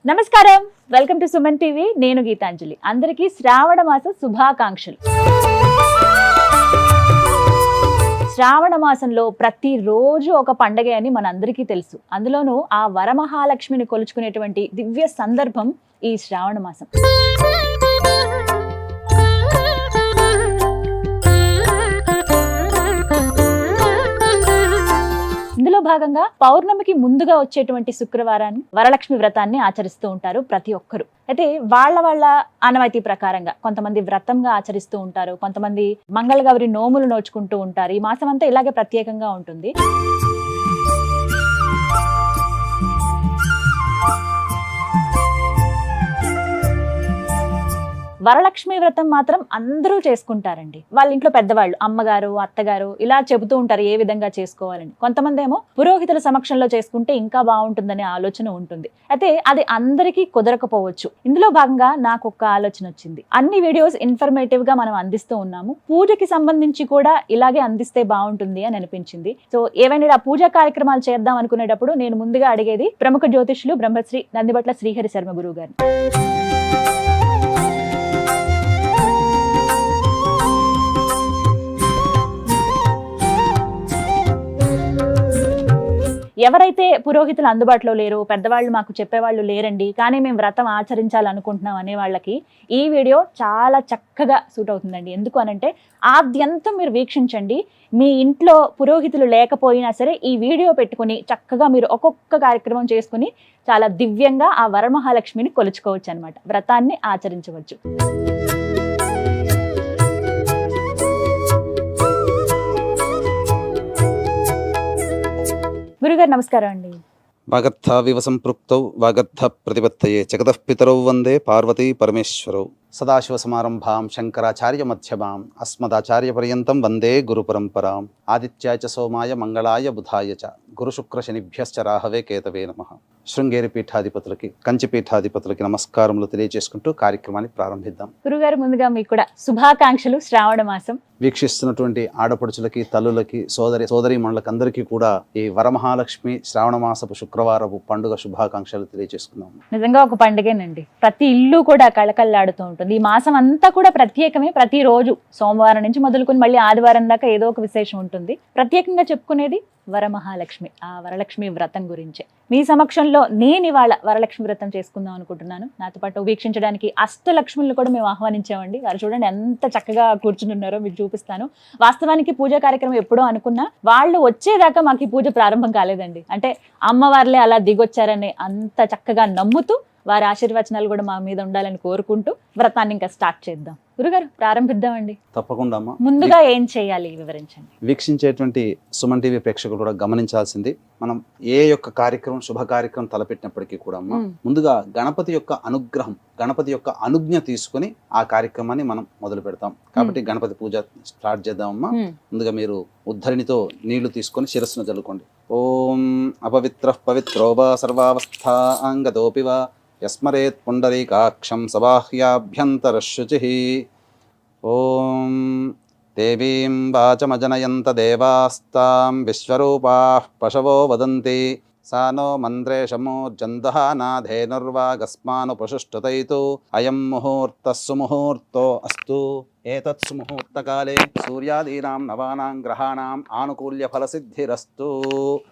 నమస్కారం, welcome to Suman TV. నేను గీతాంజలి. అందరికీ శ్రావణ మాస శుభాకాంక్షలు. శ్రావణ మాసంలో ప్రతిరోజు ఒక పండగ అని మనందరికీ తెలుసు. అందులోనూ ఆ వరమహాలక్ష్మిని కొలుచుకునేటువంటి దివ్య సందర్భం ఈ శ్రావణ మాసం. ఇందులో భాగంగా పౌర్ణమికి ముందుగా వచ్చేటువంటి శుక్రవారాన్ని వరలక్ష్మి వ్రతాన్ని ఆచరిస్తూ ఉంటారు ప్రతి ఒక్కరు. అయితే వాళ్ళ ఆనవాయితీ ప్రకారంగా కొంతమంది వ్రతంగా ఆచరిస్తూ ఉంటారు, కొంతమంది మంగళగౌరి నోములు నోచుకుంటూ ఉంటారు. ఈ మాసం అంతా ఇలాగే ప్రత్యేకంగా ఉంటుంది. వరలక్ష్మి వ్రతం మాత్రం అందరూ చేసుకుంటారండి. వాళ్ళ ఇంట్లో పెద్దవాళ్ళు, అమ్మగారు, అత్తగారు ఇలా చెబుతూ ఉంటారు ఏ విధంగా చేసుకోవాలని. కొంతమంది ఏమో పురోహితుల సమక్షంలో చేసుకుంటే ఇంకా బాగుంటుందనే ఆలోచన ఉంటుంది. అయితే అది అందరికీ కుదరకపోవచ్చు. ఇందులో భాగంగా నాకు ఒక ఆలోచన వచ్చింది. అన్ని వీడియోస్ ఇన్ఫర్మేటివ్ గా మనం అందిస్తూ ఉన్నాము, పూజకి సంబంధించి కూడా ఇలాగే అందిస్తే బాగుంటుంది అని అనిపించింది. సో ఏవైనా పూజా కార్యక్రమాలు చేద్దాం అనుకునేటప్పుడు నేను ముందుగా అడిగేది ప్రముఖ జ్యోతిష్యులు బ్రహ్మశ్రీ నందిబట్ల శ్రీహరి శర్మ గురువు గారు. ఎవరైతే పురోహితులు అందుబాటులో లేరు, పెద్దవాళ్ళు మాకు చెప్పేవాళ్ళు లేరండి, కానీ మేము వ్రతం ఆచరించాలనుకుంటున్నాం అనే వాళ్ళకి ఈ వీడియో చాలా చక్కగా సూట్ అవుతుందండి. ఎందుకు అనంటే ఆద్యంతం మీరు వీక్షించండి. మీ ఇంట్లో పురోహితులు లేకపోయినా సరే ఈ వీడియో పెట్టుకుని చక్కగా మీరు ఒక్కొక్క కార్యక్రమం చేసుకుని చాలా దివ్యంగా ఆ వరమహాలక్ష్మిని కొలుచుకోవచ్చు అనమాట, వ్రతాన్ని ఆచరించవచ్చు. గురుగారు నమస్కారం అండి. వాగర్థావివ సంపృక్తౌ వాగర్థ ప్రతిపత్తయే జగతః పితరౌ వందే పార్వతీ పరమేశ్వరౌ. సదాశివసమారంభాం శంకరాచార్య మధ్యమాం అస్మదాచార్య పర్యంతం వందే గురు పరంపరాం. ఆదిత్యాయ చ సోమాయ మంగళాయ బుధాయ చ గురుశుక్ర శనిభ్యశ్చ రాహవే కేతవే నమః. శృంగేరి పీఠాధిపతులకి, కంచి పీఠాధిపతులకి నమస్కారములు తెలియజేసుకుంటూ కార్యక్రమాన్ని ప్రారంభిద్దాం. గురుగారు ముందుగా మీకు కూడా శుభాకాంక్షలు. శ్రావణ మాసం వీక్షిస్తున్నటువంటి ఆడపడుచులకి, తల్లులకి, సోదరీమణులకి అందరికీ కూడా ఈ వరమహాలక్ష్మి శ్రావణ మాసపు శుక్రవారపు పండుగ శుభాకాంక్షలు తెలియజేసుకుందాం. నిజంగా ఒక పండుగేనండి. ప్రతి ఇల్లు కూడా కళకళలాడుతూ ఉంటుంది. ఈ మాసం అంతా కూడా ప్రత్యేకమే. ప్రతి రోజు సోమవారం నుంచి మొదలుకొని మళ్ళీ ఆదివారం దాకా ఏదో ఒక విశేషం ఉంటుంది. ప్రత్యేకంగా చెప్పుకునేది వరమహాలక్ష్మి, ఆ వరలక్ష్మి వ్రతం గురించే. మీ సమక్షంలో నేను ఇవాళ వరలక్ష్మి వ్రతం చేసుకుందాం అనుకుంటున్నాను. నాతో పాటు వీక్షించడానికి అష్టలక్ష్ములను కూడా మేము ఆహ్వానించామండి. వారు చూడండి ఎంత చక్కగా కూర్చుని ఉన్నారో, మీకు చూపిస్తాను. వాస్తవానికి పూజా కార్యక్రమం ఎప్పుడో అనుకున్నా, వాళ్ళు వచ్చేదాకా మాకు ఈ పూజ ప్రారంభం కాలేదండి. అంటే అమ్మవార్లే అలా దిగొచ్చారని అంత చక్కగా నమ్ముతూ వారి ఆశీర్వచనాలు కూడా మా మీద ఉండాలని కోరుకుంటూ వ్రతాన్ని ఇంకా స్టార్ట్ చేద్దాం. గురుగారు ప్రారంభిద్దామా? తప్పకుండా. ముందుగా ఏం చేయాలి వివరించండి. వీక్షించేటువంటి సుమన్ టీవీ ప్రేక్షకులు కూడా గమనించాల్సింది, మనం ఏ యొక్క కార్యక్రమం, శుభ కార్యక్రమం తలపెట్టినప్పటికీ కూడా ముందుగా గణపతి యొక్క అనుగ్రహం, గణపతి యొక్క అనుజ్ఞ తీసుకుని ఆ కార్యక్రమాన్ని మనం మొదలు పెడతాం. కాబట్టి గణపతి పూజ స్టార్ట్ చేద్దామమ్మా. ముందుగా మీరు ఉద్ధరిణితో నీళ్లు తీసుకొని శిరస్సును జల్లుకోండి. ఓం అపవిత్ర పవిత్రోవా సర్వావస్థాంగతోపివా యస్మరేత్ పుండరీకాక్షం సబాహ్యాభ్యంతరశుచిః. ఓం దేవీం వాచమజనయంత దేవాస్తాం విశ్వరూపాః పశవో వదంతి సా నో మంత్రేషమూర్జంతః నాధేనుర్వాగస్మానుపశుష్టుతైతు అయం ముహూర్తః సుముహూర్తో అస్తు. ఏతత్ సుముహూర్తకాలే సూర్యాదీనాం నవానాం గ్రహాణాం ఆనుకూల్య ఫలసిద్ధిరస్తు.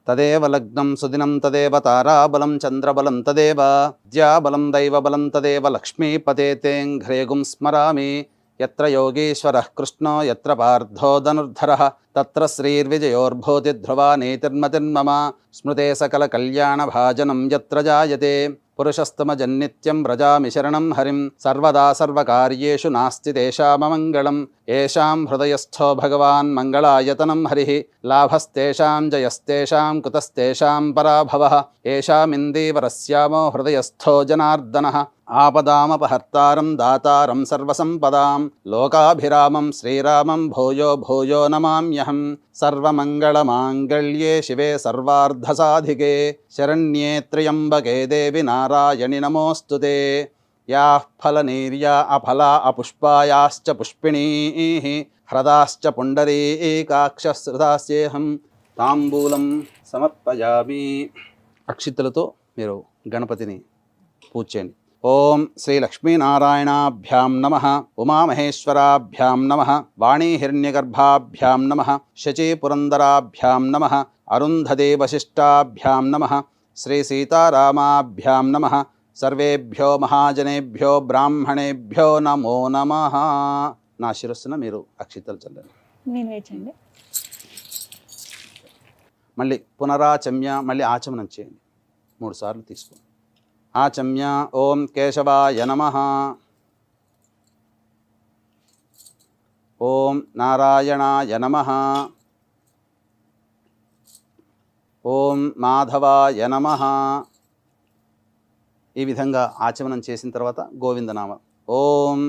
తదేవ లగ్నం సుదినం తదేవ తారాబలం చంద్రబలం తదేవ విద్యాబలం దైవబలం తదేవ లక్ష్మీపతేతేం ఘ్రేగుం స్మరామి. యత్ర యోగీశ్వరః కృష్ణో యత్ర పార్థో ధనుర్ధరః తత్ర శ్రీర్విజయోర్భూతి ధ్రువా నీతిర్మతిర్మమ. స్మృతే సకల కళ్యాణ భాజనం యత్ర జాయతే పురుషస్తమజన్నిత్యం వ్రజామి శరణం హరిం. సర్వదా సర్వకార్యేషు నాస్తి తేషామమంగళం. ఏషాం హృదయస్థో భగవాన్ మంగళాయతనం హరిః. లాభస్తేషాం జయస్తేషాం కుతస్తేషాం పరాభవః. ఏషామిందీవరస్యామో హృదయస్థో జనార్దనః. ఆపదామపహర్తారం దాతారం సర్వసంపదాం. లోకాభిరామం శ్రీరామం భూయో భూయో నమామ్యహం. సర్వమంగళమాంగళ్యే శివే సర్వార్ధసాధికే శరణ్యే త్ర్యంబకే దేవి నారాయణి నమోస్తుతే. యాః ఫలనీర్యా అఫలా అపుష్పాయాశ్చ పుష్పిణీః హ్రదాశ్చ పుండరీకాక్షశ్రుతాస్యేహం. తాంబూలం సమర్పయామి. అక్షితులతో మీరు గణపతిని పూజ చేయండి. ఓం శ్రీ లక్ష్మీనారాయణాభ్యాం నమః, ఉమామహేశ్వరాభ్యాం నమః, వాణీహిరణ్యగర్భాభ్యాం నమః, శచీపురందరాభ్యాం నమః, అరుంధతే వశిష్టాభ్యాం నమః, శ్రీ సీతారామాభ్యాం నమః. సర్వేభ్యో మహాజనేభ్యో బ్రాహ్మణేభ్యో నమో నమః. నా శిరస్సున మీరు అక్షితలు చల్లండి. నేను వేచండి. మళ్ళీ పునరాచమ్య, మళ్ళీ ఆచమనం చేయండి. 3 సార్లు తీసుకోండి. ఆచమ్య. ఓం కేశవాయ నమః. ఓం నారాయణాయ నమః. ఓం మాధవాయ నమః. ఈ విధంగా ఆచమనం చేసిన తర్వాత గోవిందనామ. ఓం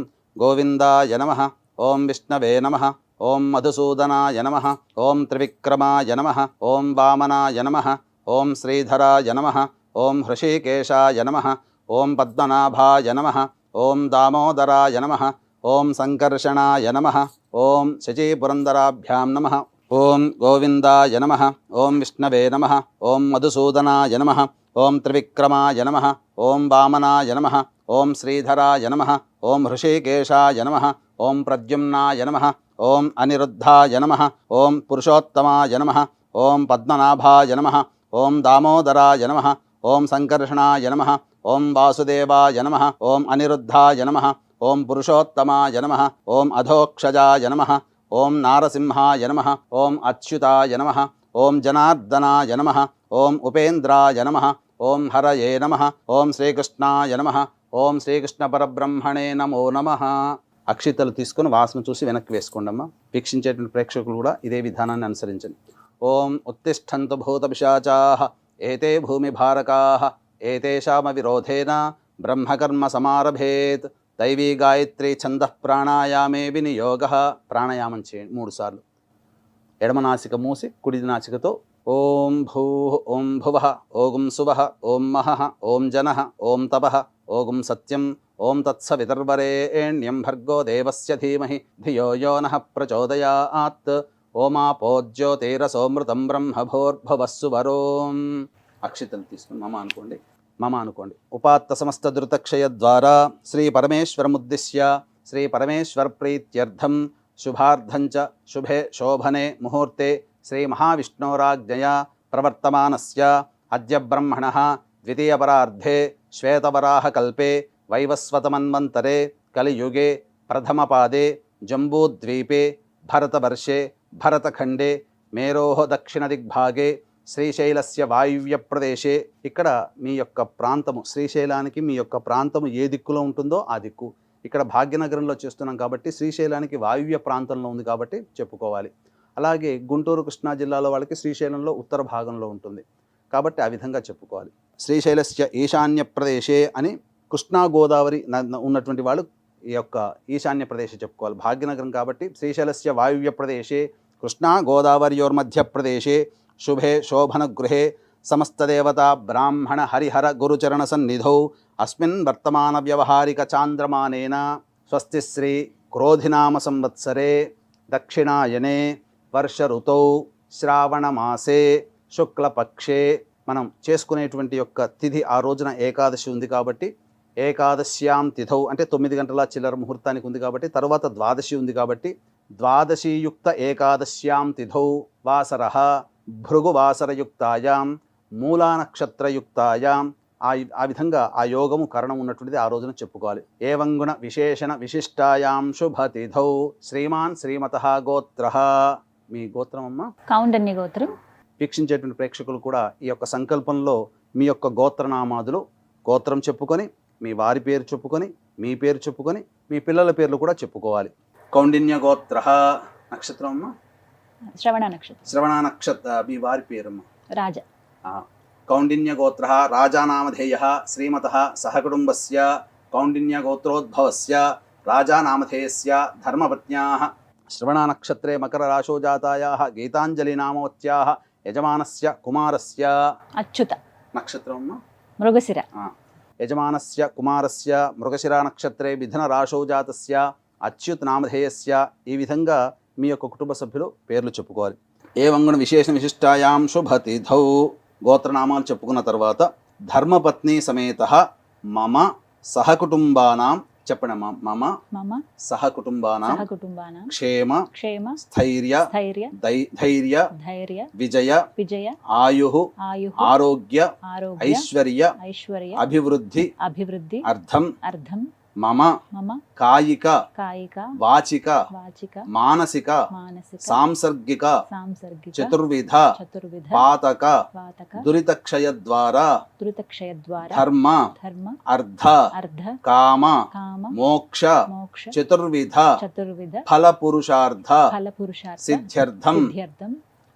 గోవిందాయ నమః, ఓం విష్ణవే నమః, ఓం మధుసూదనాయ నమః, ఓం త్రివిక్రమాయ నమః, ఓం వామనాయ నమః, ఓం శ్రీధరాయ నమః, ఓం హృషీకేశాయ నమః, ఓం పద్మనాభాయ నమః, ఓం దామోదరాయ నమః, ఓం సంకర్షణాయ నమః, ఓం శచీపురందరాభ్యాం నమః, ఓం గోవిందాయ నమః, ఓం విష్ణవే నమః, ఓం మధుసూదనాయ నమః, ఓం త్రివిక్రమాయ నమః, ఓం వామనాయ నమః, ఓం శ్రీధరాయ నమః, ఓం హృషీకేశాయ నమః, ఓం ప్రద్యుమ్నాయ నమః, ఓం అనిరుద్ధాయ నమః, ఓం పురుషోత్తమాయ నమః, ఓం పద్మనాభాయ నమః, ఓం దామోదరాయ నమః, ఓం సంకర్షణాయ నమః, ఓం వాసుదేవాయ నమః, ఓం అనిరుద్ధాయ నమః, ఓం పురుషోత్తమాయ నమః, ఓం అధోక్షజాయ నమః, ఓం నారసింహాయ నమః, ఓం అచ్యుతాయ నమః, ఓం జనార్దనాయ నమః, ఓం ఉపేంద్రాయ నమః, ఓం హరయే నమః, ఓం శ్రీకృష్ణాయ నమః, ఓం శ్రీకృష్ణ పరబ్రహ్మణే నమో నమః. అక్షితలు తీసుకొని వాసన చూసి వెనక్కి వేసుకోండి అమ్మా. వీక్షించేటువంటి ప్రేక్షకులు కూడా ఇదే విధానాన్ని అనుసరించండి. ఓం ఉత్తిష్టంతు భూత పిశాచాః ఏతే భూమిభారకాః ఏతేషామ విరోధేన బ్రహ్మకర్మ సమారభేత్. దైవీ గాయత్రీ ఛందః ప్రాణాయామే వినియోగః. ప్రాణాయామం చేయండి 3 సార్లు. ఎడమ నాసిక మూసి కుడి నాసికతో ఓం భూః, ఓం భువః, ఓం సువః, ఓం మహః, ఓం జనః, ఓం తపః, ఓం సత్యం, ఓం తత్సవితుర్వరేణ్యం భర్గో దేవస్య ధీమహి ధియో యో నః ప్రచోదయాత్. ఓమాపోజ్యోతిరసోమృతం బ్రహ్మభోర్భువస్సు వరోం. అక్షితలు తీసుకుని మమ అనుకోండి. మమ అనుకోండి. ఉపాత్త సమస్త ధృతక్షయ ద్వారా శ్రీ పరమేశ్వరముద్దిశ్య శ్రీ పరమేశ్వర ప్రీత్యర్థం శుభార్థంచ శుభే శోభనే ముహూర్తే శ్రీ మహావిష్ణోరాజ్ఞయా ప్రవర్తమానస్య అద్య బ్రహ్మణః ద్వితీయపరార్ధే శ్వేతవరాహకల్పే వైవస్వతమన్వంతరే కలియుగే ప్రథమపాదే జంబూద్వీపే భరతవర్షే భరతఖండే మేరోః దక్షిణదిగ్భాగే శ్రీశైలస్య వాయువ్య ప్రదేశే. ఇక్కడ మీ యొక్క ప్రాంతము, శ్రీశైలానికి మీ యొక్క ప్రాంతము ఏ దిక్కులో ఉంటుందో ఆ దిక్కు. ఇక్కడ భాగ్యనగరంలో చేస్తున్నాం కాబట్టి శ్రీశైలానికి వాయువ్య ప్రాంతంలో ఉంది కాబట్టి చెప్పుకోవాలి. అలాగే గుంటూరు కృష్ణా జిల్లాలో వాళ్ళకి శ్రీశైలంలో ఉత్తర భాగంలో ఉంటుంది కాబట్టి ఆ విధంగా చెప్పుకోవాలి. శ్రీశైలస్య ఈశాన్య ప్రదేశే అని కృష్ణా గోదావరి ఉన్నటువంటి వాళ్ళు ఈ యొక్క ఈశాన్య ప్రదేశం చెప్పుకోవాలి. భాగ్యనగరం కాబట్టి శ్రీశైలస్య వాయువ్య ప్రదేశే కృష్ణా గోదావర్యోర్మధ్య ప్రదేశే శుభే శోభన గృహే సమస్తదేవతా బ్రాహ్మణ హరిహర గురుచరణ సన్నిధౌ అస్మిన్ వర్తమాన వ్యవహారిక చాంద్రమానేన స్వస్తి శ్రీ క్రోధినామ సంవత్సరే దక్షిణాయనే వర్ష ఋతౌ శ్రావణమాసే శుక్లపక్షే. మనం చేసుకునేటువంటి యొక్క తిథి ఆ రోజున ఏకాదశి ఉంది కాబట్టి ఏకాదశ్యాం తిథౌ అంటే 9 గంటల చిల్లర ముహూర్తానికి ఉంది కాబట్టి తర్వాత ద్వాదశి ఉంది కాబట్టి ద్వాదశీయుక్త ఏకాదశ్యాం తిథౌ వాసరః భృగువాసరయుక్తాయాం మూలానక్షత్రయుక్తాయాం. ఆ విధంగా ఆ యోగము కరణం ఉన్నటువంటిది ఆ రోజున చెప్పుకోవాలి. ఏవంగుణ విశేషణ విశిష్టాయాం శుభతిథౌ శ్రీమాన్ శ్రీమతః గోత్రః. మీ గోత్రం అమ్మ? కౌండన్య గోత్రం. వీక్షించేటువంటి ప్రేక్షకులు కూడా ఈ యొక్క సంకల్పంలో మీ యొక్క గోత్రనామాదులు గోత్రం చెప్పుకొని మీ వారి పేరు చెప్పుకొని మీ పేరు చెప్పుకొని మీ పిల్లల పేర్లు కూడా చెప్పుకోవాలి. కౌండిన్య గోత్రః. నక్షత్రం అమ్మ? శ్రవణ నక్షత్రం. శ్రవణ నక్షత్ర. మీ వారి పేరమ్మ? రాజ. కౌండిన్య గోత్రః రాజానామధేయః శ్రీమతః సహకుటుంబస్య కౌండిన్య గోత్రోద్భవస్య రాజానామధేయస్య ధర్మపత్న్యాః శ్రవణ నక్షత్రే మకర రాశో జాతాయాః గీతాంజలి నామవత్యాః యజమానస్య కుమారస్య. అచ్యుత నక్షత్రం అమ్మ? మృగశిర. యజమానస్య కుమారస్య మృగశిర నక్షత్రే మిథున రాశో జాతస్య అచ్యుత్ నామధేయస్య. ఈ విధంగా మీ యొక్క కుటుంబ సభ్యులు పేర్లు చెప్పుకోవాలి. ఏవంగుణ విశేష విశిష్టాయాం శుభతిథౌ. గోత్రనామాలు చెప్పుకున్న తర్వాత ధర్మపత్ని సమేత మమ సహకుటుంబానాం చెప్పండి అమ్మా. మమ మమ సహకుటుంబానాం సహకుటుంబానాం క్షేమ క్షేమ స్థైర్య స్థైర్య ధైర్య ధైర్య విజయ విజయ ఆయు ఆయుః ఆరోగ్య ఆరోగ్య ఐశ్వర్య ఐశ్వర్య అభివృద్ధి అభివృద్ధి అర్థం అర్థం మమ మమ కాయిక కాయిక వాచిక వాచిక మానసిక మానసిక సాంసర్గిక సాంసర్గిక చతుర్విధ చతుర్విధ పాతక వాతక దురితక్షయ ద్వారా దురితక్షయ ద్వారా ధర్మ ధర్మ అర్థ అర్ధ కామ కామ మోక్ష మోక్ష చతుర్విధ చతుర్విధ ఫల పురుషార్థ ఫల పురుషార్థ సిద్ధ్యర్థం సిద్ధ్యర్థం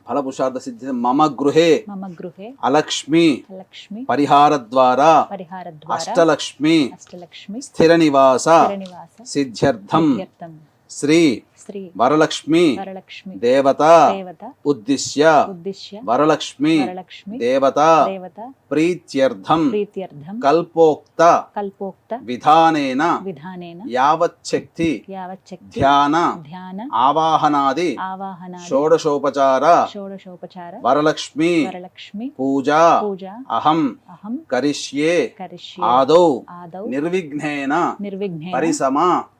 ఫల పురుషార్థ సిద్ధి మమ గృహే మమ గృహే అలక్ష్మి లక్ష్మి పరిహార ద్వారా పరిహార ద్వారా అష్టలక్ష్మి అష్టలక్ష్మి స్థిర నివాస నివాస సిద్ధ్యర్థం సిద్ధ్యర్థం శ్రీ శ్రీ వరలక్ష్మి వరలక్ష్మి దేవత దేవత ఉద్దిశ్య ఉద్దిశ్య వరలక్ష్మి వరలక్ష్మి దేవత దేవత ప్రీత్యర్థం ప్రీత్యర్థం కల్పోక్త కల్పోక్త విధానేన విధానేన యావచ్చక్తి యావచ్చక్తి ధ్యాన ధ్యాన ఆవాహనాది ఆవాహనాది షోడశోపచార షోడశోపచార వరలక్ష్మి వరలక్ష్మి పూజా పూజ అహం అహం కరిష్యే కరిష్యే ఆదౌ ఆదౌ నిర్విఘ్నేన నిర్విఘ్నేన పరిసమ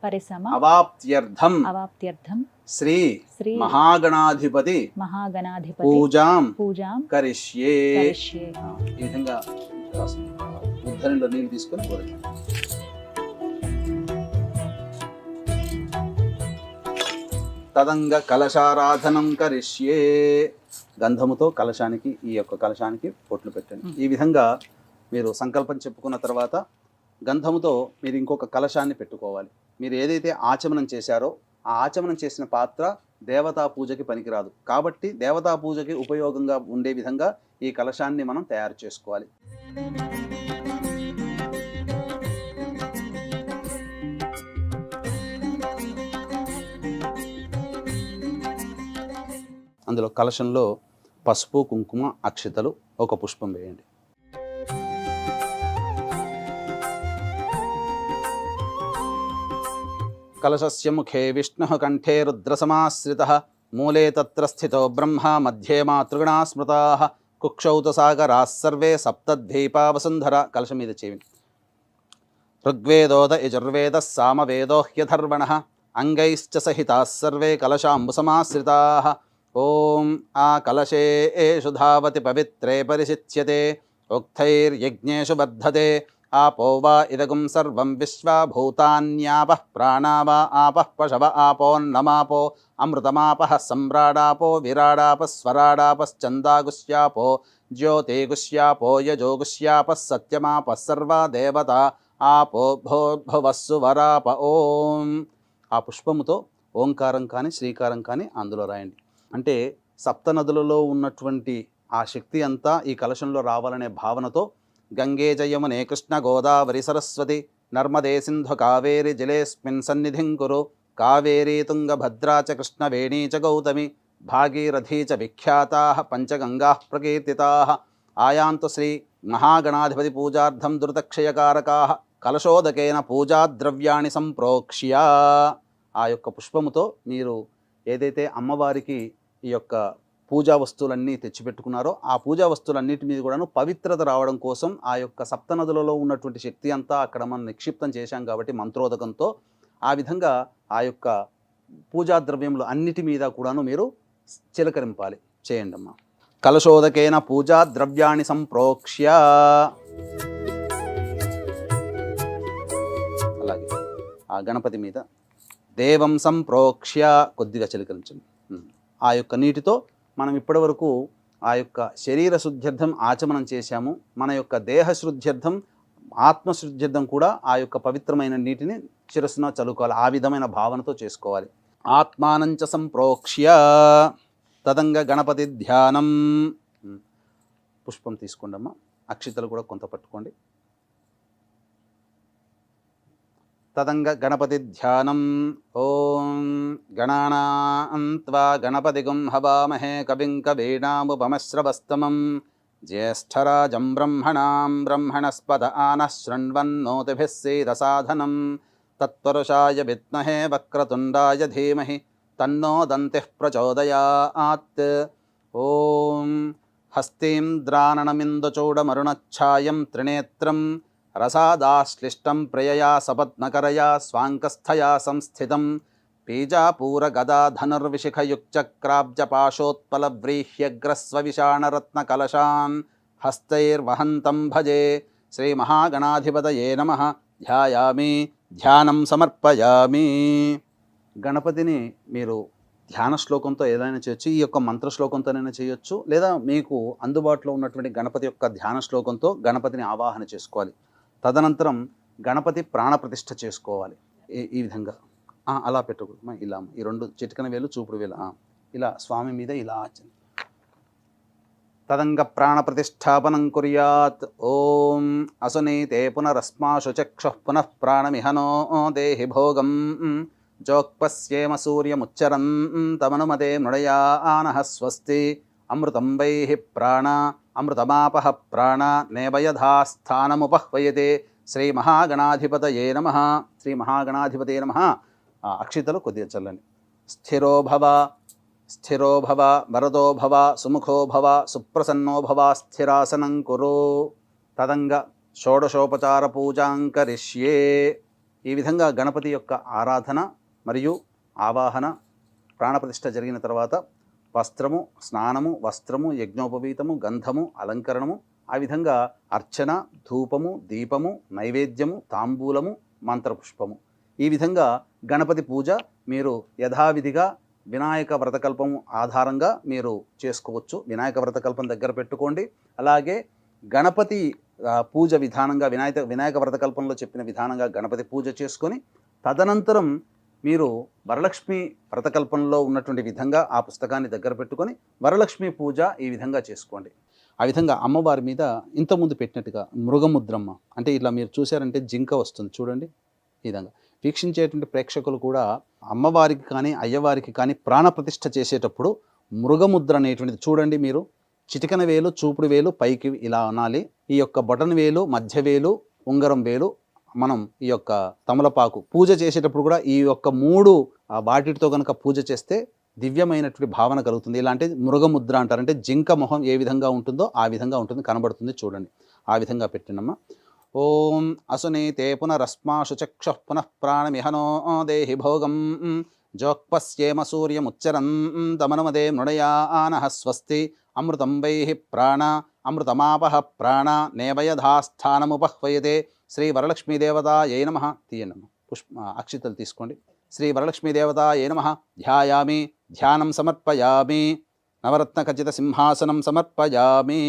పరిసమ అవాప్త్యర్థం అవాప్త్యర్థం శ్రీ శ్రీ మహాగణాధిపతి మహాగణాధిపతి పూజాం పూజాం కరిష్యే కరిష్యే. ఈ విధంగా రాసుకోండి. ఉద్ధరణలో నీళ్ళు తీసుకొని పోరండి. తదంగ కలశారాధనం కరిష్యే. గంధముతో కలశానికి ఈ యొక్క కలశానికి పొట్లు పెట్టండి. ఈ విధంగా మీరు సంకల్పం చెప్పుకున్న తర్వాత గంధముతో మీరు ఇంకొక కలశాన్ని పెట్టుకోవాలి. మీరు ఏదైతే ఆచమనం చేశారో ఆ ఆచమనం చేసిన పాత్ర దేవతా పూజకి పనికిరాదు. కాబట్టి దేవతా పూజకి ఉపయోగంగా ఉండే విధంగా ఈ కలశాన్ని మనం తయారు చేసుకోవాలి. అందులో కలశంలో పసుపు కుంకుమ అక్షితలు ఒక పుష్పం వేయండి. కలశస్య ముఖే విష్ణుః కంఠే రుద్రసమాశ్రితః మూలే తత్ర స్థితో బ్రహ్మ మధ్యే మాతృగణా స్మృతాః కుక్షౌత సాగరాः సర్వే సప్తద్వీపా వసుంధర. కలశం మీద చేయండి. ఋగ్వేదోద యజుర్వేదः సామవేదో హ్యధర్వణः అంగైశ్చ సహితాः సర్వే కలశాంబుసమాశ్రితాः. ఓం ఆ కలశే ఏషు ధావతి పవిత్రే పరిశిచ్యతే ఉక్తైర్యజ్ఞేషు బద్ధతే ఆపో వా ఇదగుం సర్వం విశ్వా భూతాన్యాపః ప్రాణా వా ఆపః పశవ ఆపోన్నమాపో అమృతమాపః సమ్రాడాపో విరాడాపः స్వరాడాపశ్చందాగుష్యాపో జ్యోతిగుష్యాపో యజోగుష్యాపः సత్యమాపः సర్వా దేవతా ఆపో భోర్భువస్సు వరాప. ఓం. ఆ పుష్పముతో ఓంకారం కానీ శ్రీకారం కానీ అందులో రాయండి. అంటే సప్త నదులలో ఉన్నటువంటి ఆ శక్తి అంతా ఈ కలశంలో రావాలనే భావనతో గంగే జయమునే కృష్ణ గోదావరి సరస్వతి నర్మదే సింధు కావేరి జలేస్మిన్ సన్నిధిం కురు కావేరీ తుంగభద్రా చ కృష్ణవేణీ చ గౌతమి భాగీరథీ చ విఖ్యాతాః పంచగంగాః ప్రకీర్తితాః. ఆయాంతు శ్రీ మహాగణాధిపతి పూజార్థం దురితక్షయకారకాః కలశోదకేన పూజాద్రవ్యాణి సంప్రోక్ష్య. ఆ యొక్క పుష్పముతో మీరు ఏదైతే అమ్మవారికి ఈ యొక్క పూజా వస్తువులన్నీ తెచ్చిపెట్టుకున్నారో ఆ పూజా వస్తువులన్నిటి మీద కూడాను పవిత్రత రావడం కోసం ఆ యొక్క సప్తనదులలో ఉన్నటువంటి శక్తి అంతా అక్కడ మనం నిక్షిప్తం చేశాం కాబట్టి మంత్రోదకంతో ఆ విధంగా ఆ యొక్క పూజా ద్రవ్యములు అన్నిటి మీద కూడాను మీరు చిలకరింపాలి. చేయండి అమ్మా. కలశోదకేన పూజా ద్రవ్యాన్ని సంప్రోక్ష్య. అలాగే ఆ గణపతి మీద దేవం సంప్రోక్ష్య కొద్దిగా చిలకరించండి. ఆ యొక్క నీటితో మనం ఇప్పటివరకు ఆ యొక్క శరీర శుద్ధ్యర్థం ఆచమనం చేశాము. మన యొక్క దేహ శుద్ధ్యర్థం ఆత్మశుద్ధ్యర్థం కూడా ఆ యొక్క పవిత్రమైన నీటిని శిరస్సున చలుకోవాలి. ఆ విధమైన భావనతో చేసుకోవాలి. ఆత్మానంచ సంప్రోక్ష్య తదంగ గణపతి ధ్యానం. పుష్పం తీసుకోండి అమ్మా. అక్షితలు కూడా కొంత పట్టుకోండి. తదంగ గణపతి ధ్యానం. ఓం గణానాం త్వా గణపతిగుం హవామహే కవిం కవీనాముపమశ్రవస్తమం జ్యేష్ఠరాజం బ్రహ్మణాం బ్రహ్మణస్పద ఆనః శృణ్వన్నోతిభిः సీదసాధనం తత్పురుషాయ విద్మహే వక్రతుండాయ ధీమహి తన్నో దంతిః ప్రచోదయాత్. ఓం హస్తీం ద్రాణనమిందుచూడమరుణఛాయం త్రినేత్రం రసాదాశ్లిష్టం ప్రియయా సపద్మకరయా స్వాంకస్థయా సంస్థితం పీజాపూరగదా ధనుర్విశిఖయుక్చక్రాబ్జపాశోత్పలవ్రీహ్యగ్రస్వవిషాణరత్నకలశాన్ హస్తైర్వహంతం భజే. శ్రీమహాగణాధిపతయే నమః. ధ్యాయామి, ధ్యానం సమర్పయామి. గణపతిని మీరు ధ్యాన శ్లోకంతో ఏదైనా చేయొచ్చు, ఈ యొక్క మంత్ర శ్లోకంతోనైనా చేయొచ్చు, లేదా మీకు అందుబాటులో ఉన్నటువంటి గణపతి యొక్క ధ్యాన శ్లోకంతో గణపతిని ఆవాహన చేసుకోవాలి. తదనంతరం గణపతి ప్రాణప్రతిష్ఠ చేసుకోవాలి. ఈ విధంగా అలా పెట్టకూడదు, ఇలా ఈ రెండు చిటికన వేలు చూపుడు వేలు ఇలా స్వామి మీద ఇలా తదంగ ప్రాణప్రతిష్టాపనం కుర్యాత్. ఓం అసునీతే పునరస్మాశు చక్షుః పునః ప్రాణమిహనో దేహి భోగం జోక్పశ్యేమ సూర్యముచ్చరన్ తమనుమతే మృడయానః స్వస్తి. అమృతం వైః ప్రాణ అమృతమాపః ప్రాణ నేవయథాస్థానముపహ్వయతే. శ్రీమహాగణాధిపతయే నమః. శ్రీమహాగణాధిపతయే నమః. అక్షితలు కొద్దిగా చల్లండి. స్థిరో భవ, స్థిరో భవ, వరదో భవ, సుముఖో భవ, సుప్రసన్నో భవ, స్థిరాసనం కురు. తదంగ షోడశోపచార పూజాం కరిష్యే. ఈ విధంగా గణపతి యొక్క ఆరాధన మరియు ఆవాహన ప్రాణప్రతిష్ఠ జరిగిన తర్వాత వస్త్రము, స్నానము, వస్త్రము, యజ్ఞోపవీతము, గంధము, అలంకరణము, ఆ విధంగా అర్చన, ధూపము, దీపము, నైవేద్యము, తాంబూలము, మంత్రపుష్పము, ఈ విధంగా గణపతి పూజ మీరు యథావిధిగా వినాయక వ్రతకల్పము ఆధారంగా మీరు చేసుకోవచ్చు. వినాయక వ్రతకల్పం దగ్గర పెట్టుకోండి. అలాగే గణపతి పూజ విధానంగా వినాయక వ్రతకల్పంలో చెప్పిన విధానంగా గణపతి పూజ చేసుకొని తదనంతరం మీరు వరలక్ష్మి వ్రతకల్పంలో ఉన్నటువంటి విధంగా ఆ పుస్తకాన్ని దగ్గర పెట్టుకొని వరలక్ష్మి పూజ ఈ విధంగా చేసుకోండి. ఆ విధంగా అమ్మవారి మీద ఇంతకుముందు పెట్టినట్టుగా మృగముద్రమ్మ అంటే ఇట్లా మీరు చూశారంటే జింక వస్తుంది చూడండి. ఈ విధంగా వీక్షించేటువంటి ప్రేక్షకులు కూడా అమ్మవారికి కానీ అయ్యవారికి కానీ ప్రాణప్రతిష్ఠ చేసేటప్పుడు మృగముద్ర అనేటువంటిది చూడండి. మీరు చిటికన వేలు, చూపుడు వేలు పైకి ఇలా అనాలి. ఈ యొక్క బొటన వేలు, మధ్య వేలు, ఉంగరం వేలు మనం ఈ యొక్క తమలపాకు పూజ చేసేటప్పుడు కూడా ఈ యొక్క 3 వాటితో కనుక పూజ చేస్తే దివ్యమైనటువంటి భావన కలుగుతుంది. ఇలాంటి మృగముద్ర అంటారు. అంటే జింక మొహం ఏ విధంగా ఉంటుందో ఆ విధంగా ఉంటుంది, కనబడుతుంది చూడండి. ఆ విధంగా పెట్టినమ్మా. ఓం అసునీతే పునరస్మాశు చక్షుః పునః ప్రాణమిహనో దేహి భోగం జోక్పశ్యేమ సూర్యముచ్చరన్ తమనుమతే మృడయానః స్వస్తి. అమృతం వైః ప్రాణ అమృతమాపః ప్రాణ నేవయథాస్థానముపహ్వయతే. శ్రీ వరలక్ష్మీదేవతాయై నమః. తీయండి అక్షితలు తీసుకోండి. శ్రీ వరలక్ష్మీదేవతాయై నమః. ధ్యాయామి, ధ్యానం సమర్పయామి. నవరత్న ఖచ్చిత సింహాసనం సమర్పయామి.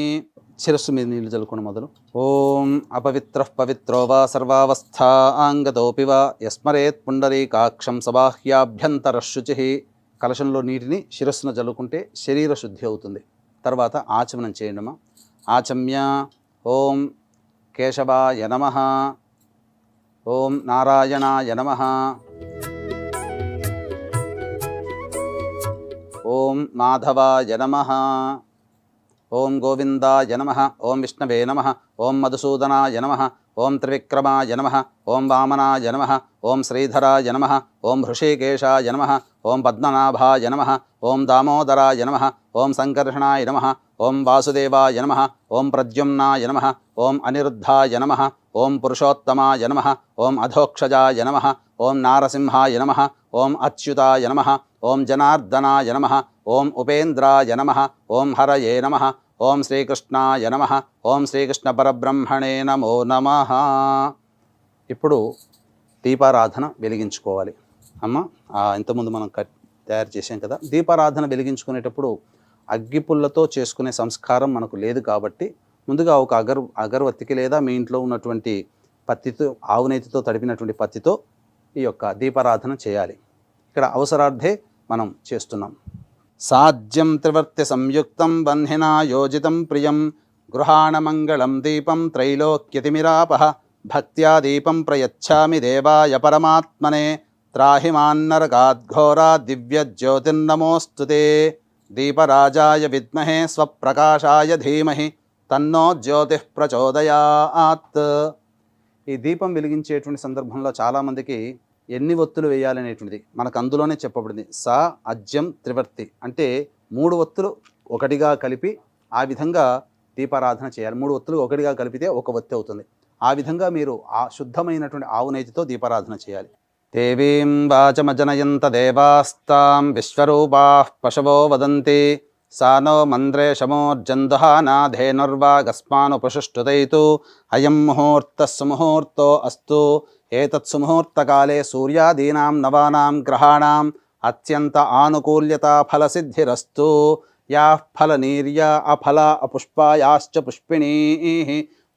శిరస్సు మీద నీళ్ళు చల్లుకోండి మొదలు. ఓం అపవిత్రః పవిత్రో వా సర్వావస్థాంగతోపి వా యస్మరేత్ పుండరీకాక్షం సబాహ్యాభ్యంతరశుచిః. కలశంలో నీటిని శిరస్సును చల్లుకుంటే శరీర శుద్ధి అవుతుంది. తర్వాత ఆచమనం చేయండమ్మా. ఆచమ్య ఓం కేశవాయ నమః, ఓం నారాయణాయ నమః, ఓం మాధవాయ నమః, ఓం గోవిందాయ నమః, ఓం విష్ణవే నమః, ఓం మధుసూదనాయ నమః, ఓం త్రివిక్రమాయ నమః, ఓం వామనాయ నమః, ఓం శ్రీధరాయ నమః, ఓం హృషీకేశాయ నమః, ఓం పద్మనాభాయ నమః, ఓం దామోదరాయ నమః, ఓం సంకర్షణాయ నమః, ఓం వాసుదేవాయ నమః, ఓం ప్రద్యుమ్నాయ నమః, ఓం అనిరుద్ధాయ నమః, ఓం పురుషోత్తమాయ నమః, ఓం అధోక్షజాయ నమః, ఓం నారసింహాయ నమః, ఓం అచ్యుతాయ నమః, ఓం జనార్దనాయ నమః, ఓం ఉపేంద్రాయ నమః, ఓం హరయే నమః, ఓం శ్రీకృష్ణాయ నమః, ఓం శ్రీకృష్ణ పరబ్రహ్మణే నమో నమః. ఇప్పుడు దీపారాధన వెలిగించుకోవాలి. అమ్మ ఇంతకుముందు మనం తయారు చేసాం కదా. దీపారాధన వెలిగించుకునేటప్పుడు అగ్గిపుల్లతో చేసుకునే సంస్కారం మనకు లేదు కాబట్టి ముందుగా ఒక అగరవత్తికి లేదా మీ ఇంట్లో ఉన్నటువంటి పత్తితో, ఆవునేతితో తడిపినటువంటి పత్తితో ఈ యొక్క దీపారాధన చేయాలి. ఇక్కడ అవసరార్థే మనం చేస్తున్నాం. సాధ్యం త్రివర్తి సంయుక్తం బంధినా యోజితం ప్రియం గృహాణమంగళం దీపం త్రైలోక్యతిమిరాపః భక్త్యా దీపం ప్రయచ్ఛామి దేవాయ పరమాత్మనే త్రాహిమాన్నరకాద్ఘోరా దివ్యజ్యోతిర్నమోస్తుతే దీపరాజాయ విద్మహే స్వప్రకాశాయ ధీమహి తన్నో జ్యోతిః ప్రచోదయాత్. ఈ దీపం వెలిగించేటువంటి సందర్భంలో చాలామందికి ఎన్ని ఒత్తులు వేయాలనేటువంటిది మనకు అందులోనే చెప్పబడింది. సా అజ్యం త్రివర్తి అంటే 3 ఒత్తులు ఒకటిగా కలిపి ఆ విధంగా దీపారాధన చేయాలి. 3 ఒత్తులు ఒకటిగా కలిపితే ఒక ఒత్తి అవుతుంది. ఆ విధంగా మీరు ఆ శుద్ధమైనటువంటి ఆవు నెయ్యితో దీపారాధన చేయాలి. దేవీం వాచమజనయంత దేవాస్తాం విశ్వరూపాః పశవో వదంతి సా నో మంత్రేషమోర్జందుహానాధేనుర్వాగస్మానుపశుష్టుదైతు అయం ముహూర్తః సుముహూర్తో అస్తు ఏతత్ సుముహూర్తకాలే సూర్యాదీనాం నవానాం గ్రహాణాం అత్యంత ఆనుకూల్యత ఫలసిద్ధిరస్తు. యాః ఫలనీర్యా అఫల అపుష్పాయాశ్చ పుష్పిణీః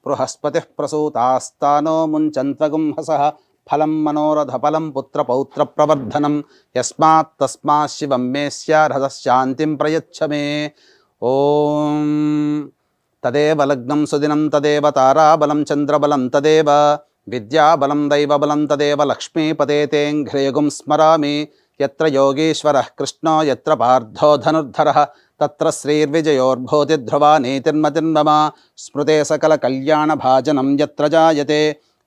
బృహస్పతిః ప్రసూతాస్తానో ముంచంత్వగుంహసః ఫలం మనోరథ ఫలం పుత్ర పౌత్ర ప్రవర్ధనం యస్మాత్ తస్మాత్ శివం మే శాంతిం ప్రయచ్చ మే. ఓం తదేవ లగ్నం సుదినం తదేవ తారాబలం చంద్రబలం తదేవ విద్యాబలం దైవబలం తదేవ లక్ష్మీపతే తేంఘ్రేగుం స్మరామి. యత్ర యోగీశ్వరః కృష్ణో యత్ర పార్థో ధనుర్ధరః తత్ర శ్రీర్విజయోర్భూతిధ్రువా నీతిర్మతిర్మమ. స్మృతే సకల కళ్యాణ భాజనం యత్ర జాయతే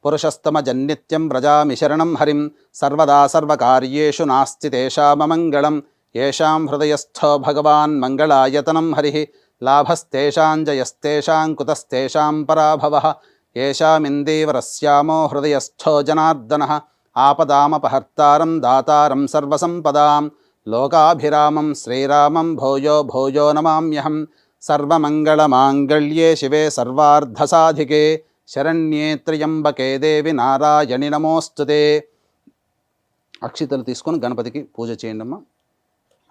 పురుషస్తమజన్నిత్యం వ్రజామి శరణం హరిం. సర్వదా సర్వకార్యేషు నాస్తి తేషామమంగళం. యేషాం హృదయస్థో భగవాన్ మంగళాయతనం హరిః. లాభస్తేషాం జయస్తేషాం కుతస్తేషాం పరాభవః. యేషామిందీవరస్యామో హృదయస్థో జనార్దనః. ఆపదామపహర్తారం దాతారం సర్వసంపదాం. లోకాభిరామం శ్రీరామం భూయో భూయో నమామ్యహం. సర్వమంగళమాంగళ్యే శివే సర్వార్ధసాధికే శరణ్యే త్ర్యంబకే దేవి నారాయణి నమోస్తుతే. అక్షితలు తీసుకొని గణపతికి పూజ చేయండి అమ్మా,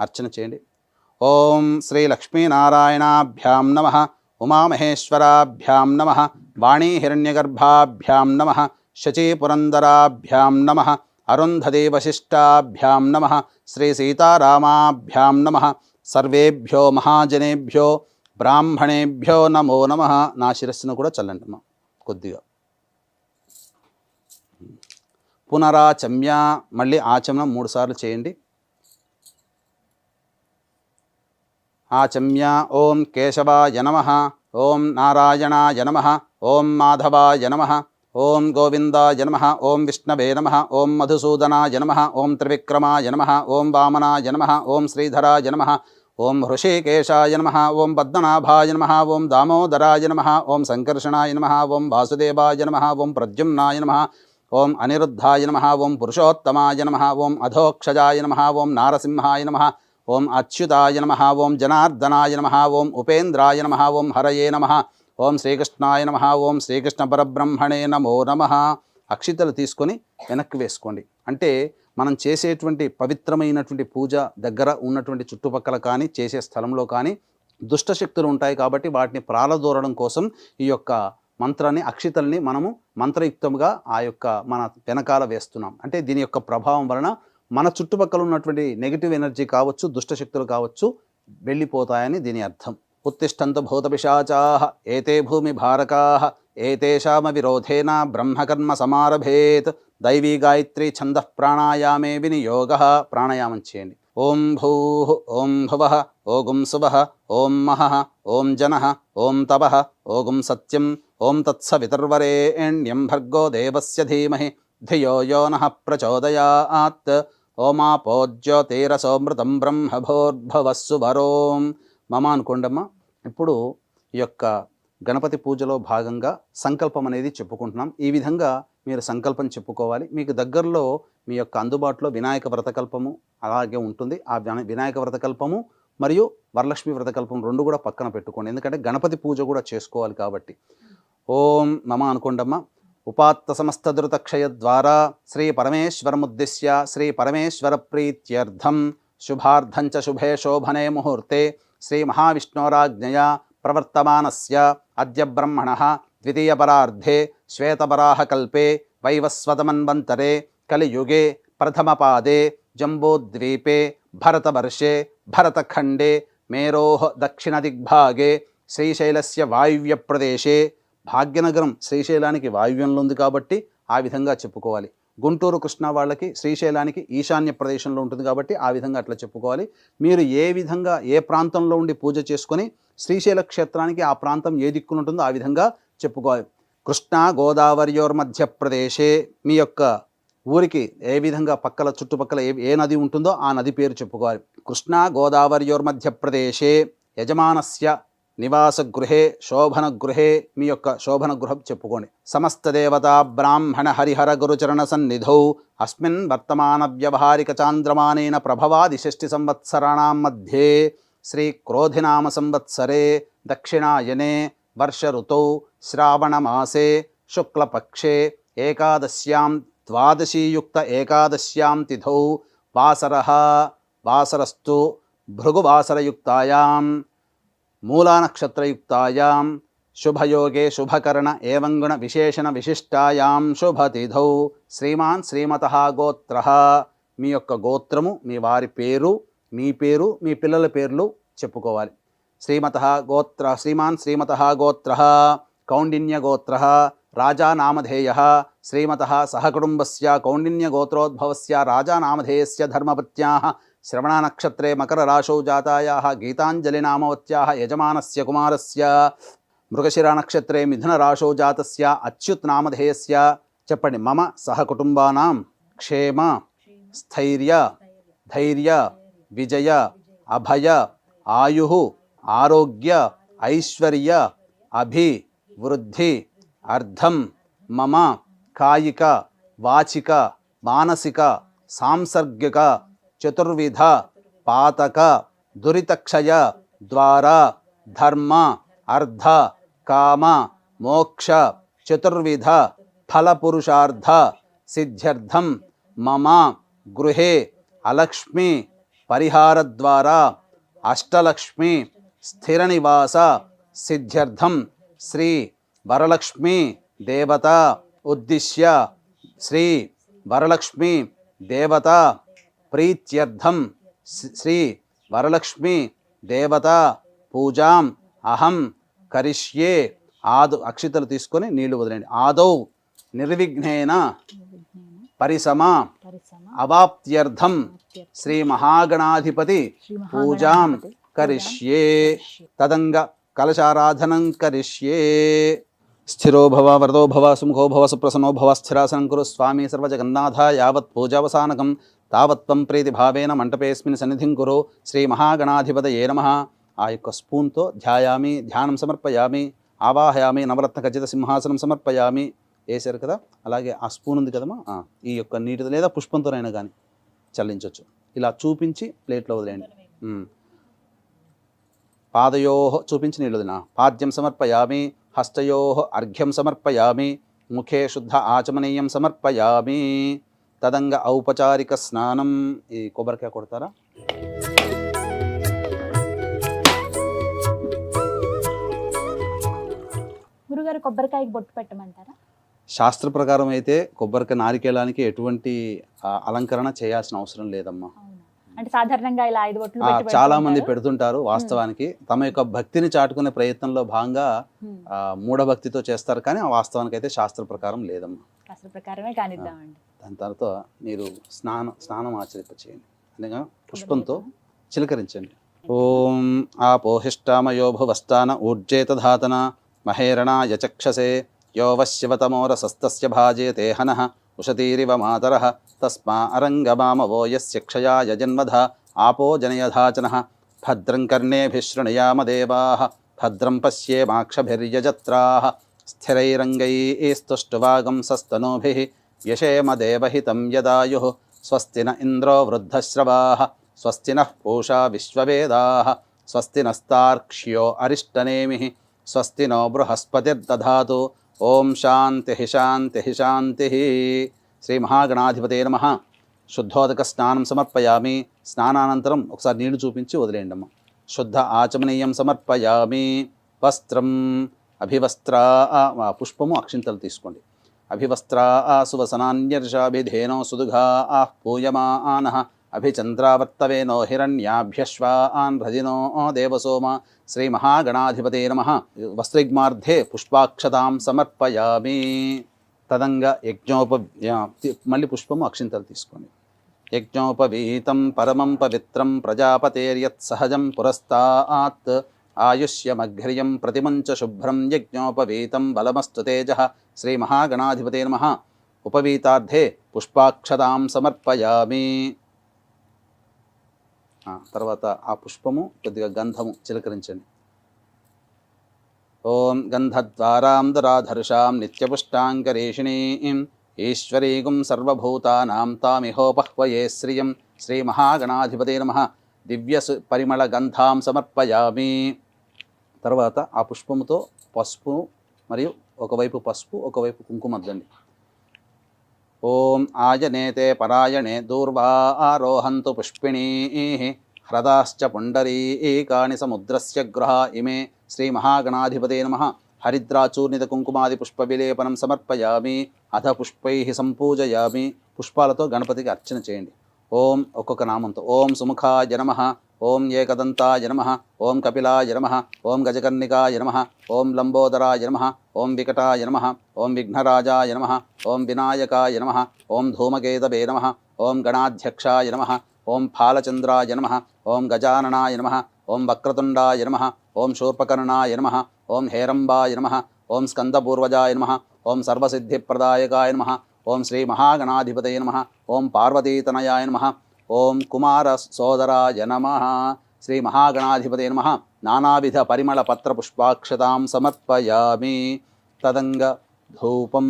అర్చన చేయండి. ఓం శ్రీ లక్ష్మీనారాయణాభ్యాం నమః. ఉమామహేశ్వరాభ్యాం నమః. వాణీ హిరణ్యగర్భాభ్యాం నమః. శచీపురందరాభ్యాం నమః. అరుంధతీ వశిష్టాభ్యాం నమః. శ్రీ సీతారామాభ్యాం నమః. సర్వేభ్యో మహాజనేభ్యో బ్రాహ్మణేభ్యో నమో నమః. నా శిరస్సును కూడా చల్లండి అమ్మా కొద్దిగా. పునరాచమ్య, మళ్ళీ ఆచమనం 3 సార్లు చేయండి. ఆచమ్య. ఓం కేశవాయ నమః. ఓం నారాయణాయ నమః. ఓం మాధవాయ నమః. ఓం గోవిందాయ నమః. ఓం విష్ణవే నమః. ఓం మధుసూదనాయ నమః. ఓం త్రివిక్రమాయ నమః. ఓం వామనాయ నమః. ఓం శ్రీధరాయ నమః. ఓం హృషీకేశాయ నమః. ఓం పద్మనాభాయ నమః. ఓం దామోదరాయ నమః. ఓం సంకర్షణాయ నమః. ఓం వాసుదేవాయ నమః. ఓం ప్రద్యుమ్నాయ నమః. ఓం అనిరుద్ధాయ నమః. ఓం పురుషోత్తమాయ నమః. ఓం అధోక్షజాయ నమః. ఓం నారసింహాయ నమః. ఓం అచ్యుతాయ నమః. ఓం జనార్దనాయ నమః. ఓం ఉపేంద్రాయ నమః. ఓం హరయే నమః. ఓం శ్రీకృష్ణాయ నమః. ఓం శ్రీకృష్ణ పరబ్రహ్మణే నమో నమః. అక్షితలు తీసుకొని వెనక్కి వేసుకోండి. అంటే మనం చేసేటువంటి పవిత్రమైనటువంటి పూజ దగ్గర ఉన్నటువంటి చుట్టుపక్కల కానీ చేసే స్థలంలో కానీ దుష్టశక్తులు ఉంటాయి కాబట్టి వాటిని ప్రాలదూరడం కోసం ఈ యొక్క మంత్రాన్ని, అక్షితల్ని మనము మంత్రయుక్తంగా ఆ యొక్క మన వెనకాల వేస్తున్నాం. అంటే దీని యొక్క ప్రభావం వలన మన చుట్టుపక్కల ఉన్నటువంటి నెగిటివ్ ఎనర్జీ కావచ్చు, దుష్టశక్తులు కావచ్చు, వెళ్ళిపోతాయని దీని అర్థం. ఉత్తిష్టంతు భూతపిశాచాః ఏతే భూమి భారకాః ఏతేషామ విరోధేన బ్రహ్మకర్మ సమారభేత్. దైవీ గాయత్రి ఛందః ప్రాణాయామే వినియోగః. ప్రాణాయామం చేయండి. ఓం భూః ఓం భువః ఓం సువః ఓం మహః ఓం జనః ఓం తపః ఓం సత్యం ఓం తత్సవితుర్వరేణ్యం భర్గో దేవస్య ధీమహి ధియో యో నః ప్రచోదయాత్. ఓమాపోజ్యోతిరసోమృతం బ్రహ్మభోర్భవస్సు వరోం మమ అనుకోండమ్మా. ఇప్పుడు ఈ యొక్క గణపతి పూజలో భాగంగా సంకల్పం అనేది చెప్పుకుంటున్నాం. ఈ విధంగా మీరు సంకల్పం చెప్పుకోవాలి. మీకు దగ్గరలో మీ యొక్క అందుబాటులో వినాయక వ్రతకల్పము అలాగే ఉంటుంది. ఆ వినాయక వ్రతకల్పము మరియు వరలక్ష్మి వ్రతకల్పం 2 కూడా పక్కన పెట్టుకోండి. ఎందుకంటే గణపతి పూజ కూడా చేసుకోవాలి కాబట్టి. ఓం మమ అనుకోండమ్మా. ఉపాత్త సమస్త ధృతక్షయ ద్వారా శ్రీ పరమేశ్వరముద్దిశ్య శ్రీ పరమేశ్వర ప్రీత్యర్థం శుభార్థం చ శుభే శోభనే ముహూర్తే శ్రీ మహావిష్ణోరాజ్ఞయా ప్రవర్తమానస్య అద్య బ్రహ్మణః ద్వితీయపరార్ధే శ్వేతవరాహకల్పే వైవస్వతమన్వంతరే కలియుగే ప్రథమపాదే జంబూద్వీపే భరతవర్షే భరతఖండే మేరోః దక్షిణదిగ్భాగే శ్రీశైలస్య వాయువ్య ప్రదేశే. భాగ్యనగరం శ్రీశైలానికి వాయువ్యంలో ఉంది కాబట్టి ఆ విధంగా చెప్పుకోవాలి. గుంటూరు కృష్ణా వాళ్ళకి శ్రీశైలానికి ఈశాన్య ప్రదేశంలో ఉంటుంది కాబట్టి ఆ విధంగా అట్లా చెప్పుకోవాలి. మీరు ఏ విధంగా ఏ ప్రాంతంలో ఉండి పూజ చేసుకొని శ్రీశైల క్షేత్రానికి ఆ ప్రాంతం ఏ దిక్కున ఉంటుందో ఆ విధంగా చెప్పుకోవాలి. కృష్ణా గోదావరియోర్ మధ్యప్రదేశే మీ యొక్క ఊరికి ఏ విధంగా పక్కల చుట్టుపక్కల ఏ నది ఉంటుందో ఆ నది పేరు చెప్పుకోవాలి. కృష్ణా గోదావరియోర్ మధ్యప్రదేశే యజమానస్య నివాస గృహే శోభన గృహే మీ యొక్క శోభన గృహం చెప్పుకోండి. సమస్త దేవతా బ్రాహ్మణ హరిహర గురుచరణ సన్నిధౌ అస్మిన్ వర్తమాన వ్యవహారిక చాంద్రమానేన ప్రభవాది 6 సంవత్సరాణం మధ్యే శ్రీ క్రోధినామ సంవత్సరే దక్షిణాయనే వర్ష ఋతౌ శ్రావణమాసే శుక్లపక్షే ఏకాదశ్యాం ద్వాదశీయుక్త ఏకాదశ్యాం తిథౌ వాసరస్తు భృగువాసరయుక్తాయాం మూలానక్షత్రయుక్తాయాం శుభయోగే శుభకరణ ఏవంగుణ విశేషణ విశిష్టాయాం శుభతిథౌ శ్రీమాన్ శ్రీమతః గోత్రః మీ యొక్క గోత్రము, మీ వారి పేరు, మీ పేరు, మీ పిల్లల పేర్లు చెప్పుకోవాలి. శ్రీమాన్ శ్రీమతః గోత్రః కౌండిన్య గోత్రః రాజా నామధేయః శ్రీమతః సహకుటుంబస్య కౌండిన్య గోత్రోద్భవస్య రాజా నామధేయస్య ధర్మపత్న్యాః శ్రవణ నక్షత్రే మకర రాశౌ జాతాయాః గీతాంజలి నామవత్యాః యజమానస్య కుమారస్య మృగశిర నక్షత్రే మిథున రాశౌ జాతస్య అచ్యుత్ నామధేయస్య చెప్పండి. మమ సహకుటుంబానాం క్షేమ స్థైర్య ధైర్య విజయ అభయ ఆయుః ఆరోగ్య ఐశ్వర్య అభివృద్ధి అర్థం మమ కాయిక వాచిక మానసిక సాంసర్గిక చతుర్విధ పాతక దురితక్షయ ద్వారా ధర్మ అర్థ కామ మోక్ష చతుర్విధ ఫలపురుషార్థ సిద్ధ్యర్థం మమ గృహే అలక్ష్మి పరిహార ద్వారా అష్టలక్ష్మి స్థిర నివాస సిద్ధ్యర్థం శ్రీ వరలక్ష్మి దేవత ఉద్దిశ్య శ్రీ వరలక్ష్మి దేవత ప్రీత్యర్థం శ్రీ వరలక్ష్మి దేవత పూజాం అహం కరిష్యే. అక్షితలు తీసుకొని నీళ్లు వదిలేండి. ఆదౌ నిర్విఘ్నేన పరిసమ అవాప్త్యర్థం శ్రీ మహాగణాధిపతి పూజాం కరిష్యే. తదంగ కలశారాధనం కరిష్యే. స్థిరో భవ వరదో భవ సుముఖో భవ సుప్రసన్నో భవ స్థిరాసనం కురు స్వామి సర్వజగన్నాథ యావత్ పూజావసానకం తావత్వం ప్రీతిభావేన మంటపేస్మిన్ సన్నిధిం కురు శ్రీ మహాగణాధిపతయే నమః. ఆ యొక్క స్పూన్తో ధ్యానం సమర్పయామి, ఆవాహయామి, నవరత్న ఖచ్చిత సింహాసనం సమర్పయామి. వేసారు కదా, అలాగే ఆ స్పూన్ ఉంది కదమ్మా, ఈ యొక్క నీటి లేదా పుష్పంతోనైనా కానీ చల్లించవచ్చు. ఇలా చూపించి ప్లేట్లో వదిలేయండి. పాదయో చూపించి నీళ్ళు వదిలిన పాద్యం సమర్పయామి, హస్తయో అర్ఘ్యం సమర్పయామి, ముఖే శుద్ధ ఆచమనీయం సమర్పయామి. తదంగ ఔపచారిక స్నానం. ఈ కొబ్బరికాయ కొడతారా? గురుగారు కొబ్బరికాయకి బొట్టు పెట్టమంటారా? శాస్త్ర ప్రకారం అయితే కొబ్బరికాయ నారికేళానికి ఎటువంటి అలంకరణ చేయాల్సిన అవసరం లేదమ్మా. అంటే సాధారణంగా ఇలా 5 బొట్లు చాలా మంది పెడుతుంటారు. వాస్తవానికి తమ యొక్క భక్తిని చాటుకునే ప్రయత్నంలో భాగంగా మూఢభక్తితో చేస్తారు, కానీ ఆ వాస్తవానికి అయితే శాస్త్ర ప్రకారం లేదమ్మా. శాస్త్ర ప్రకారమే కానిద్దామండి. దాని తర్వాత మీరు స్నానం ఆచరింపచేయండి. అనగా పుష్పంతో చిలకరించండి. ఓం ఆపోహిష్టామయో భువస్థాన ఊర్జేతధాతన మహేరణాయ చక్షసే యో వశ్యవతమోరసస్తస్య భాజేతే హనః ఉషతీరివ మాతరః తస్మా అరంగమామవో యస్య క్షయాయ జన్మధ ఆపో జనయధాచనః భద్రం కర్ణేభిः శృణుయామ దేవాः భద్రం పశ్యేమాక్షభిర్యజత్రాः స్థిరైరంగైస్తుష్టువాగంసస్తనూభిः యశేమ దేవహితం యదాయుః స్వస్తి న ఇంద్రో వృద్ధశ్రవాः స్వస్తి నః పూషా విశ్వవేదాः స్వస్తి నస్తార్క్ష్యో అరిష్టనేమిः స్వస్తి నో బృహస్పతిర్దధాతు. ఓం శాంతి శాంతి శాంతి. శ్రీ మహాగణాధిపతే నమః. శుద్ధోదక స్నానం సమర్పయామి. స్నానానంతరం ఒకసారి నీళ్లు చూపించి వదిలేయండి అమ్మ. శుద్ధ ఆచమనీయం సమర్పయామి. వస్త్రం అభివస్త్రా పుష్పము అక్షింతలు తీసుకోండి. అభివస్త్రా సువసనాన్యర్షాభిధేనో సుదుఘా పూయమానః అభిచంద్రావర్తవేనో హిరణ్యాభ్యశ్వాన్ హృదినో దేవసోమ. శ్రీ మహాగణాధిపతే నమః. వస్త్రిగ్మార్ధే పుష్పాక్షతాం సమర్పయామి. తదంగ మళ్ళీ పుష్పము అక్షింతలు తీసుకోండి. యజ్ఞోపవీతం పరమం పవిత్రం ప్రజాపతేర్యత్ సహజం పురస్తాత్ ఆయుష్యమఘ్రియం ప్రతిమంచ శుభ్రం యజ్ఞోపవీతం బలమస్తు తేజః. శ్రీ మహాగణాధిపతే నమః. ఉపవీతార్థే పుష్పాక్షతాం సమర్పయామి. తర్వాత ఆ పుష్పము కొద్దిగా గంధము చిలకరించండి. ఓం గంధద్వారాం దరాధర్షాం నిత్యపుష్టాంకరేషిణీం ఈశ్వరీగుం సర్వభూతానాం తామిహోపహ్వయే శ్రియం శ్రీమహాగణాధిపతే నమః దివ్య పరిమళ గంధాం సమర్పయామి. తర్వాత ఆ పుష్పముతో పసుపు మరియు ఒకవైపు పసుపు ఒకవైపు కుంకుమ అద్దండి. ఓం ఆయనేతే పరాయణే దూర్వా ఆరోహంతు పుష్పిణీ హ్రదాశ్చ పుండరీకాని సముద్రస్య గృహ ఇమే శ్రీమహాగణాధిపతే నమః హరిద్రాచూర్ణిత కుంకుమాది పుష్ప విలేపనం సమర్పయామి. అథ పుష్పై సంపూజయామి. పుష్పాలతో గణపతికి అర్చన చేయండి. ఓం ఒక్కొక్క నామంతో ఓం సుముఖాయ నమః, ఓం ఏకదంతాయ నమః, ఓం కపిలాయ నమః, ఓం గజకర్ణికాయ నమః, ఓం లంబోదరాయ నమః, ఓం వికటాయ నమః, ఓం విఘ్నరాజాయ నమః, ఓం వినాయకాయ నమః, ఓం ధూమకేతవే నమః, ఓం గణాధ్యక్షాయ నమః, ఓం ఫాలచంద్రాయ నమః, ఓం గజాననాయ నమః, ఓం వక్రతుండాయ నమః, ఓం శూర్పకర్ణాయ నమః, ఓం హేరంబాయ నమః, ఓం స్కందపూర్వజాయ నమః, ఓం సర్వసిద్ధిప్రదాయకాయ నమః, ఓం శ్రీ మహాగణాధిపతయ నమః, ఓం పార్వతీతనయాయ నమః, ఓం కుమార సోదరాయ నమః. శ్రీ మహాగణాధిపతయ నమః. నానావిధ పరిమళ పత్ర పుష్పాక్షతాం సమర్పయామి. తదంగ ధూపం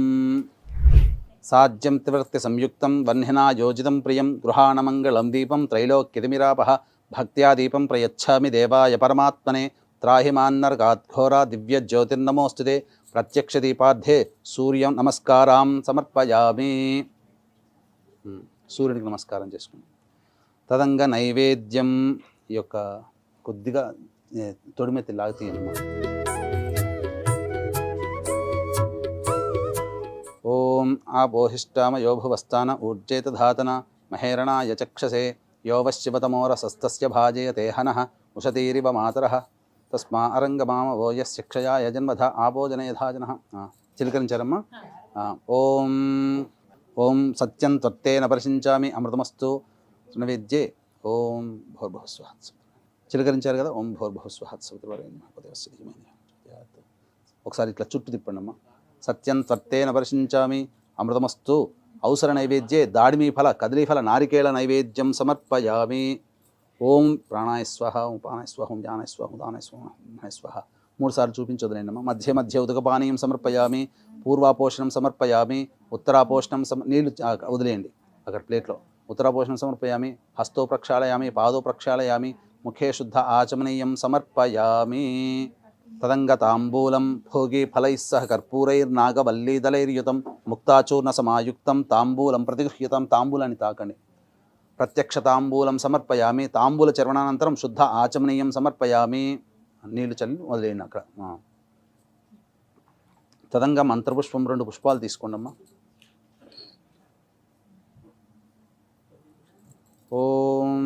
సాజ్యం త్రివృత్తి సంయుక్తం వహ్నినా యోజితం ప్రియం గృహాణమంగళం దీపం త్రైలోక్యతిమిరాపః భక్త్యా దీపం ప్రయచ్ఛామి దేవాయ పరమాత్మనే త్రాహి మాన్నర్గాద్ఘోరా దివ్య జ్యోతిర్నమోస్తుతే ప్రత్యక్ష దీపార్థే సూర్యం నమస్కారం సమర్పయామి. సూర్యునికి నమస్కారం చేసుకుని తదంగా నైవేద్యం ఈ యొక్క కొద్దిగా తొడిమెత్తి లాగుతీయనమాట. ఓం ఆపోహిష్టామ యోభువస్థాన ఊర్జేత ధాతన మహేరణాయ చక్షసే యోవశివతమోరసస్తస్య భాజయతే హనః ఉషతీరివ మాతరః తస్మా అరంగమామ ఓయశిక్షయాయ జన్మధ ఆపోజనయధాజన. చిలకరించారమ్మా. ఓం ఓం సత్యం త్వత్తేన పరిశించామి అమృతమస్తు నైవేద్యే. ఓం భోర్భువస్వహత్. చిలకరించారు కదా. ఓం భోర్భువస్వహత్. ఒకసారి ఇట్లా చుట్టూ తిప్పండి అమ్మా. సత్యం త్వత్తేన పరిశించామి అమృతమస్తు ఔసర నైవేద్యే దాడిమీ ఫల కదలీఫల నారికేళ నైవేద్యం సమర్పయామి. ఓం ప్రాణాయ స్వహ, ఓం ప్రాణాయ స్వహ, ఓం ధ్యానాయ స్వహ, ఓం దానాయ స్వహ, ఓం స్వహ. 3 సార్లు చూపించొద్దులేండి అమ్మ. మధ్య మధ్య ఉదకపానీయం సమర్పయామి. పూర్వాపోషణం సమర్పయామి. ఉత్తరాపోషణం నీళ్ళు వదిలేయండి అక్కడ ప్లేట్లో. ఉత్తరాపోషణం సమర్పయామి. హస్తో ప్రక్షాళయామి, పాదో ప్రక్షాళయామి, ముఖే శుద్ధ ఆచమనీయం సమర్పయామి. తదంగ తాంబూలం భోగి ఫలైः సహ కర్పూరైర్నాగవల్లీదళైర్యుతం ముక్తాచూర్ణ సమాయుక్తం తాంబూలం ప్రతిగృహ్యతం. తాంబూలాన్ని తాకండి. ప్రత్యక్ష తాంబూలం సమర్పయామి. తాంబూల చర్వణానంతరం శుద్ధ ఆచమనీయం సమర్పయామి. నీళ్లు చల్లి వదిలేయండి అక్కడ. తదంగా మంత్రపుష్పం 2 పుష్పాలు తీసుకోండమ్మా. ఓం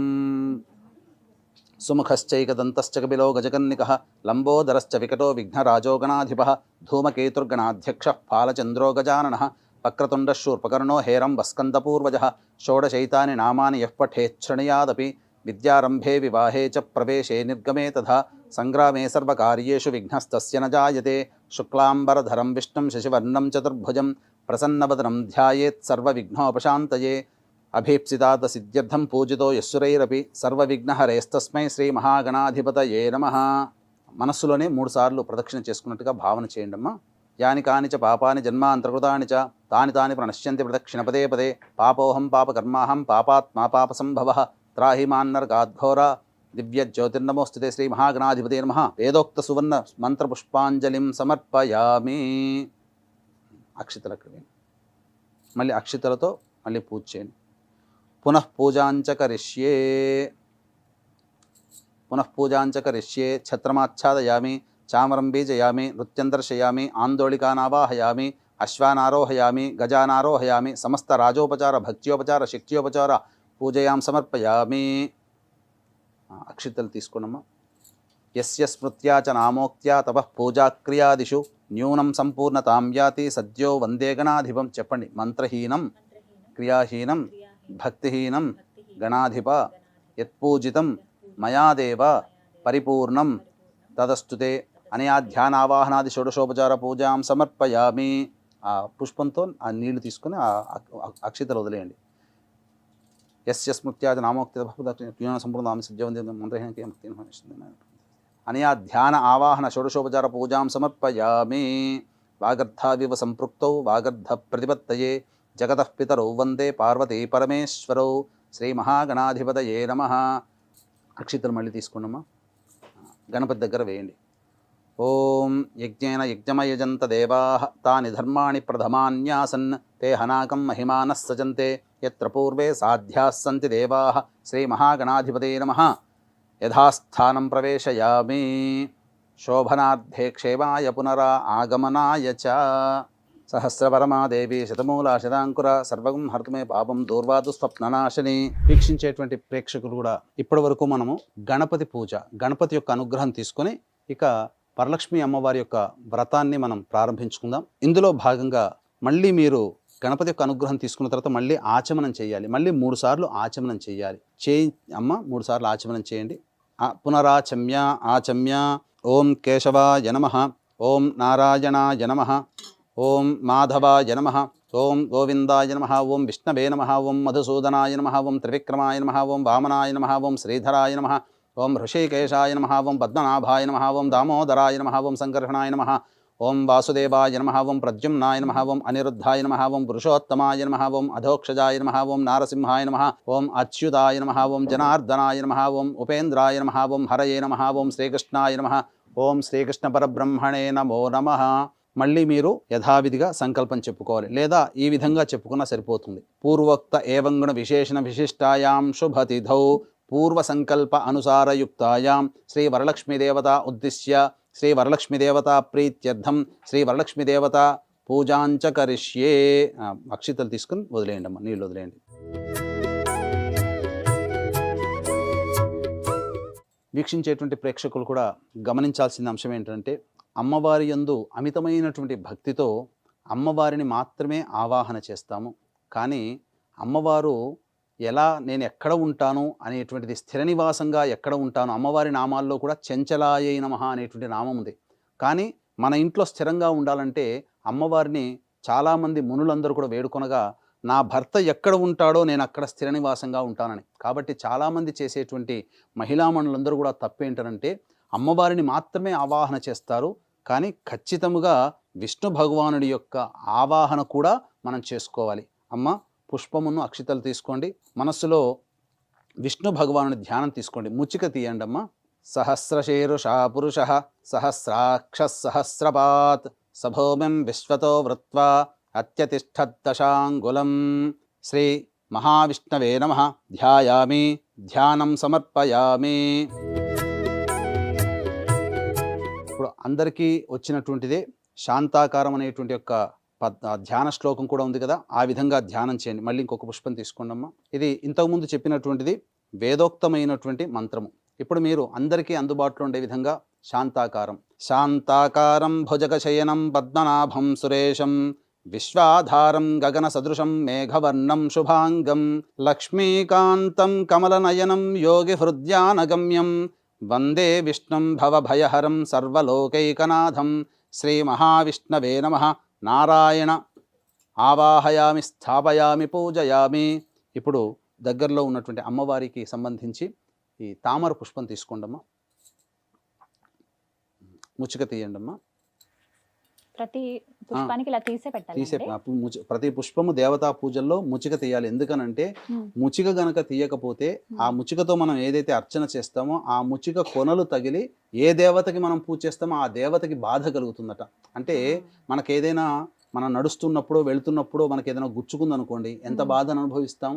సుముఖశ్చైకదంతశ్చ కపిలో గజకర్ణికః లంబోదరశ్చ వికటో విఘ్నరాజో గణాధిపః ధూమకేతుర్గణాధ్యక్షः ఫాలచంద్రో గజాననः వక్రతుండశూర్పకర్ణో హేరం వస్కందపూర్వజः షోడశైతాని నామాని యః పఠేచ్ఛృణయాదపి విద్యారంభే వివాహే చ ప్రవేశే నిర్గమే తథా సంగ్రామే సర్వకార్యేషు విఘ్నస్తస్య న జాయతే. శుక్లాంబరధరం విష్ణుం శశివర్ణం చతుర్భుజం ప్రసన్నవదనం ధ్యాయేత్ సర్వవిఘ్నోపశాంతయే. అభీప్సితార్థ సిద్ధ్యర్థం పూజితో యస్సురైరపి సర్వవిఘ్నహరేస్తస్మై శ్రీ మహాగణాధిపతయే నమః. మనస్సులోనే 3 సార్లు ప్రదక్షిణ చేసుకున్నట్టుగా భావన చేయండి అమ్మా. యాని కాని చ పాపాని జన్మాంతర్కృతాని చ తాని తాని ప్రణశ్యంతి ప్రదక్షిణ పదే పదే. పాపోహం పాపకర్మాహం పాపాత్మా పాపసంభవః త్రాహి మాన్నర్గాద్ఘోరా దివ్య జ్యోతిర్నమోస్తుతే శ్రీ మహాగణాధిపతే నమః. వేదోక్త సువర్ణ మంత్రపుష్పాంజలిం సమర్పయామి. అక్షితలకు మళ్ళీ అక్షితలతో మళ్ళీ పూజ చేయండి. పునః పూజాంచ కరిష్యే ఛత్రమాచ్ఛాదయామి చామరం బీజయామి నృత్యం దర్శయామి ఆందోళికానావాహయామి అశ్వానారోహయామి గజానారోహయామి సమస్త రాజోపచార భక్త్యోపచార శక్త్యోపచార పూజయాం సమర్పయామి. అక్షితలు తీసుకోనమ్మా. యస్య స్మృత్యా చ నామోక్త్యా తపః పూజాక్రియాదిషు న్యూనం సంపూర్ణతాం యాతి సద్యో వందే గణాధిపం. చెప్పండి. మంత్రహీనం క్రియాహీనం భక్తిహీనం గణాధిప యత్పూజితం మయాదేవ పరిపూర్ణం తదస్తుతే అనయా ధ్యానావాహనాది షోడశోపచార పూజాం సమర్పయామి. ఆ పుష్పంతో ఆ నీళ్లు తీసుకుని ఆ అక్షితలు వదిలేయండి. యస్య స్మృత్యాది నామోక్తి సంపూర్ణ సద్యవంతి మంత్రహీనం. అనయా ధ్యాన ఆవాహన షోడశోపచార పూజాం సమర్పయామి. వాగర్ధావివ సంపృక్తౌ వాగర్ధ ప్రతిపత్తయే జగతః పితరౌ వందే పార్వతీ పరమేశ్వరౌ. శ్రీ మహాగణాధిపతయే నమః. అక్షితలు మళ్ళీ తీసుకున్నామా, గణపతి దగ్గర వేయండి. ఓం యజ్ఞేన యజ్ఞమయజంత దేవాః తాని ధర్మాణి ప్రథమాన్యాసన్ తే హనాకం మహిమానః సజంతే యత్ర పూర్వే సాధ్యాః సంతి దేవాః. శ్రీ మహాగణాధిపతయే నమః. యథాస్థానం ప్రవేశయామి. శోభనార్థే క్షేమాయ పునరా ఆగమనాయ చ. సహస్రపరమాదేవి శతమూల శతాంకుర సర్వగం హర్తుమే పాపం దూర్వాదు స్వప్ననాశని. వీక్షించేటువంటి ప్రేక్షకులు కూడా ఇప్పటి వరకు మనము గణపతి పూజ, గణపతి యొక్క అనుగ్రహం తీసుకొని ఇక వరలక్ష్మి అమ్మవారి యొక్క వ్రతాన్ని మనం ప్రారంభించుకుందాం. ఇందులో భాగంగా మళ్ళీ మీరు గణపతి యొక్క అనుగ్రహం తీసుకున్న తర్వాత మళ్ళీ ఆచమనం చేయాలి. మళ్ళీ 3 సార్లు ఆచమనం చేయాలి. అమ్మ 3 సార్లు ఆచమనం చేయండి. పునరాచమ్య ఆచమ్య. ఓం కేశవాయ నమః, ఓం నారాయణాయ నమః, ఓం మాధవాయ నమః, ఓం గోవిందాయ నమః, ఓం విష్ణవే నమః, ఓం మధుసూదనాయ నమః, ఓం త్రివిక్రమాయ నమః, ఓం వామనాయ నమః, ఓం శ్రీధరాయ నమః, ఓం హృషికేశాయ నమః, ఓం పద్మనాభాయ నమః, ఓం దామోదరాయ నమః, ఓం సంకర్షణాయ నమః, ఓం వాసుదేవాయ నమః, ఓం ప్రద్యుమ్నాయ నమః, ఓం అనిరుద్ధాయ నమః, ఓం పురుషోత్తమాయ నమః, ఓం అధోక్షజాయ నమః, ఓం నారసింహాయ నమః, ఓం అచ్యుతాయ నమః, ఓం జనార్దనాయ నమః, ఓం ఉపేంద్రాయ నమః, ఓం హరయే నమః, ఓం శ్రీకృష్ణాయ నమః, ఓం శ్రీకృష్ణ పరబ్రహ్మణే నమో నమః. మళ్ళీ మీరు యథావిధిగా సంకల్పం చెప్పుకోవాలి, లేదా ఈ విధంగా చెప్పుకున్నా సరిపోతుంది. పూర్వోక్త ఏవంగుణ విశేషణ విశిష్టాయాం శుభతిథౌ పూర్వ సంకల్ప అనుసారయుక్తాయాం శ్రీ వరలక్ష్మీదేవత ఉద్దిశ్య శ్రీ వరలక్ష్మీదేవత ప్రీత్యర్థం శ్రీ వరలక్ష్మీదేవత పూజాంచ కరిష్యే. అక్షితలు తీసుకుని వదిలేయండి అమ్మ, నీళ్ళు వదిలేయండి. వీక్షించేటువంటి ప్రేక్షకులు కూడా గమనించాల్సిన అంశం ఏంటంటే, అమ్మవారి యందు అమితమైనటువంటి భక్తితో అమ్మవారిని మాత్రమే ఆవాహన చేస్తాము. కానీ అమ్మవారు ఎలా, నేను ఎక్కడ ఉంటాను అనేటువంటిది, స్థిర నివాసంగా ఎక్కడ ఉంటాను, అమ్మవారి నామాల్లో కూడా చెంచలాయై నమః అనేటువంటి నామం ఉంది. కానీ మన ఇంట్లో స్థిరంగా ఉండాలంటే అమ్మవారిని చాలామంది మునులందరూ కూడా వేడుకొనగా, నా భర్త ఎక్కడ ఉంటాడో నేను అక్కడ స్థిర నివాసంగా ఉంటానని. కాబట్టి చాలామంది చేసేటువంటి మహిళామణులందరూ కూడా తప్పేంటంటే అమ్మవారిని మాత్రమే ఆవాహన చేస్తారు. కానీ ఖచ్చితంగా విష్ణు భగవానుడి యొక్క ఆవాహన కూడా మనం చేసుకోవాలి. అమ్మ పుష్పమును అక్షితలు తీసుకోండి, మనస్సులో విష్ణు భగవానుడి ధ్యానం తీసుకోండి. ముచ్చిక తీయండి అమ్మ. సహస్రశీరుషా పురుష సహస్రాక్ష సహస్రపాత్ సభౌమిం విశ్వతో వృత్వా అత్యతిష్ఠద్దశాంగులం. శ్రీ మహావిష్ణవే నమః. ధ్యాయామి, ధ్యానం సమర్పయామి. ఇప్పుడు అందరికీ వచ్చినటువంటిదే శాంతాకారం అనేటువంటి యొక్క ధ్యాన శ్లోకం కూడా ఉంది కదా, ఆ విధంగా ధ్యానం చేయండి. మళ్ళీ ఇంకొక పుష్పం తీసుకోండమ్మా. ఇది ఇంతకుముందు చెప్పినటువంటిది వేదోక్తమైనటువంటి మంత్రము. ఇప్పుడు మీరు అందరికీ అందుబాటులో ఉండే విధంగా శాంతాకారం. శాంతాకారం భుజగశయనం పద్మనాభం సురేశం విశ్వాధారం గగన సదృశం మేఘవర్ణం శుభాంగం లక్ష్మీకాంతం కమలనయనం యోగి హృద్యానగమ్యం వందే విష్ణుం భవభయహరం సర్వలోకైకనాథం. శ్రీ మహావిష్ణవే నమః. నారాయణ ఆవాహయామి, స్థాపయామి, పూజయామి. ఇప్పుడు దగ్గరలో ఉన్నటువంటి అమ్మవారికి సంబంధించి ఈ తామర పుష్పం తీసుకోండమ్మా. ముచ్చిక తీయండమ్మా. ప్రతి పుష్పానికి ఇలా తీసే పెట్టాలి. ప్రతి పుష్పము దేవతా పూజల్లో ముచ్చిక తీయాలి. ఎందుకనంటే ముచ్చిక గనక తీయకపోతే ఆ ముచ్చికతో మనం ఏదైతే అర్చన చేస్తామో ఆ ముచ్చిక కొనలు తగిలి ఏ దేవతకి మనం పూజ చేస్తామో ఆ దేవతకి బాధ కలుగుతుందట. అంటే మనకు ఏదైనా మనం నడుస్తున్నప్పుడు వెళుతున్నప్పుడు మనకి ఏదైనా గుచ్చుకుందనుకోండి, ఎంత బాధను అనుభవిస్తాం,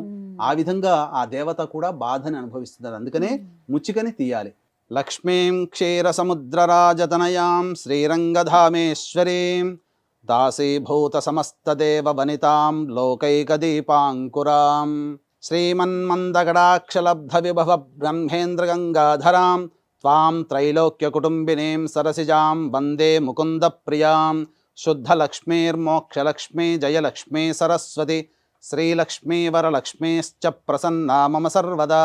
ఆ విధంగా ఆ దేవత కూడా బాధని అనుభవిస్తుంది. అందుకనే ముచ్చికని తీయాలి. లక్ష్మీం క్షీరసముద్రరాజతనయాం శ్రీరంగధామేశ్వరీం దాసీభూత సమస్తదేవ వనితాం లోకైకదీపాంకురాం శ్రీమన్మందగడాక్షలబ్ధ విభవ బ్రహ్మేంద్రగంగాధరాం త్వాం త్రైలోక్యకుటుంబినీం సరసిజాం వందే ముకుందప్రియాం శుద్ధలక్ష్మీర్మోక్షలక్ష్మీ జయలక్ష్మీ సరస్వతి శ్రీలక్ష్మీ వరలక్ష్మీశ్చ ప్రసన్నా మమ సర్వదా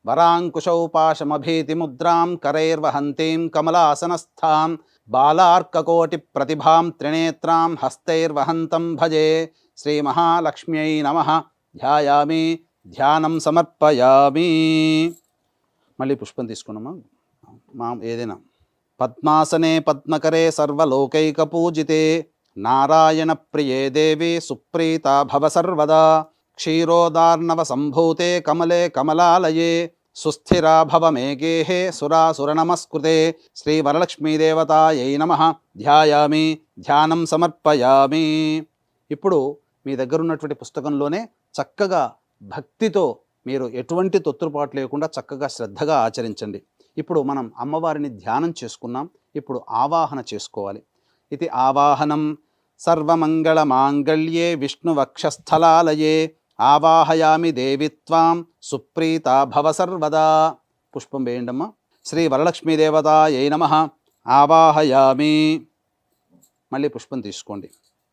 వరాంకుశౌపాశమభీతిముద్రాం కరైర్వహంతీం కమలాసనస్థాం బాలార్కకోటి ప్రతిభాం త్రినేత్రాం హస్తైర్వహంతం భజే. శ్రీ మహాలక్ష్మ్యై నమః. ధ్యాయామి, ధ్యానం సమర్పయామి. మళ్ళీ పుష్పం తీసుకున్నామా, ఏదైనా పద్మాసనే పద్మకరే సర్వలోకైకపూజితే నారాయణ ప్రియే దేవి సుప్రీతా భవ సర్వదా క్షీరోదార్ణవ సంభూతే కమలే కమలాలయే సుస్థిరా భవ మే గేహే సురాసుర నమస్కృతే శ్రీ వరలక్ష్మీదేవతాయై నమః ధ్యాయామి ధ్యానం సమర్పయామి. ఇప్పుడు మీ దగ్గర ఉన్నటువంటి పుస్తకంలోనే చక్కగా భక్తితో మీరు ఎటువంటి తొత్తుపాటు లేకుండా చక్కగా శ్రద్ధగా ఆచరించండి. ఇప్పుడు మనం అమ్మవారిని ధ్యానం చేసుకున్నాం. ఇప్పుడు ఆవాహన చేసుకోవాలి. ఇది ఆవాహనం సర్వమంగళ మాంగళ్యే విష్ణువక్షస్థలాలయే ఆవాహయామి దేవిత్వాం సుప్రీతా భవ సర్వదా. పుష్పం వేయండమ్మా. శ్రీ వరలక్ష్మీదేవతాయై నమః ఆవాహయామి. మళ్ళీ పుష్పం తీసుకోండి.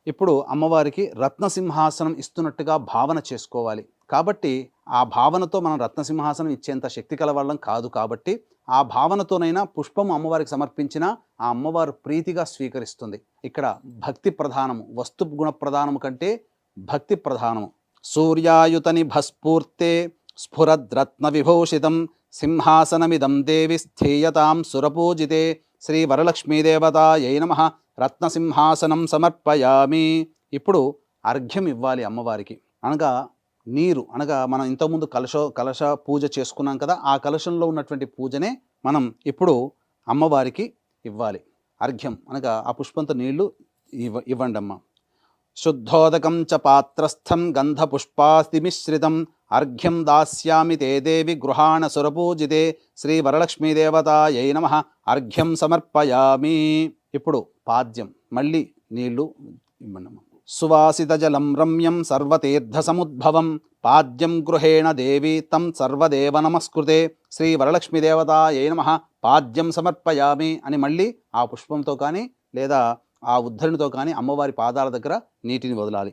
ఇప్పుడు అమ్మవారికి రత్నసింహాసనం ఇస్తున్నట్టుగా భావన చేసుకోవాలి. కాబట్టి ఆ భావనతో మనం రత్నసింహాసనం ఇచ్చేంత శక్తి కలవాళ్ళం కాదు. కాబట్టి ఆ భావనతోనైనా పుష్పము అమ్మవారికి సమర్పించిన ఆ అమ్మవారు ప్రీతిగా స్వీకరిస్తుంది. ఇక్కడ భక్తి ప్రధానము, వస్తు గుణ ప్రధానము కంటే భక్తి ప్రధానము. సూర్యాయుతని భస్ఫూర్తే స్ఫురద్రత్న విభూషితం సింహాసనమిదం దేవి స్థీయతాం సురపూజితే శ్రీ వరలక్ష్మీదేవతాయై నమః రత్నసింహాసనం సమర్పయామి. ఇప్పుడు అర్ఘ్యం ఇవ్వాలి అమ్మవారికి. అనగా నీరు, అనగా మనం ఇంతకుముందు కలశ పూజ చేసుకున్నాం కదా, ఆ కలశంలో ఉన్నటువంటి పూజనే మనం ఇప్పుడు అమ్మవారికి ఇవ్వాలి. అర్ఘ్యం అనగా ఆ పుష్పంతో నీళ్లు ఇవ్వండి అమ్మ. శుద్ధోదకం చ పాత్రస్థం గంధపుష్పాస్తిమిశ్రితం అర్ఘ్యం దాస్యామి తే దేవి గృహాణ సురపూజితే శ్రీ వరలక్ష్మీదేవతాయై నమః అర్ఘ్యం సమర్పయామి. ఇప్పుడు పాద్యం, మళ్ళీ నీళ్లు ఇవ్వండమ్మ. సువాసిత జలం రమ్యం సర్వతీర్థ సముద్భవం పాద్యం గృహేణ దేవి తం సర్వదేవ నమస్కృతే శ్రీ వరలక్ష్మీదేవతాయై నమః పాద్యం సమర్పయామి అని మళ్ళీ ఆ పుష్పంతో కానీ లేదా ఆ ఉద్ధరణితో కానీ అమ్మవారి పాదాల దగ్గర నీటిని వదలాలి.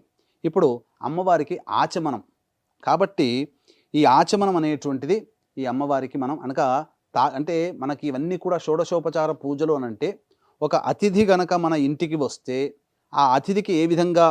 ఇప్పుడు అమ్మవారికి ఆచమనం. కాబట్టి ఈ ఆచమనం అనేటువంటిది ఈ అమ్మవారికి మనం అనగా అంటే మనకి ఇవన్నీ కూడా షోడశోపచార పూజలు అనంటే ఒక అతిథి గనక మన ఇంటికి వస్తే ఆ అతిథికి ఏ విధంగా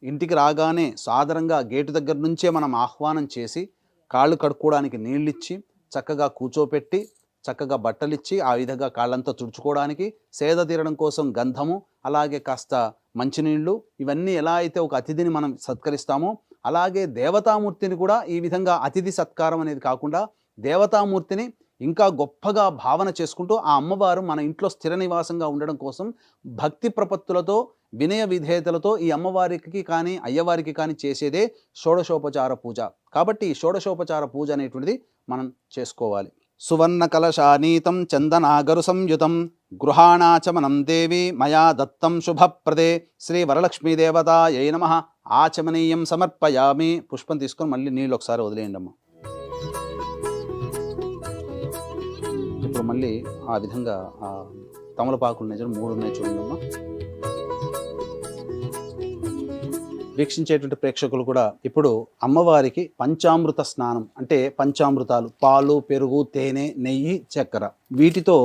ఇంటికి రాగానే సాదరంగా గేటు దగ్గర నుంచే మనం ఆహ్వానం చేసి కాళ్ళు కడుక్కోవడానికి నీళ్ళిచ్చి చక్కగా కూర్చోపెట్టి చక్కగా బట్టలిచ్చి ఆ విధంగా కాళ్ళంతా తుడుచుకోవడానికి సేద తీరడం కోసం గంధము అలాగే కాస్త మంచినీళ్ళు ఇవన్నీ ఎలా అయితే ఒక అతిథిని మనం సత్కరిస్తామో అలాగే దేవతామూర్తిని కూడా ఈ విధంగా అతిథి సత్కారం అనేది కాకుండా దేవతామూర్తిని ఇంకా గొప్పగా భావన చేసుకుంటూ ఆ అమ్మవారు మన ఇంట్లో స్థిర నివాసంగా ఉండడం కోసం భక్తి ప్రపత్తులతో వినయ విధేయతలతో ఈ అమ్మవారికి కానీ అయ్యవారికి కానీ చేసేదే షోడశోపచార పూజ. కాబట్టి ఈ షోడశోపచార పూజ అనేటువంటిది మనం చేసుకోవాలి. సువర్ణ కలశానీతం చందనాగరు సంయుతం గృహాణాచమనం దేవి మయా దత్తం శుభప్రదే శ్రీ వరలక్ష్మీదేవతాయై నమః ఆచమనీయం సమర్పయామి. పుష్పం తీసుకొని మళ్ళీ నీళ్ళు ఒకసారి వదిలేయండి అమ్మ. ఇప్పుడు మళ్ళీ ఆ విధంగా ఆ తమలపాకులు నిజం 3 ఉన్నాయి చూడండి అమ్మ. వీక్షించేటువంటి ప్రేక్షకులు కూడా ఇప్పుడు అమ్మవారికి పంచామృత స్నానం అంటే పంచామృతాలు పాలు, పెరుగు, తేనె, నెయ్యి, చక్కెర వీటితో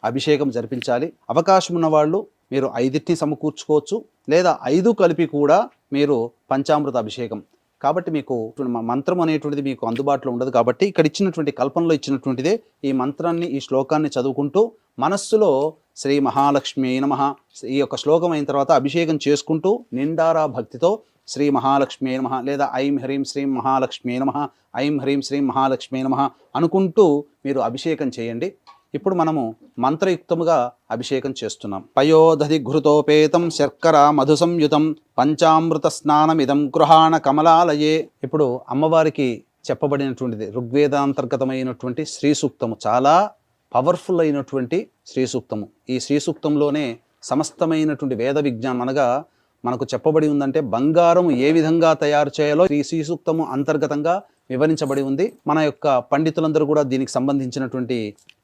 అభిషేకం జరిపించాలి. అవకాశం ఉన్న వాళ్ళు మీరు 5ని సమకూర్చుకోవచ్చు లేదా 5 కలిపి కూడా మీరు పంచామృత అభిషేకం. కాబట్టి మీకు మంత్రం అనేటువంటిది మీకు అందుబాటులో ఉండదు. కాబట్టి ఇక్కడ ఇచ్చినటువంటి కల్పనలో ఇచ్చినటువంటిదే ఈ మంత్రాన్ని ఈ శ్లోకాన్ని చదువుకుంటూ మనస్సులో శ్రీ మహాలక్ష్మి నమః ఈ యొక్క శ్లోకం అయిన తర్వాత అభిషేకం చేసుకుంటూ నిండారా భక్తితో శ్రీ మహాలక్ష్మి నమః లేదా ఐం హ్రీం శ్రీం మహాలక్ష్మి నమః ఐం హ్రీం శ్రీం మహాలక్ష్మి నమః అనుకుంటూ మీరు అభిషేకం చేయండి. ఇప్పుడు మనము మంత్రయుక్తముగా అభిషేకం చేస్తున్నాం. పయోదధి ఘృతోపేతం శర్కర మధు సంయుతం పంచామృత స్నానమిదం గృహాణ కమలాలయే. ఇప్పుడు అమ్మవారికి చెప్పబడినటువంటిది ఋగ్వేదాంతర్గతమైనటువంటి శ్రీ సూక్తము, చాలా పవర్ఫుల్ అయినటువంటి శ్రీ సూక్తము. ఈ శ్రీ సూక్తంలోనే సమస్తమైనటువంటి వేద విజ్ఞానం అనగా మనకు చెప్పబడి ఉందంటే బంగారం ఏ విధంగా తయారు చేయాలో ఈ శ్రీ సూక్తము అంతర్గతంగా వివరించబడి ఉంది. మన యొక్క పండితులందరూ కూడా దీనికి సంబంధించినటువంటి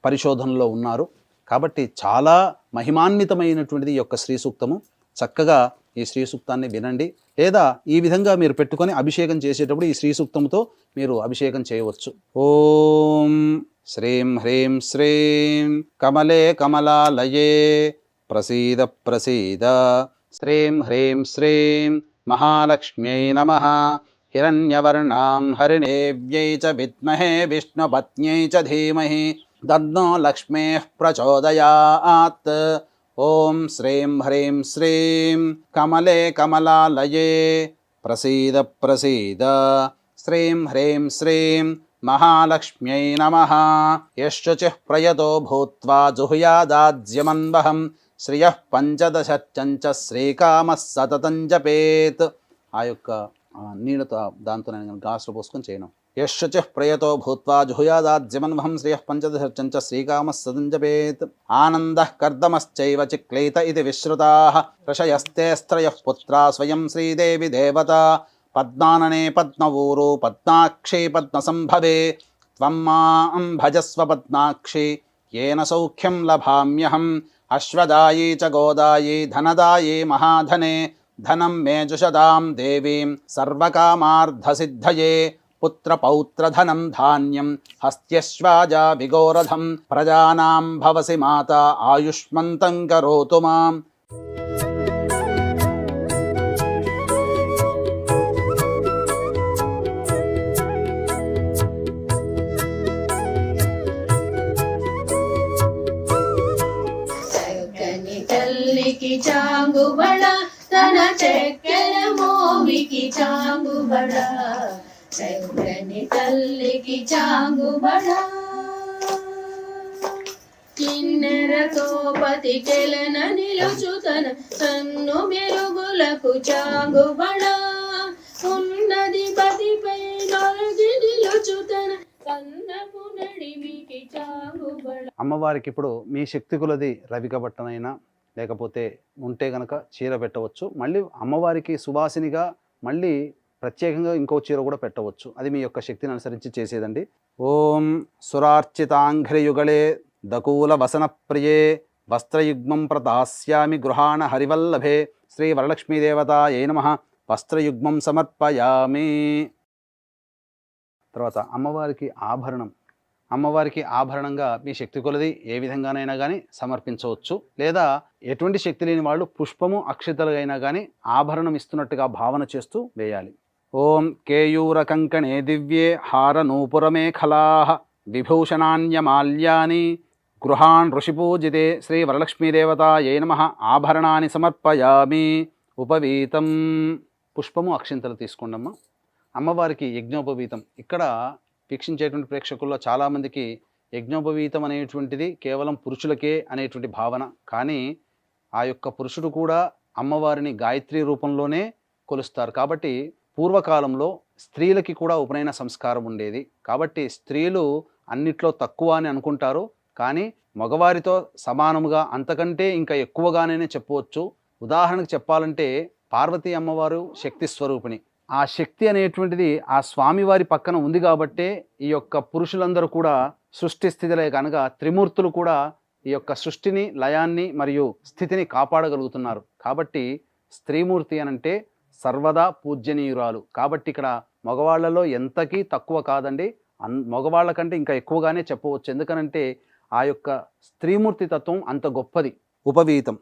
పరిశోధనలో ఉన్నారు. కాబట్టి చాలా మహిమాన్వితమైనటువంటిది ఈ యొక్క శ్రీ సూక్తము. చక్కగా ఈ శ్రీ సూక్తాన్ని వినండి లేదా ఈ విధంగా మీరు పెట్టుకొని అభిషేకం చేసేటప్పుడు ఈ శ్రీ సూక్తంతో మీరు అభిషేకం చేయవచ్చు. ఓం శ్రీం హ్రీం శ్రీం కమలే కమలాలయే ప్రసీద ప్రసీద శ్రీం హ్రీం శ్రీం మహాలక్ష్మ్యై నమః హిరణ్యవర్ణాం హరిణేవ్యై చ విద్మహే విష్ణుపత్న్యై చ ధీమహి తన్నో లక్ష్మీః ప్రచోదయాత్. ఓం శ్రీం హ్రీం శ్రీం కమలే కమలాలయే ప్రసీద ప్రసీద. శ్రీం హ్రీం శ్రీం మహాలక్ష్మ్యై నమః. యశ్శుచిః ప్రయతో భూత్వా జుహుయాదాజ్యమన్వహం శ్రియః పంచదశచ్చంచ శ్రీకామः సతతం జపేత్. ఆ యొక్క నీళ్ళతో దాంతో నేను గ్లాసులో పోసుకొని చేయను. యశ్శుచిః ప్రయతో భూత్వా జుహుయాదాజ్యమన్వహం శ్రియః పంచదశచ్చంచ శ్రీకామः సతతం జపేత్. ఆనందః కర్దమశ్చైవ చిక్లైత ఇది విశ్రుతాః ఋషయస్తే స్త్రయః పుత్రా స్వయం శ్రీదేవి దేవతా. పద్మాననే పద్మవూరు పద్మాక్షి పద్మసంభవే. త్వం మాం భజస్వ పద్మాక్షి येन సౌఖ్యం లభామ్యహం. అశ్వదాయీ చ గోదాయీ ధనదాయీ మహాధనే. ధనం మే జుషదాం దేవీం సర్వకామార్థసిద్ధయే. పుత్రపౌత్రధనం ధాన్యం హస్త్యశ్వాజా విగోరధం. ప్రజానాం భవసి మాతా ఆయుష్మంతం కరోతు మాం. తల్లికి చాంగుబడ తన చెక్కెల మోవికి చాంగుబడ. చక్కని తల్లికి చాంగుబడ కిన్నెరతో పతికెలన నిలుచుతన తన్ను మెరుగులకు చాంగుబడ. ఉన్నది పతిపై నొలగి నిలుచుతన కన్నపు నడిమికి చాంగుబడ. అమ్మవారికి ఇప్పుడు మీ శక్తి కొలది రవిక బట్టనైనా లేకపోతే ఉంటే గనక చీర పెట్టవచ్చు. మళ్ళీ అమ్మవారికి సువాసినిగా మళ్ళీ ప్రత్యేకంగా ఇంకో చీర కూడా పెట్టవచ్చు. అది మీ యొక్క శక్తిని అనుసరించి చేసేదండి. ఓం సురార్చితాంఘ్రియుగళే దకూల వసన ప్రియే వస్త్రయుగ్మం ప్రదాస్యామి గృహాణ హరివల్లభే. శ్రీ వరలక్ష్మీదేవతాయై నమః. వస్త్రయుగ్మం సమర్పయామి. తర్వాత అమ్మవారికి ఆభరణం. అమ్మవారికి ఆభరణంగా మీ శక్తి కొలది ఏ విధంగానైనా కానీ సమర్పించవచ్చు. లేదా ఎటువంటి శక్తి లేని వాళ్ళు పుష్పము అక్షతలుగైనా కానీ ఆభరణం ఇస్తున్నట్టుగా భావన చేస్తూ వేయాలి. ఓం కేయూర కంకణే దివ్యే హార నూపురమేఖలాః విభూషణాన్యమాల్యాని గృహాన్ ఋషిపూజితే. శ్రీ వరలక్ష్మీదేవతాయై నమః. ఆభరణాన్ని సమర్పయామి. ఉపవీతం. పుష్పము అక్షింతలు తీసుకోండమ్మా. అమ్మవారికి యజ్ఞోపవీతం. ఇక్కడ వీక్షించేటువంటి ప్రేక్షకుల్లో చాలామందికి యజ్ఞోపవీతం అనేటువంటిది కేవలం పురుషులకే అనేటువంటి భావన. కానీ ఆ యొక్క పురుషుడు కూడా అమ్మవారిని గాయత్రి రూపంలోనే కొలుస్తారు. కాబట్టి పూర్వకాలంలో స్త్రీలకి కూడా ఉపనయన సంస్కారం ఉండేది. కాబట్టి స్త్రీలు అన్నిట్లో తక్కువ అని అనుకుంటారు. కానీ మగవారితో సమానముగా అంతకంటే ఇంకా ఎక్కువగానే చెప్పవచ్చు. ఉదాహరణకు చెప్పాలంటే పార్వతీ అమ్మవారు శక్తి స్వరూపిణి. ఆ శక్తి అనేటువంటిది ఆ స్వామివారి పక్కన ఉంది కాబట్టే ఈ యొక్క పురుషులందరూ కూడా సృష్టి స్థితిలే కనుక త్రిమూర్తులు కూడా ఈ యొక్క సృష్టిని, లయాన్ని మరియు స్థితిని కాపాడగలుగుతున్నారు. కాబట్టి స్త్రీమూర్తి అనంటే సర్వదా పూజ్యనీయురాలు. కాబట్టి ఇక్కడ మగవాళ్లలో ఎంతకీ తక్కువ కాదండి. మగవాళ్ళ కంటే ఇంకా ఎక్కువగానే చెప్పవచ్చు. ఎందుకనంటే ఆ యొక్క స్త్రీమూర్తి తత్వం అంత గొప్పది. ఉపవీతం.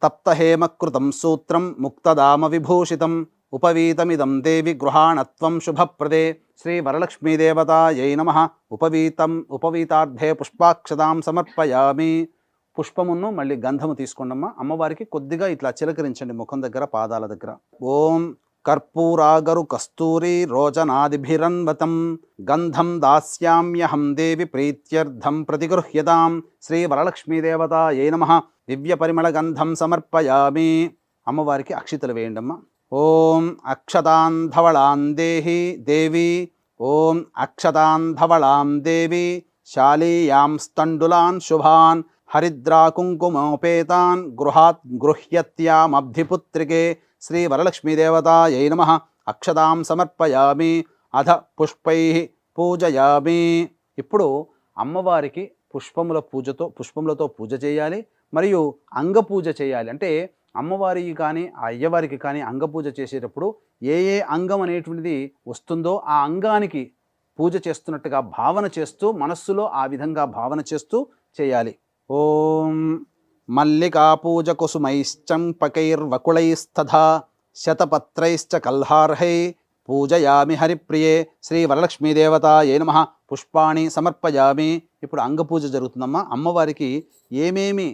తప్తహేమకృతం సూత్రం ముక్తదామ విభూషితం. ఉపవీతమిదం దేవి గృహాణత్వం శుభప్రదే. శ్రీ వరలక్ష్మీదేవతాయై నమః. ఉపవీతార్థే పుష్పాక్షతాం సమర్పయామి. పుష్పమును మళ్ళీ గంధము తీసుకోండమ్మా. అమ్మవారికి కొద్దిగా ఇట్లా చిలకరించండి ముఖం దగ్గర, పాదాల దగ్గర. ఓం కర్పూరాగరు కస్తూరి రోచనాదిభిరన్వతం గంధం దాస్యామ్యహం దేవి ప్రీత్యర్థం ప్రతిగృహ్యతాం. శ్రీ వరలక్ష్మీదేవతాయై నమః. దివ్య పరిమళ గంధం సమర్పయామి. అమ్మవారికి అక్షితలు వేయండమ్మా. ఓం అక్షతాన్ ధవళాన్ దేహి దేవి. ఓం అక్షతాన్ ధవళాం దేవి. శాలీయాం స్థండులాన్ శుభాన్ హరిద్రా కుంకుమోపేతాన్ గృహ్యత్యామబ్ధిపుత్రికే. శ్రీ వరలక్ష్మీదేవతాయై నమః. అక్షతాం సమర్పయామి. అధ పుష్పై పూజయామి. ఇప్పుడు అమ్మవారికి పుష్పములతో పూజ చేయాలి, మరియు అంగపూజ చేయాలి. అంటే అమ్మవారికి కానీ అయ్యవారికి కానీ అంగపూజ చేసేటప్పుడు ఏ ఏ అంగం అనేటువంటిది వస్తుందో ఆ అంగానికి పూజ చేస్తున్నట్టుగా భావన చేస్తూ, మనస్సులో ఆ విధంగా భావన చేస్తూ చేయాలి. ఓం మల్లికా పూజ కుసుమైశ్చంపకైర్వకుళైస్తథా శతపత్రైశ్చ కల్హార్హై పూజయామి హరిప్రియే శ్రీ వరలక్ష్మీదేవతాయే నమః పుష్పాణి సమర్పయామి. ఇప్పుడు అంగపూజ జరుగుతుందమ్మా. అమ్మవారికి ఏమేమి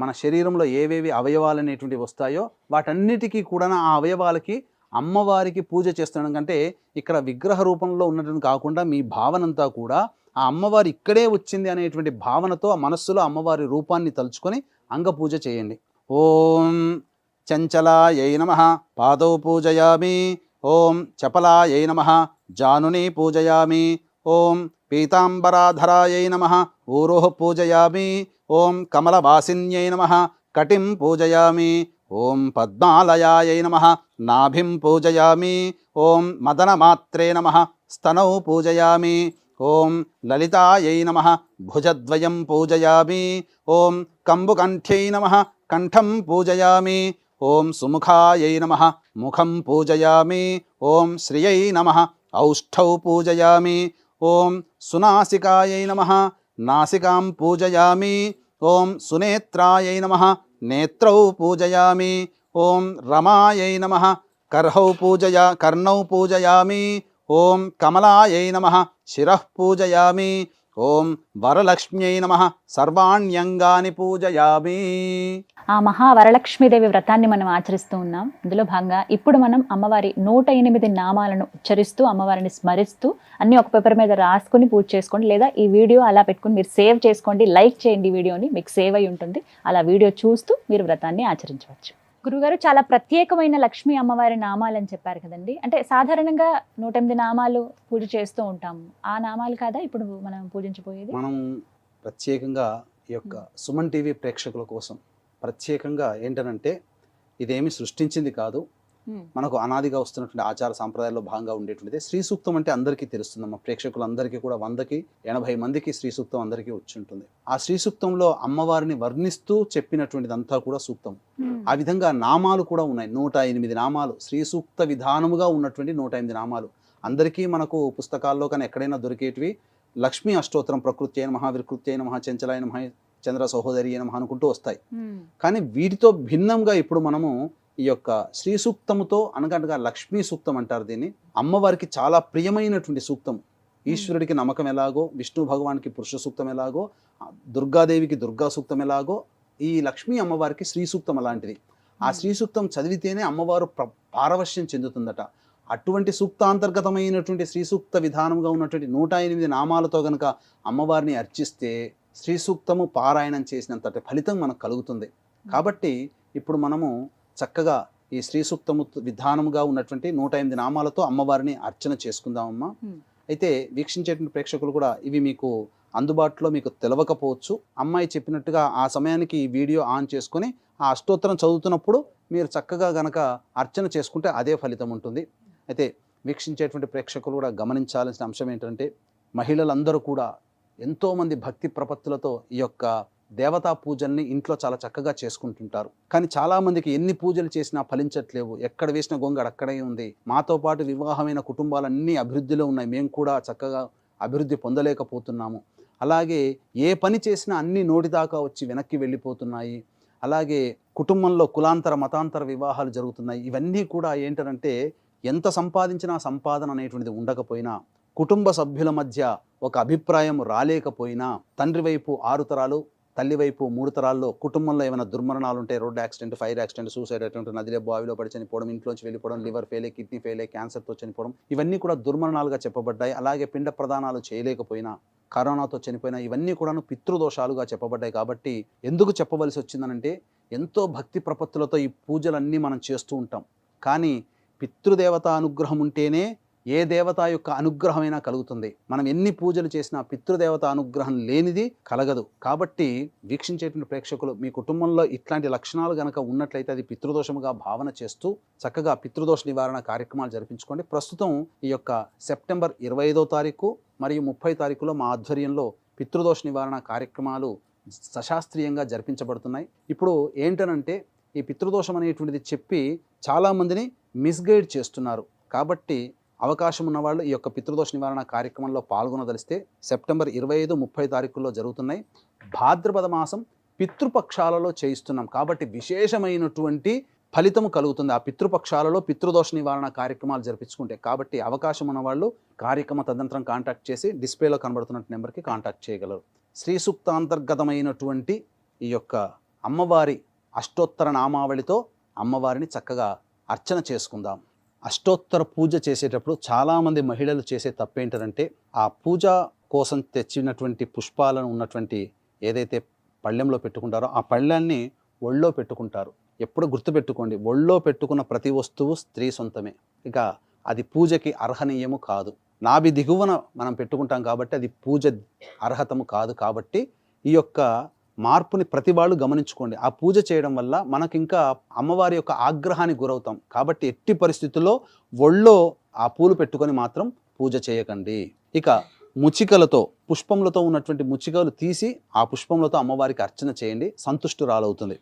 మన శరీరంలో ఏవేవి అవయవాలు అనేటువంటివి వస్తాయో వాటన్నిటికీ కూడా ఆ అవయవాలకి అమ్మవారికి పూజ చేస్తుండడం కంటే ఇక్కడ విగ్రహ రూపంలో ఉన్నటువంటి కాకుండా మీ భావనంతా కూడా ఆ అమ్మవారి ఇక్కడే వచ్చింది అనేటువంటి భావనతో ఆ మనస్సులో అమ్మవారి రూపాన్ని తలుచుకొని అంగపూజ చేయండి. ఓం చంచలాయై నమః పాదౌ పూజయామి. ఓం చపలాయై నమః జానుని పూజయామి. ఓం పీతాంబరాధరాయై నమః ఊరోః పూజయామి. ఓం కమలవాసిన్యై నమః కటిం పూజయామి. ఓం పద్మాలయాయై నమః నాభిం పూజయామి. ఓం మదనమాత్రే నమః స్తనౌ పూజయామి. ఓం లలితాయై నమః భుజద్వయం పూజయామి. ఓం కంబుకంఠ్యై నమః కంఠం పూజయామి. ఓం సుముఖాయై నమః ముఖం పూజయామి. ఓం శ్రియై నమః ఔష్ఠౌ పూజయామి. ఓం సునాసికాయై నమః నాసికాం పూజయామి. ఓం సునేత్రాయై నమః నేత్రౌ పూజయామి. ఓం రమాయై నమః కర్ణౌ పూజయామి. ఓం కమలాయై నమః శిరః పూజయామి. ఓం వరలక్ష్మ్యై నమః సర్వాణ్యంగాని పూజయామి. ఆ మహావరలక్ష్మీదేవి వ్రతాన్ని మనం ఆచరిస్తూ ఉన్నాం. అందులో భాగంగా ఇప్పుడు మనం అమ్మవారి 108 నామాలను ఉచ్చరిస్తూ అమ్మవారిని స్మరిస్తూ అన్ని ఒక పేపర్ మీద రాసుకుని పూజ చేసుకోండి. లేదా ఈ వీడియో అలా పెట్టుకుని మీరు సేవ్ చేసుకోండి, లైక్ చేయండి. ఈ వీడియోని మీకు సేవ్ అయి ఉంటుంది. అలా వీడియో చూస్తూ మీరు వ్రతాన్ని ఆచరించవచ్చు. గురుగారు, చాలా ప్రత్యేకమైన లక్ష్మీ అమ్మవారి నామాలు అని చెప్పారు కదండి. అంటే సాధారణంగా 108 నామాలు పూజ చేస్తూ ఉంటాము. ఆ నామాలు కాదా ఇప్పుడు మనం పూజించబోయేది? మనం ప్రత్యేకంగా ఈ యొక్క సుమన్ టీవీ ప్రేక్షకుల కోసం ప్రత్యేకంగా ఏంటనంటే ఇదేమి సృష్టించింది కాదు, మనకు అనాదిగా వస్తున్నటువంటి ఆచార సాంప్రదాయాల్లో భాగంగా ఉండేటువంటిది. శ్రీ సూక్తం అంటే అందరికీ తెలుస్తుందమ్మా. ప్రేక్షకులందరికీ కూడా 100కి 80 మందికి శ్రీ సూక్తం అందరికీ వచ్చి ఉంటుంది. ఆ శ్రీ సూక్తంలో అమ్మవారిని వర్ణిస్తూ చెప్పినటువంటిదంతా కూడా సూక్తం. ఆ విధంగా నామాలు కూడా ఉన్నాయి. 108 నామాలు శ్రీ సూక్త విధానముగా ఉన్నటువంటి 108 నామాలు అందరికీ మనకు పుస్తకాల్లో కానీ ఎక్కడైనా దొరికేటివి. లక్ష్మీ అష్టోత్తరం ప్రకృత్యై నమః వికృత్యై నమః చంచలాయ నమః చంద్ర సహోదరి నమః అనుకుంటూ వస్తాయి. కానీ వీటితో భిన్నంగా ఇప్పుడు మనము ఈ యొక్క శ్రీ సూక్తముతో అనగా లక్ష్మీ సూక్తం అంటారు దీన్ని. అమ్మవారికి చాలా ప్రియమైనటువంటి సూక్తం. ఈశ్వరుడికి నమ్మకం ఎలాగో, విష్ణు భగవానికి పురుష సూక్తం ఎలాగో, దుర్గాదేవికి దుర్గా సూక్తం ఎలాగో, ఈ లక్ష్మీ అమ్మవారికి శ్రీ సూక్తం అలాంటిది. ఆ శ్రీ సూక్తం చదివితేనే అమ్మవారు పారవశ్యం చెందుతుందట. అటువంటి సూక్తాంతర్గతమైనటువంటి శ్రీ సూక్త విధానంగా ఉన్నటువంటి 108 నామాలతో గనక అమ్మవారిని అర్చిస్తే శ్రీ సూక్తము పారాయణం చేసినంతటి ఫలితం మనకు కలుగుతుంది. కాబట్టి ఇప్పుడు మనము చక్కగా ఈ శ్రీ సూక్తము విధానముగా ఉన్నటువంటి 108 నామాలతో అమ్మవారిని అర్చన చేసుకుందామమ్మా. అయితే వీక్షించేటువంటి ప్రేక్షకులు కూడా ఇవి మీకు అందుబాటులో మీకు తెలవకపోవచ్చు. అమ్మాయి చెప్పినట్టుగా ఆ సమయానికి ఈ వీడియో ఆన్ చేసుకొని ఆ అష్టోత్తరం చదువుతున్నప్పుడు మీరు చక్కగా గనక అర్చన చేసుకుంటే అదే ఫలితం ఉంటుంది. అయితే వీక్షించేటువంటి ప్రేక్షకులు కూడా గమనించాల్సిన అంశం ఏంటంటే మహిళలందరూ కూడా ఎంతోమంది భక్తి ప్రపత్తులతో ఈ యొక్క దేవతా పూజల్ని ఇంట్లో చాలా చక్కగా చేసుకుంటుంటారు. కానీ చాలామందికి ఎన్ని పూజలు చేసినా ఫలించట్లేవు. ఎక్కడ వేసిన గొంగడు అక్కడే ఉంది. మాతో పాటు వివాహమైన కుటుంబాలన్నీ అభివృద్ధిలో ఉన్నాయి, మేము కూడా చక్కగా అభివృద్ధి పొందలేకపోతున్నాము. అలాగే ఏ పని చేసినా అన్ని నోటి దాకా వచ్చి వెనక్కి వెళ్ళిపోతున్నాయి. అలాగే కుటుంబంలో కులాంతర మతాంతర వివాహాలు జరుగుతున్నాయి. ఇవన్నీ కూడా ఏంటంటే ఎంత సంపాదించినా సంపాదన అనేటువంటిది ఉండకపోయినా, కుటుంబ సభ్యుల మధ్య ఒక అభిప్రాయం రాలేకపోయినా, తండ్రి వైపు 6 తరాలు తల్లి వైపు 3 తరాల్లో కుటుంబంలో ఏమైనా దుర్మరణాలు ఉంటే, road accident, fire accident, suicide attempt, నదిలో బావిలో పడి చనిపోవడం, ఇంట్లోంచి వెళ్ళిపోవడం, లివర్ ఫెయిల్, కిడ్నీ ఫెయిల్, క్యాన్సర్తో చనిపోవడం, ఇవన్నీ కూడా దుర్మరణాలుగా చెప్పబడ్డాయి. అలాగే పిండ ప్రదానాలు చేయలేకపోయినా, కరోనాతో చనిపోయినా, ఇవన్నీ కూడాను పితృదోషాలుగా చెప్పబడ్డాయి. కాబట్టి ఎందుకు చెప్పవలసి వచ్చిందనంటే ఎంతో భక్తి ప్రపత్తులతో ఈ పూజలన్నీ మనం చేస్తూ ఉంటాం. కానీ పితృదేవత అనుగ్రహం ఉంటేనే ఏ దేవత యొక్క అనుగ్రహమైనా కలుగుతుంది. మనం ఎన్ని పూజలు చేసినా పితృదేవత అనుగ్రహం లేనిది కలగదు. కాబట్టి వీక్షించేటువంటి ప్రేక్షకులు మీ కుటుంబంలో ఇట్లాంటి లక్షణాలు గనక ఉన్నట్లయితే అది పితృదోషముగా భావన చేస్తూ చక్కగా పితృదోష నివారణ కార్యక్రమాలు జరిపించుకోండి. ప్రస్తుతం ఈ యొక్క సెప్టెంబర్ 25వ తారీఖు మరియు 30 తారీఖులో మా ఆధ్వర్యంలో పితృదోష నివారణ కార్యక్రమాలు సశాస్త్రీయంగా జరిపించబడుతున్నాయి. ఇప్పుడు ఏంటనంటే ఈ పితృదోషం అనేటువంటిది చెప్పి చాలామందిని మిస్గైడ్ చేస్తున్నారు. కాబట్టి అవకాశం ఉన్నవాళ్ళు ఈ యొక్క పితృదోష నివారణ కార్యక్రమంలో పాల్గొనదలిస్తే సెప్టెంబర్ 25, 30 తారీఖుల్లో జరుగుతున్నాయి. భాద్రపద మాసం పితృపక్షాలలో చేయిస్తున్నాం. కాబట్టి విశేషమైనటువంటి ఫలితం కలుగుతుంది. ఆ పితృపక్షాలలో పితృదోష నివారణ కార్యక్రమాలు జరిపించుకుంటే. కాబట్టి అవకాశం ఉన్న వాళ్ళు కార్యక్రమ తదనంతరం కాంటాక్ట్ చేసి డిస్ప్లేలో కనబడుతున్న నెంబర్కి కాంటాక్ట్ చేయగలరు. శ్రీ సూక్తాంతర్గతమైనటువంటి ఈ యొక్క అమ్మవారి అష్టోత్తర నామావళితో అమ్మవారిని చక్కగా అర్చన చేసుకుందాం. అష్టోత్తర పూజ చేసేటప్పుడు చాలామంది మహిళలు చేసే తప్పేంటంటే ఆ పూజ కోసం తెచ్చినటువంటి పుష్పాలను ఉన్నటువంటి ఏదైతే పళ్ళెంలో పెట్టుకుంటారో ఆ పళ్ళాన్ని ఒళ్ళో పెట్టుకుంటారు. ఎప్పుడు గుర్తుపెట్టుకోండి, ఒళ్ళో పెట్టుకున్న ప్రతి వస్తువు స్త్రీ సొంతమే. ఇక అది పూజకి అర్హనీయము కాదు. నాభి దిగువన మనం పెట్టుకుంటాం కాబట్టి అది పూజ అర్హతము కాదు. కాబట్టి ఈ యొక్క మార్పుని ప్రతి వాళ్ళు గమనించుకోండి. ఆ పూజ చేయడం వల్ల మనకి ఇంకా అమ్మవారి యొక్క ఆగ్రహానికి గురవుతాం. కాబట్టి ఎట్టి పరిస్థితుల్లో ఒళ్ళో ఆ పూలు పెట్టుకొని మాత్రం పూజ చేయకండి. ఇక ముచికలతో పుష్పములతో ఉన్నటువంటి ముచికలు తీసి ఆ పుష్పములతో అమ్మవారికి అర్చన చేయండి, సంతుష్టురాలవుతుంది.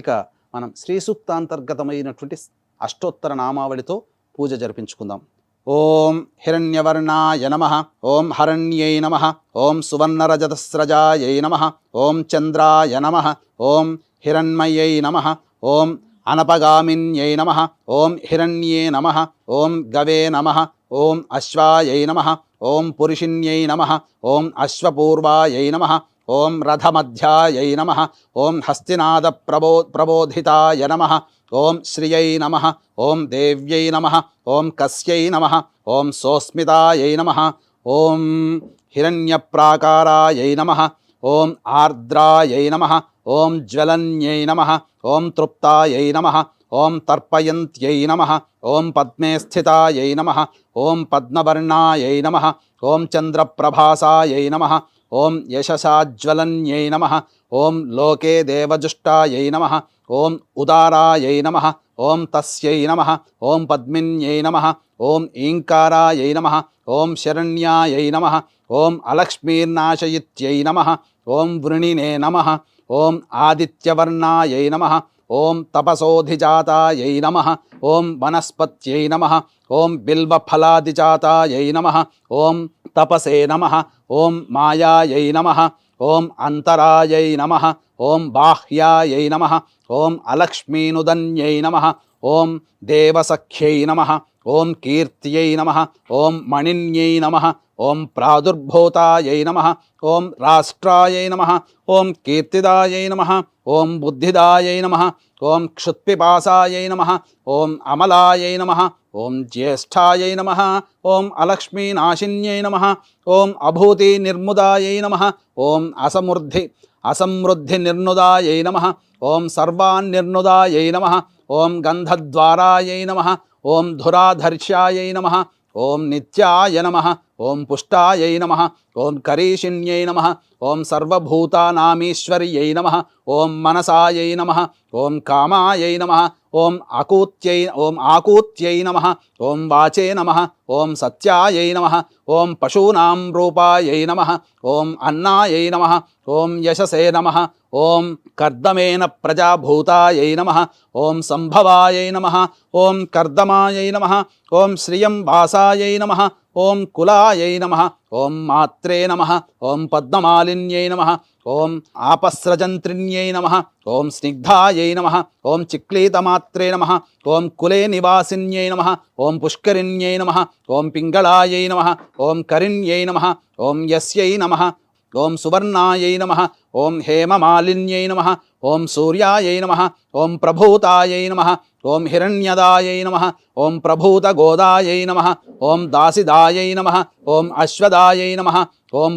ఇక మనం శ్రీ సూక్తాంతర్గతమైనటువంటి అష్టోత్తర నామావళితో పూజ జరిపించుకుందాం. ఓం హిరణ్యవర్ణాయ నమః, ఓం హరణ్యై నమః, ఓం సువర్ణరజతస్రజాయై నమః, ఓం చంద్రాయ నమః, ఓం హిరణ్మయై నమః, ఓం అనపగామిన్యై నమః, ఓం హిరణ్యే నమః, ఓం గవే నమః, ఓం అశ్వాయై నమః, ఓం పురుషిణ్యై నమః, ఓం అశ్వపూర్వాయై నమః, ఓం రథమధ్యాయై నమః, ఓం హస్తినాద ప్రబోధితాయ నమః, ఓం శ్రియై నమః, ఓం దేవ్యై నమః, ఓం కస్యై నమః, ఓం సోస్మితాయై నమః, ఓం హిరణ్యప్రాకారాయై నమః, ఓం ఆర్ద్రాయై నమః, ఓం జ్వలన్యై నమః, ఓం తృప్తాయై నమః, ఓం తర్పయంత్యై నమః, ఓం పద్మే స్థితాయై నమః, ఓం పద్మవర్ణాయై నమః, ఓం చంద్రప్రభాసాయై నమః, ఓం యశసాజ్వలన్యై నమః, ఓం లోకే దేవజుష్టాయై నమః, ఓం ఉదారాయై నమః, ఓం తస్యై నమః, ఓం పద్మిన్యై నమః, ఓం ఈంకారాయై నమః, ఓం శరణ్యాయై నమః, ఓం అలక్ష్మీర్నాశయిత్యై నమః, ఓం వృణినే నమః, ఓం ఆదిత్యవర్ణాయై నమః, ఓం తపసోధిజాతాయై నమః, ఓం వనస్పత్యై నమః, ఓం బిల్వఫలాదిజాతాయై నమః, ఓం తపసే నమః, ఓం మాయాయై నమః, ఓం అంతరాయై నమః, ఓం బాహ్యాయై నమః, ఓం అలక్ష్మీనుదన్యై నమః, ఓం దేవసఖ్యై నమః, ఓం కీర్త్యై నమః, ఓం మణిన్యై నమః, ఓం ప్రాదుర్భూతాయై నమః, ఓం రాష్ట్రాయై నమః, ఓం కీర్తిదాయై నమః, ఓం బుద్ధిదాయై నమః, ఓం క్షుత్పిపాసాయై నమః, ఓం అమలాయై నమః, ఓం జ్యేష్ఠాయై నమః, ఓం అలక్ష్మీనాశిన్యై నమః, ఓం అభూతి నిర్ముదాయై నమః, ఓం అసమృద్ధి నిర్నుదాయై నమః, ఓం సర్వాన్నిర్నుదాయై నమః, ఓం గంధద్వారాయై నమః, ఓం ధురాధర్ష్యాయై నమః, ఓం నిత్యాయ నమః, ఓం పుష్టాయై నమః, ఓం కరీషిణ్యై నమః, ఓం సర్వభూతానామీశ్వర్యై నమః, ఓం మనసాయై నమః, ఓం కామాయై నమః, ఓం ఆకూత్యై నమః, ఓం వాచే నమః, ఓం సత్యాయై నమః, ఓం పశూనాం రూపాయై నమః, ఓం అన్నాయై నమః, ఓం యశసే నమః, ఓం కర్దమేన ప్రజాభూతాయై నమః, ఓం సంభవాయై నమః, ఓం కర్దమాయై నమః, ఓం శ్రియం వాసాయై నమః, ఓం కులాయై నమః, ఓం మాత్రే నమః, ఓం పద్మమాలిన్యై నమః, ఓం ఆపస్రజంత్రిణ్యై నమః, ఓం స్నిగ్ధాయై నమః, ఓం చిక్లీతమాత్రే నమః, ఓం కులే నివాసిన్యై నమః, ఓం పుష్కరిణ్యై నమః, ఓం పింగళాయై నమః, ఓం కరిణ్యై నమః, ఓం యస్యై నమః, ఓం సువర్ణాయై నమః, ఓం హేమమాలిన్యై నమః, ఓం సూర్యాయై నమః, ఓం ప్రభూతాయై నమః, ఓం హిరణ్యదాయై నమః, ఓం ప్రభూతగోదాయై నమః, ఓం దాసిదాయై నమః, ఓం అశ్వదాయై నమః, ఓం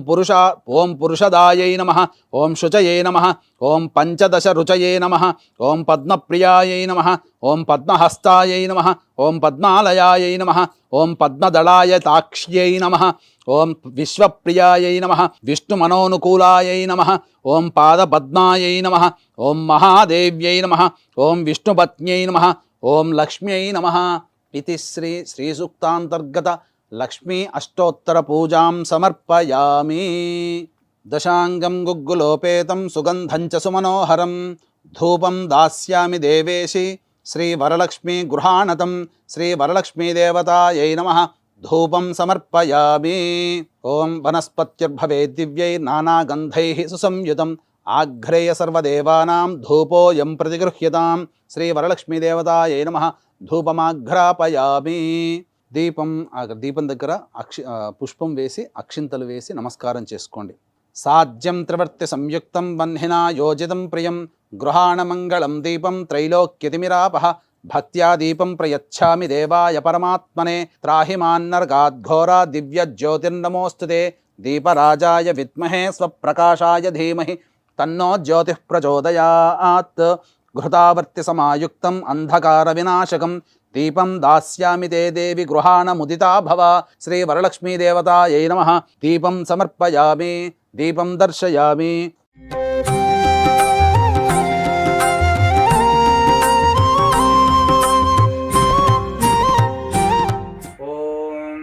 పురుషదాయై నమః, ఓం శుచయే నమః, ఓం పంచదశ రుచయే నమః, ఓం పద్మప్రియాయై నమః, ఓం పద్మహస్తాయై నమః, ఓం పద్మాలయాయై నమః, ఓం పద్మదళాయతాక్ష్యై నమః, ఓం విశ్వప్రియాయై నమః, విష్ణుమనోనుకూలాయై నమః, ఓం పాదపద్మాయై నమః, ఓం మహాదేవ్యై నమః, ఓం విష్ణుపత్న్యై నమః, ఓం లక్ష్మ్యై నమః. ఇది శ్రీ సూక్తాంతర్గత లక్ష్మీ అష్టోత్తర పూజాం సమర్పయామి. దశాంగం గుగ్గులోపేతం సుగంధం చ సుమనోహరం ధూపం దాస్యామి దేవేశి శ్రీవరలక్ష్మీ గృహాణతం శ్రీవరలక్ష్మీదేవతాయై నమః ధూపం సమర్పయామి. ఓం వనస్పత్యుర్భవేద్ దివ్యై నానాగంధైః సుసంయుతం ఆఘ్రేయ సర్వదేవానాం ధూపోయం ప్రతిగృహ్యతాం శ్రీ వరలక్ష్మీదేవతాయై నమః ధూపమాఘ్రాపయామి. దీపం దగ్గర పుష్పం వేసి అక్షింతలు వేసి నమస్కారం చేసుకోండి. సాధ్యం త్రివర్తి సంయుక్తం వహ్నినా యోజితం ప్రియం గృహాణమంగళం దీపం త్రైలోక్యతిమిరాపః భక్త్యా దీపం ప్రయచ్ఛామి దేవాయ పరమాత్మనే త్రాహి మాన్నర్గాద్ఘోరా దివ్య జ్యోతిర్నమోస్తుతే దీపరాజాయ విద్మహే స్వప్రకాశాయ ధీమహి తన్నో జ్యోతిః ప్రచోదయాత్. ఘృతావర్తి సమాయుక్తం అంధకార వినాశకం దీపం దాస్యామి తే దేవి గృహాణముదితా భవ. శ్రీ వరలక్ష్మీదేవతాయై నమః. దీపం సమర్పయామి, దీపం దర్శయామి. ఓం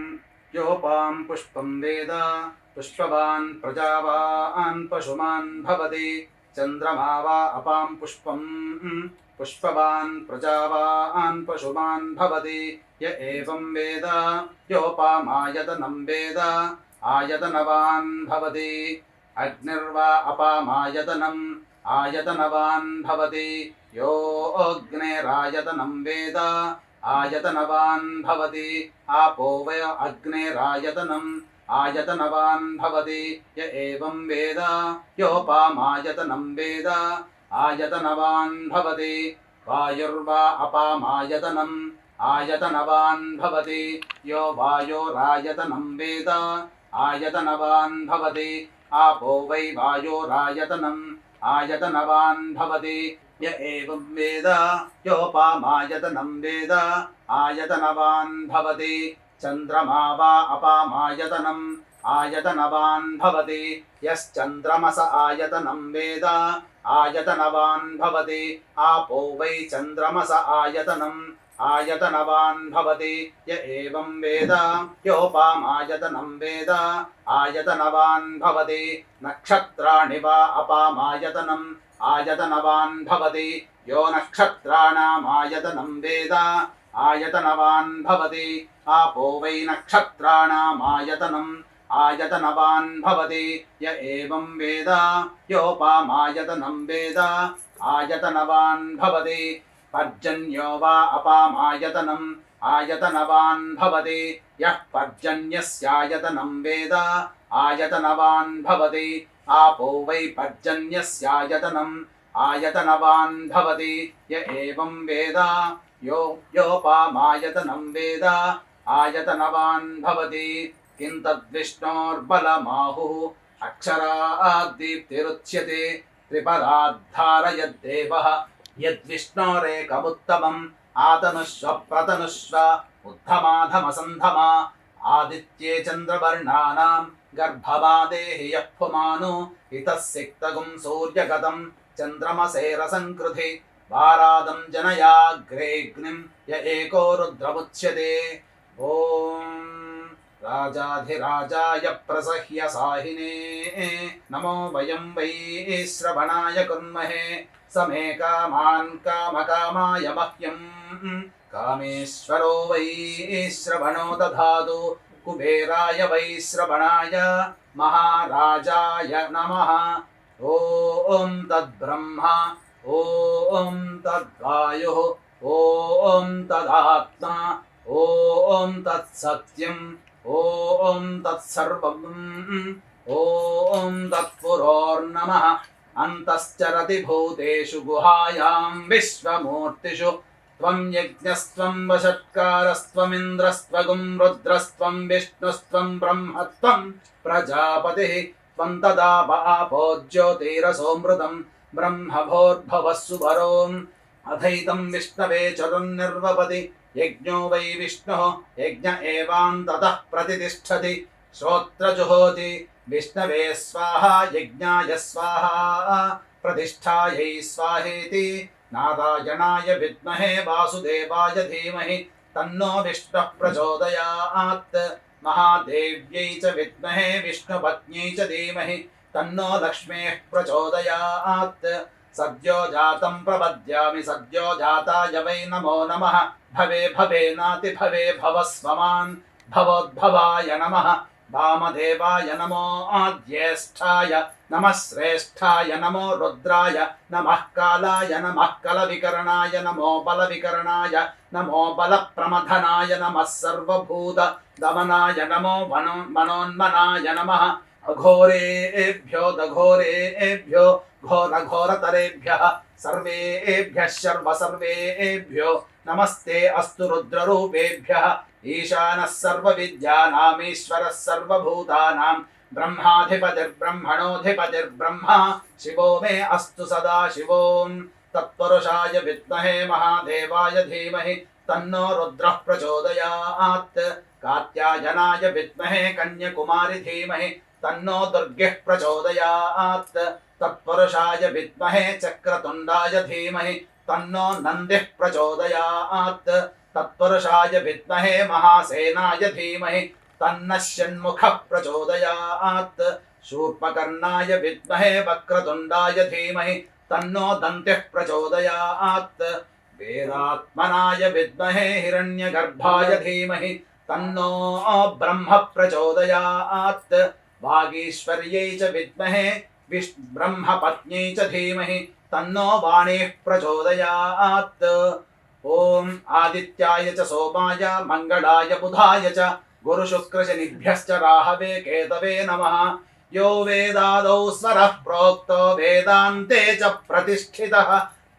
యోపాం పుష్పం వేద పుష్పవాన్ ప్రజావాన్ పశుమాన్ భవతి చంద్రమా వా అపాం పుష్పం పుష్పవాన్ ప్రజావాన్ పశుమాన్ భవతి య ఏవం వేద యోపామాయతనం వేద ఆయతనవాన్ భవతి అగ్నిర్వా అపామాయతనం ఆయతనవాన్ భవతి యో అగ్నేరాయతనం వేద ఆయతనవాన్ భవతి ఆపో వయ అగ్నేరాయతనం ఆయతనవాన్ భవతి య ఏవం వేద యోపామాయతనం వేద ఆయతనవాన్ భవతి వాయుర్వా అపామాయతనం ఆయతనవాన్ భవతి యో వాయోరాయతనం వేద ఆయతనవాన్ భవతి ఆపో వై వాయోరాయతనం ఆయతనవాన్ భవతి య ఏవం వేద యోపామాయతనం వేద ఆయతనవాన్ భవతి చంద్రమా వా అపామాయతనం ఆయతనవాన్ భవతి యశ్చంద్రమస ఆయతనం వేద ఆయతనవాన్ భవతి ఆపో వై చంద్రమస ఆయతనం ఆయతనవాన్ భవతి య ఏవం వేద యోపామాయతనం వేద ఆయతనవాన్ భవతి నక్షత్రాణి వా అపామాయతనం ఆయతనవాన్ భవతి యో నక్షత్రాణామాయతనం వేద ఆయతనవాన్ భవతి ఆపో వై నక్షత్రాణామాయతనం ఆయతనవాన్ భవతి య ఏవం వేద యోపామాయతనం వేద ఆయతనవాన్ భవతి పర్జన్యో వా అపామాయతనం ఆయతనవాన్ భవతి యః పర్జన్యస్యాయతనం వేద ఆయతనవాన్ భవతి ఆపో వై పర్జన్యస్యాయతనం ఆయతనవాన్ భవతి య ఏవం వేద యోపామాయతనం వేద ఆయతనవాన్ భవతి కిం తద్విష్ణోర్బలమాహుః అక్షరాద్దీప్తిరుచ్యతే త్రిపదాద్ధారయద్దేవః యద్విష్ణోరేకముత్తమం ఆతనుష్వ ప్రతనుష్వ ఉద్ధమాధమసంధమా ఆదిత్యే చంద్రవర్ణానాం గర్భవాదేహి యః పుమాను ఇతః సిక్తగుం సూర్యగతం చంద్రమసేరసంకృధి వారాదం జనయాగ్రేగ్నిం య ఏకో రుద్రముచ్యతే. ఓం రాజాధిరాజాయ ప్రసహ్య సాహినే నమో వయం వై శ్రవణాయ కుర్మహే సమే కామాన్ కామకామాయ మహ్యం కామేశ్వరో వై శ్రవణో దధాతు కుబేరాయ వై శ్రవణాయ మహారాజాయ నమః. ఓం తద్బ్రహ్మ ఓం తద్వాయుః ఓం తదాత్మా ఓం తత్సత్యం ఓం తత్సర్వం ఓం తత్పురోర్నమః. అంతశ్చరతి భూతేషు గుహాయాం విశ్వమూర్తిషు త్వం యజ్ఞస్త్వం వషట్కారస్త్వమింద్రస్త్వగుం రుద్రస్త్వం విష్ణుస్త్వం బ్రహ్మత్వం ప్రజాపతిః త్వం తదాప ఆపో జ్యోతిరసోమృతం బ్రహ్మభోర్భవస్సు వరోం అథైతం విష్ణవే చరుర్నిర్వపతి యజ్ఞో వై విష్ణుః యజ్ఞ ఏవాంతతః ప్రతితిష్ఠతి శ్రోత్రజుహోతి విష్ణవే స్వాహా యజ్ఞాయ స్వాహా ప్రతిష్ఠాయై స్వాహేతి నారాయణాయ విద్మహే వాసుదేవాయ ధీమహి తన్నో విష్ణుః ప్రచోదయాత్. మహాదేవ్యై చ విద్మహే విష్ణుపత్న్యై చ ధీమహి తన్నో లక్ష్మీః ప్రచోదయాత్. సద్యో జాతం ప్రపద్యామి సద్యో జాతాయ వై నమో నమః. భవే భవేనాతి భవే భవస్వమాన్ భవోద్భవాయ నమః. వామదేవాయ నమో జ్యేష్ఠాయ నమః శ్రేష్ఠాయ నమో రుద్రాయ నమః కాలాయ నమః కలవికరణాయ నమో బలవికరణాయ నమో బలప్రమథనాయ నమః సర్వభూత దమనాయ నమో మనోన్మనాయ నమః అఘోరేభ్యో దఘోరేభ్యో ఘోరఘోరతరేభ్యః సర్వేభ్యః సర్వేభ్యో నమస్తే అస్తు రుద్రరూపేభ్యః ఈశానః సర్వవిద్యానామీశ్వరः సర్వభూతానాం బ్రహ్మాధిపతిర్బ్రహ్మణోధిపతిర్బ్రహ్మ శివో మే అస్తు సదా శివోం తత్పురుషాయ విద్మహే మహాదేవాయ ధీమహి తన్నో రుద్రః ప్రచోదయాత్ కాత్యాయనాయ విద్మహే కన్యకుమారి ధీమహి తన్నో దుర్గః ప్రచోదయాత్ తత్పురుషాయ విద్మహే చక్రతుండాయ ధీమహి తన్నో నందిః ప్రచోదయాత్ తత్పురుషాయ విద్మహే మహాసేనాయ ధీమహి తన్నః షణ్ముఖః ప్రచోదయాత్ శూర్పకర్ణాయ విద్మహే వక్రతుండాయ ధీమహి తన్నో దంతిః ప్రచోదయాత్ వేదాత్మనాయ విద్మహే హిరణ్యగర్భాయ ధీమహి తన్నో బ్రహ్మ ప్రచోదయాత్ వాగీశ్వర్యై చ విద్మహే బ్రహ్మపత్న్యై చ ధీమహి తన్నో వాణీః ప్రచోదయాత్ ఓం ఆదిత్యాయ చ సోమాయ మంగళాయ బుధాయ చ గురుశుక్రశనిభ్యశ్చ రాహవే కేతవే నమః యో వేదాదౌ స్వరః ప్రోక్తో వేదాంతే చ ప్రతిష్ఠితః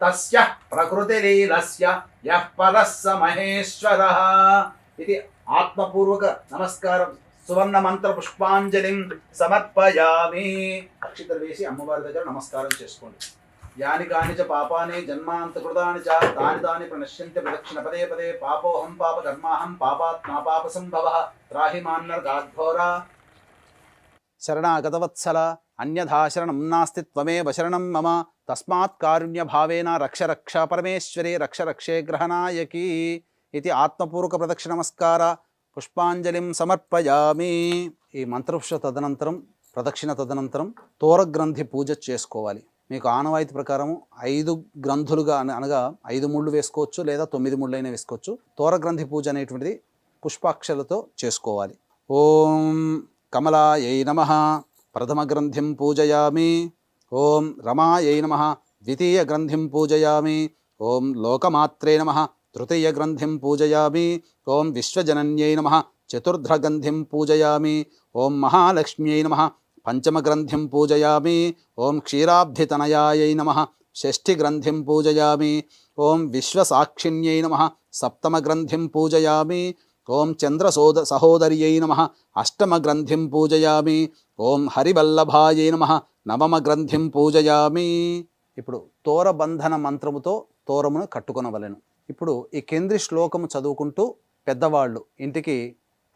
తస్య ప్రకృతిలీలస్య యః పరః స మహేశ్వరः. ఇది ఆత్మపూర్వక నమస్కారం. సువర్ణ మంత్ర పుష్పాంజలిం సమర్పయామి. అక్షితలు వేసి అమ్మవారి దగ్గర నమస్కారం చేసుకోండి. యాని కాని చ పాపాని జన్మాంతకృతాని చ తాని తాని ప్రణశ్యంతి ప్రదక్షిణ పదే పదే పాపోహం పాపకర్మాహం పాపాత్మా పాప సంభవః త్రాహి మాన్నర్గాఘోరా. శరణాగతవత్సల అన్యథా శరణం నాస్తి త్వమేవ శరణం మమ తస్మాత్ కారుణ్య భావేన రక్ష రక్ష పరమేశ్వరి రక్ష రక్షే గ్రహనాయకి. ఇది ఆత్మపూర్వక ప్రదక్షిణ నమస్కార పుష్పాంజలిం సమర్పయామి. ఈ మంత్రపుష్ప తదనంతరం ప్రదక్షిణ తదనంతరం తోరగ్రంథి పూజ చేసుకోవాలి. మీకు ఆనవాయితీ ప్రకారం 5 గ్రంథులుగా అనగా 5 ముళ్ళు వేసుకోవచ్చు, లేదా 9 ముళ్ళు అయినా వేసుకోవచ్చు. తోరగ్రంథి పూజ అనేటువంటిది పుష్పాక్షలతో చేసుకోవాలి. ఓం కమలాయై నమః ప్రథమ గ్రంథిం పూజయామి. ఓం రమాయై నమః ద్వితీయ గ్రంథిం పూజయామి. ఓం లోకమాత్రే నమః తృతీయ గ్రంథిం పూజయామి. ఓం విశ్వజనన్యై నమః చతుర్థ గ్రంథిం పూజయామి. ఓం మహాలక్ష్మ్యై నమః పంచమ గ్రంథిం పూజయామి. ఓం క్షీరాబ్ధితనయాయై నమః షష్ఠి గ్రంథిం పూజయామి. ఓం విశ్వసాక్షిణ్యై నమః సప్తమ గ్రంథిం పూజయామి. ఓం చంద్రసోద సహోదర్యై నమః అష్టమ గ్రంథిం పూజయామి. ఓం హరివల్లభాయై నమః నవమ గ్రంథిం పూజయామి. ఇప్పుడు తోరబంధన మంత్రముతో తోరమును కట్టుకొనవలెను. ఇప్పుడు ఈ కేంద్రీ శ్లోకము చదువుకుంటూ పెద్దవాళ్ళు ఇంటికి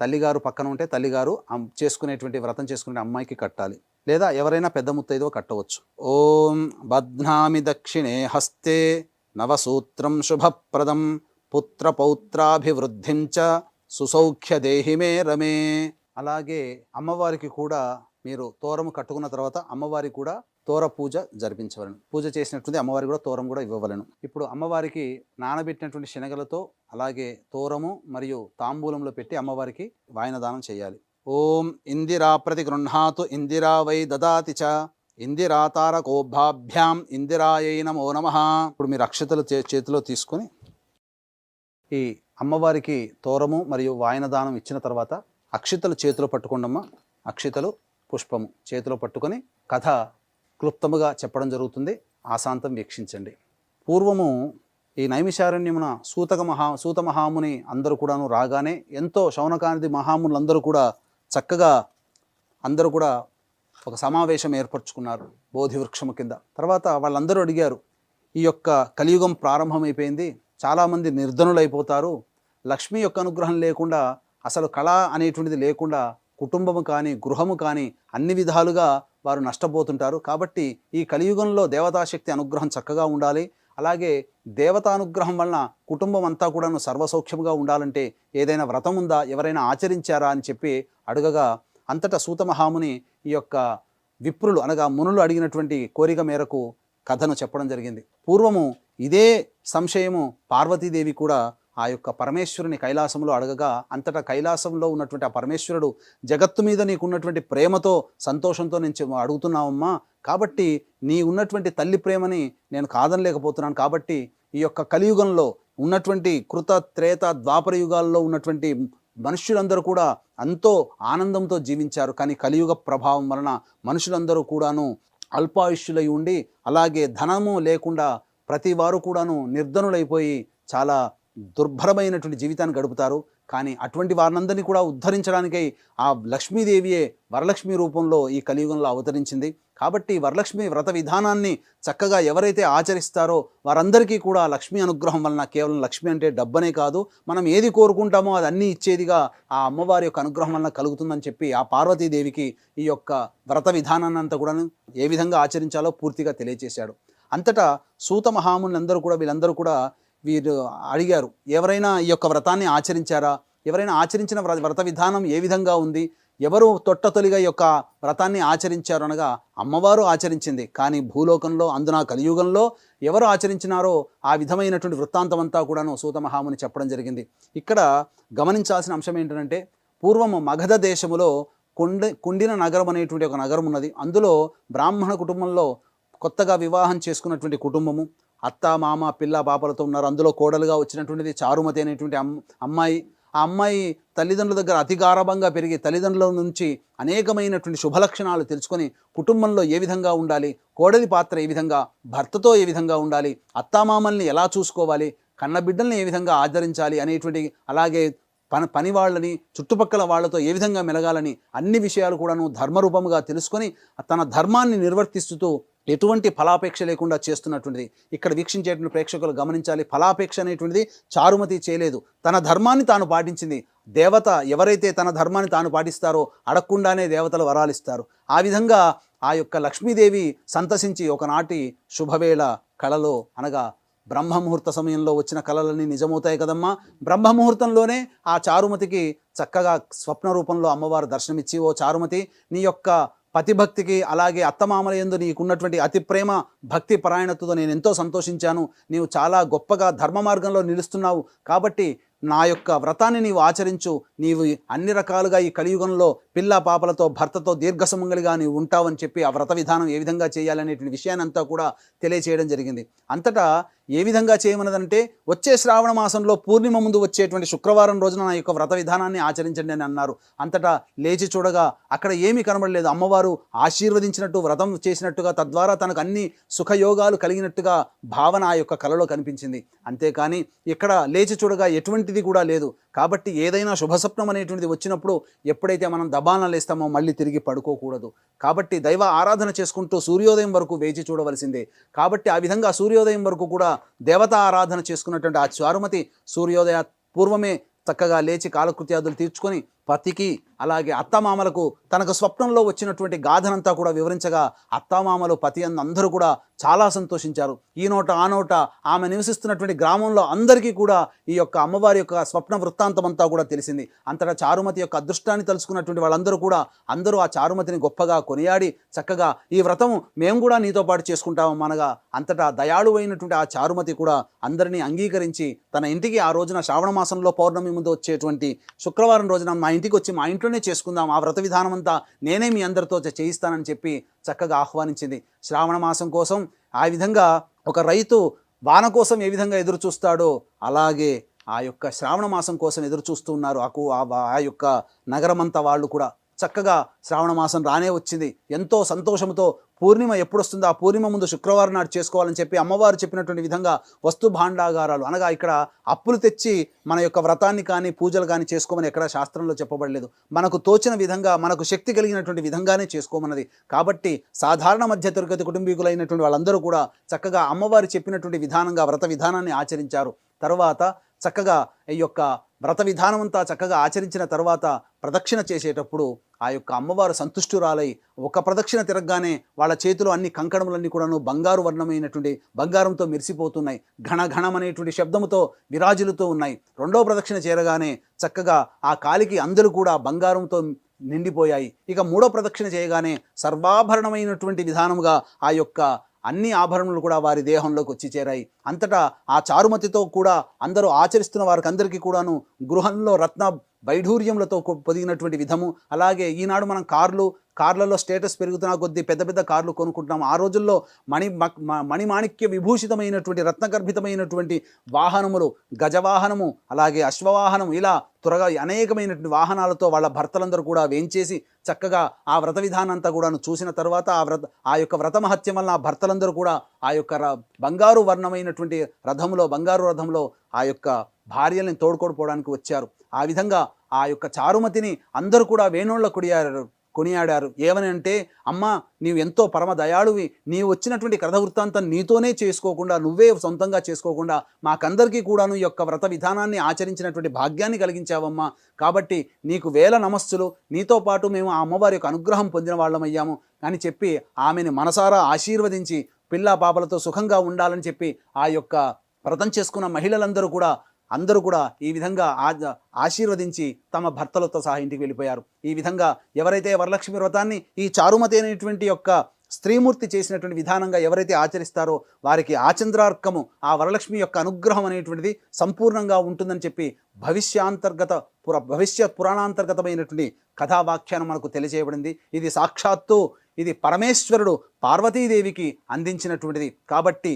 తల్లిగారు పక్కన ఉంటే తల్లిగారు చేసుకునేటువంటి వ్రతం చేసుకునే అమ్మాయికి కట్టాలి, లేదా ఎవరైనా పెద్ద ముత్తైదో కట్టవచ్చు. ఓం బధ్నామి దక్షిణే హస్తే నవసూత్రం శుభప్రదం పుత్రపౌత్రాభివృద్ధిం చ సుసౌఖ్య దేహి మే రమే. అలాగే అమ్మవారికి కూడా మీరు తోరము కట్టుకున్న తర్వాత అమ్మవారికి కూడా తోర పూజ జరిపించవలను. పూజ చేసినట్టుంది అమ్మవారికి కూడా తోరం కూడా ఇవ్వవలను. ఇప్పుడు అమ్మవారికి నానబెట్టినటువంటి శనగలతో అలాగే తోరము మరియు తాంబూలంలో పెట్టి అమ్మవారికి వాయనదానం చేయాలి. ఓం ఇందిరా ప్రతి గృహ్ణాతు ఇందిరా వై దదాతి చ ఇందిరాతారకోభాభ్యాం ఇందిరాయై నమో నమః. ఇప్పుడు మీరు అక్షతలు చేతిలో తీసుకొని ఈ అమ్మవారికి తోరము మరియు వాయనదానం ఇచ్చిన తర్వాత అక్షితలు చేతిలో పట్టుకోండమ్మా. అక్షితలు పుష్పము చేతిలో పట్టుకొని కథ క్లుప్తముగా చెప్పడం జరుగుతుంది. ఆశాంతం వీక్షించండి. పూర్వము ఈ నైమిషారణ్యమున సూత మహాముని అందరూ కూడాను రాగానే ఎంతో శౌనకానిధి మహామునులందరూ కూడా చక్కగా అందరూ కూడా ఒక సమావేశం ఏర్పరచుకున్నారు బోధి వృక్షము కింద. తర్వాత వాళ్ళందరూ అడిగారు, ఈ యొక్క కలియుగం ప్రారంభమైపోయింది, చాలామంది నిర్ధనులైపోతారు, లక్ష్మి యొక్క అనుగ్రహం లేకుండా అసలు కళ అనేటువంటిది లేకుండా కుటుంబము కానీ గృహము కానీ అన్ని విధాలుగా వారు నష్టపోతుంటారు. కాబట్టి ఈ కలియుగంలో దేవతాశక్తి అనుగ్రహం చక్కగా ఉండాలి, అలాగే దేవతానుగ్రహం వలన కుటుంబం అంతా కూడాను సర్వసౌఖ్యముగా ఉండాలంటే ఏదైనా వ్రతం ఉందా, ఎవరైనా ఆచరించారా అని చెప్పి అడగగా అంతటా సూత మహాముని ఈ యొక్క విప్రులు అనగా మునులు అడిగినటువంటి కోరిక మేరకు కథను చెప్పడం జరిగింది. పూర్వము ఇదే సంశయము పార్వతీదేవి కూడా ఆ యొక్క పరమేశ్వరుని కైలాసంలో అడగగా అంతటా కైలాసంలో ఉన్నటువంటి ఆ పరమేశ్వరుడు జగత్తు మీద నీకున్నటువంటి ప్రేమతో సంతోషంతో నేను అడుగుతున్నావమ్మా, కాబట్టి నీ ఉన్నటువంటి తల్లి ప్రేమని నేను కాదనలేకపోతున్నాను. కాబట్టి ఈ యొక్క కలియుగంలో ఉన్నటువంటి కృత త్రేత ద్వాపర యుగాల్లో ఉన్నటువంటి మనుష్యులందరూ కూడా ఎంతో ఆనందంతో జీవించారు. కానీ కలియుగ ప్రభావం వలన మనుషులందరూ కూడాను అల్పాయుష్యులై ఉండి అలాగే ధనము లేకుండా ప్రతి వారు కూడాను నిర్ధనులైపోయి చాలా దుర్భరమైనటువంటి జీవితాన్ని గడుపుతారు. కానీ అటువంటి వారినందరినీ కూడా ఉద్ధరించడానికై ఆ లక్ష్మీదేవియే వరలక్ష్మి రూపంలో ఈ కలియుగంలో అవతరించింది. కాబట్టి వరలక్ష్మి వ్రత విధానాన్ని చక్కగా ఎవరైతే ఆచరిస్తారో వారందరికీ కూడా లక్ష్మీ అనుగ్రహం వలన, కేవలం లక్ష్మి అంటే డబ్బనే కాదు, మనం ఏది కోరుకుంటామో అది అన్నీ ఇచ్చేదిగా ఆ అమ్మవారి యొక్క అనుగ్రహం వలన కలుగుతుందని చెప్పి ఆ పార్వతీదేవికి ఈ యొక్క వ్రత విధానాన్ని అంతా కూడా ఏ విధంగా ఆచరించాలో పూర్తిగా తెలియజేశాడు. అంతటా సూత మహామునులందరూ కూడా వీళ్ళందరూ కూడా వీరు అడిగారు, ఎవరైనా ఈ యొక్క వ్రతాన్ని ఆచరించారా, ఎవరైనా ఆచరించిన వ్రత విధానం ఏ విధంగా ఉంది, ఎవరు తొట్టతొలిగా ఈ యొక్క వ్రతాన్ని ఆచరించారు అనగా అమ్మవారు ఆచరించింది. కానీ భూలోకంలో అందున కలియుగంలో ఎవరు ఆచరించినారో ఆ విధమైనటువంటి వృత్తాంతం అంతా కూడాను సూత మహాముని చెప్పడం జరిగింది. ఇక్కడ గమనించాల్సిన అంశం ఏంటంటే, పూర్వము మగధ దేశములో కుండిన నగరం అనేటువంటి ఒక నగరం ఉన్నది. అందులో బ్రాహ్మణ కుటుంబంలో కొత్తగా వివాహం చేసుకున్నటువంటి కుటుంబము, అత్త మామ పిల్ల పాపలతో ఉన్నారు. అందులో కోడలుగా వచ్చినటువంటిది చారుమతి అనేటువంటి అమ్మాయి. ఆ అమ్మాయి తల్లిదండ్రుల దగ్గర అతి గారాబంగా పెరిగి తల్లిదండ్రుల నుంచి అనేకమైనటువంటి శుభలక్షణాలు తెలుసుకొని కుటుంబంలో ఏ విధంగా ఉండాలి, కోడలి పాత్ర ఏ విధంగా, భర్తతో ఏ విధంగా ఉండాలి, అత్తామామల్ని ఎలా చూసుకోవాలి, కన్నబిడ్డల్ని ఏ విధంగా ఆదరించాలి అనేటువంటి, అలాగే పని వాళ్ళని చుట్టుపక్కల వాళ్ళతో ఏ విధంగా మెలగాలని అన్ని విషయాలు కూడాను ధర్మరూపముగా తెలుసుకొని తన ధర్మాన్ని నిర్వర్తిస్తూ ఎటువంటి ఫలాపేక్ష లేకుండా చేస్తున్నటువంటిది. ఇక్కడ వీక్షించేటువంటి ప్రేక్షకులు గమనించాలి, ఫలాపేక్ష అనేటువంటిది చారుమతి చేయలేదు. తన ధర్మాన్ని తాను పాటించింది. దేవత ఎవరైతే తన ధర్మాన్ని తాను పాటిస్తారో అడగకుండానే దేవతలు వరాలిస్తారు. ఆ విధంగా ఆ యొక్క లక్ష్మీదేవి సంతసించి ఒకనాటి శుభవేళ కళలో, అనగా బ్రహ్మముహూర్త సమయంలో వచ్చిన కళలన్నీ నిజమవుతాయి కదమ్మా. బ్రహ్మముహూర్తంలోనే ఆ చారుమతికి చక్కగా స్వప్న రూపంలో అమ్మవారు దర్శనమిచ్చి, ఓ చారుమతి, నీ యొక్క పతిభక్తికి అలాగే అత్తమామల యందు నీకున్నటువంటి అతి ప్రేమ భక్తి పరాయణతతో నేను ఎంతో సంతోషించాను. నీవు చాలా గొప్పగా ధర్మ మార్గంలో నిలుస్తున్నావు. కాబట్టి నా యొక్క వ్రతాన్ని నీవు ఆచరించు. నీవు అన్ని రకాలుగా ఈ కలియుగంలో పిల్ల పాపలతో భర్తతో దీర్ఘసుమంగలిగా నీవు ఉంటావని చెప్పి ఆ వ్రత విధానం ఏ విధంగా చేయాలనేటువంటి విషయాన్ని అంతా కూడా తెలియచేయడం జరిగింది. అంతటా ఏ విధంగా చేయమన్నదంటే, వచ్చే శ్రావణ మాసంలో పూర్ణిమ ముందు వచ్చేటువంటి శుక్రవారం రోజున నా యొక్క వ్రత విధానాన్ని ఆచరించండి అని అన్నారు. అంతటా లేచి చూడగా అక్కడ ఏమీ కనబడలేదు. అమ్మవారు ఆశీర్వదించినట్టు, వ్రతం చేసినట్టుగా, తద్వారా తనకు అన్ని సుఖయోగాలు కలిగినట్టుగా భావన ఆ యొక్క కళలో కనిపించింది. అంతేకాని ఇక్కడ లేచి చూడగా ఎటువంటిది కూడా లేదు. కాబట్టి ఏదైనా శుభస్వప్నం అనేటువంటిది వచ్చినప్పుడు ఎప్పుడైతే మనం దబాన లేస్తామో మళ్ళీ తిరిగి పడుకోకూడదు. కాబట్టి దైవ ఆరాధన చేసుకుంటూ సూర్యోదయం వరకు వేచి చూడవలసిందే. కాబట్టి ఆ విధంగా సూర్యోదయం వరకు కూడా దేవతా ఆరాధన చేసుకున్నటువంటి ఆ చారుమతి సూర్యోదయ పూర్వమే చక్కగా లేచి కాలకృత్యాదులు తీర్చుకొని పతికి అలాగే అత్తమామలకు తనకు స్వప్నంలో వచ్చినటువంటి గాథనంతా కూడా వివరించగా అత్తమామలు పతి అందరూ కూడా చాలా సంతోషించారు. ఈ నోట ఆ నోట ఆమె నివసిస్తున్నటువంటి గ్రామంలో అందరికీ కూడా ఈ యొక్క అమ్మవారి యొక్క స్వప్న వృత్తాంతం అంతా కూడా తెలిసింది. అంతటా చారుమతి యొక్క అదృష్టాన్ని తలుచుకున్నటువంటి వాళ్ళందరూ కూడా అందరూ ఆ చారుమతిని గొప్పగా కొనియాడి చక్కగా ఈ వ్రతం మేము కూడా నీతో పాటు చేసుకుంటాము అనగా అంతటా దయాళువైనటువంటి ఆ చారుమతి కూడా అందరినీ అంగీకరించి తన ఇంటికి ఆ రోజున శ్రావణ మాసంలో పౌర్ణమి ముందు వచ్చేటువంటి శుక్రవారం రోజున మా ఇంటికి వచ్చి మా ఇంట్లోనే చేసుకుందాం, ఆ వ్రత విధానం అంతా నేనే మీ అందరితో చేయిస్తానని చెప్పి చక్కగా ఆహ్వానించింది. శ్రావణ మాసం కోసం ఆ విధంగా ఒక రైతు వాన కోసం ఏ విధంగా ఎదురు చూస్తాడో అలాగే ఆ యొక్క శ్రావణ మాసం కోసం ఎదురు చూస్తూ ఉన్నారు. ఆ యొక్క నగరమంతా వాళ్ళు కూడా చక్కగా శ్రావణ మాసం రానే వచ్చింది. ఎంతో సంతోషంతో పూర్ణిమ ఎప్పుడు వస్తుందో ఆ పూర్ణిమ ముందు శుక్రవారం నాడు చేసుకోవాలని చెప్పి అమ్మవారు చెప్పినటువంటి విధంగా వస్తు భాండాగారాలు, అనగా ఇక్కడ అప్పులు తెచ్చి మన యొక్క వ్రతాన్ని కానీ పూజలు కానీ చేసుకోమని ఎక్కడ శాస్త్రంలో చెప్పబడలేదు. మనకు తోచిన విధంగా, మనకు శక్తి కలిగినటువంటి విధంగానే చేసుకోమన్నది. కాబట్టి సాధారణ మధ్యతరగతి కుటుంబీకులైనటువంటి వాళ్ళందరూ కూడా చక్కగా అమ్మవారు చెప్పినటువంటి విధానంగా వ్రత విధానాన్ని ఆచరించారు. తర్వాత చక్కగా ఈ యొక్క వ్రత విధానం అంతా చక్కగా ఆచరించిన తర్వాత ప్రదక్షిణ చేసేటప్పుడు ఆ యొక్క అమ్మవారు సంతుష్టురాలై ఒక ప్రదక్షిణ తిరగగానే వాళ్ళ చేతిలో అన్ని కంకణములన్నీ కూడాను బంగారు వర్ణమైనటువంటి బంగారంతో మెరిసిపోతున్నాయి. ఘనఘణం అనేటువంటి శబ్దముతో విరాజులుతూ ఉన్నాయి. రెండో ప్రదక్షిణ చేరగానే చక్కగా ఆ కాలికి అందరూ కూడా బంగారంతో నిండిపోయాయి. ఇక మూడో ప్రదక్షిణ చేయగానే సర్వాభరణమైనటువంటి విధానముగా ఆ యొక్క అన్ని ఆభరణములు కూడా వారి దేహంలోకి వచ్చి చేరాయి. అంతటా ఆ చారుమతితో కూడా అందరూ ఆచరిస్తున్న వారికి అందరికీ కూడాను గృహంలో రత్న వైఢూర్యములతో పొదిగినటువంటి విధము. అలాగే ఈనాడు మనం కార్లలో స్టేటస్ పెరుగుతున్న కొద్దీ పెద్ద పెద్ద కార్లు కొనుక్కుంటున్నాం. ఆ రోజుల్లో మణిమాణిక్య విభూషితమైనటువంటి రత్నగర్భితమైనటువంటి వాహనములు, గజవాహనము, అలాగే అశ్వవాహనం, ఇలా త్వరగా అనేకమైనటువంటి వాహనాలతో వాళ్ళ భర్తలందరూ కూడా వేంచేసి చక్కగా ఆ వ్రత విధానంతా కూడాను చూసిన తర్వాత ఆ యొక్క వ్రత మహత్యం వల్ల ఆ భర్తలందరూ కూడా ఆ యొక్క బంగారు వర్ణమైనటువంటి బంగారు రథంలో ఆ యొక్క భార్యల్ని తోడుకోడిపోవడానికి వచ్చారు. ఆ విధంగా ఆ యొక్క చారుమతిని అందరూ కూడా వేణోళ్ళ కొనియాడారు. ఏమని అంటే, అమ్మ నీవు ఎంతో పరమ దయాళువి, నీవు వచ్చినటువంటి కథ వృత్తాంతం నీతోనే చేసుకోకుండా, నువ్వే సొంతంగా చేసుకోకుండా మాకందరికీ కూడాను ఈ యొక్క వ్రత విధానాన్ని ఆచరించినటువంటి భాగ్యాన్ని కలిగించావమ్మా. కాబట్టి నీకు వేల నమస్సులు, నీతో పాటు మేము ఆ అమ్మవారి యొక్క అనుగ్రహం పొందిన వాళ్ళమయ్యాము అని చెప్పి ఆమెను మనసారా ఆశీర్వదించి పిల్లా పాపలతో సుఖంగా ఉండాలని చెప్పి ఆ యొక్క వ్రతం చేసుకున్న మహిళలందరూ కూడా ఈ విధంగా ఆశీర్వదించి తమ భర్తలతో సహా ఇంటికి వెళ్ళిపోయారు. ఈ విధంగా ఎవరైతే వరలక్ష్మి వ్రతాన్ని ఈ చారుమతి అనేటువంటి యొక్క స్త్రీమూర్తి చేసినటువంటి విధానంగా ఎవరైతే ఆచరిస్తారో వారికి ఆచంద్రార్కము, ఆ వరలక్ష్మి యొక్క అనుగ్రహం అనేటువంటిది సంపూర్ణంగా ఉంటుందని చెప్పి భవిష్య పురాణాంతర్గతమైనటువంటి కథావాఖ్యానం మనకు తెలియజేయబడింది. ఇది సాక్షాత్తు ఇది పరమేశ్వరుడు పార్వతీదేవికి అందించినటువంటిది. కాబట్టి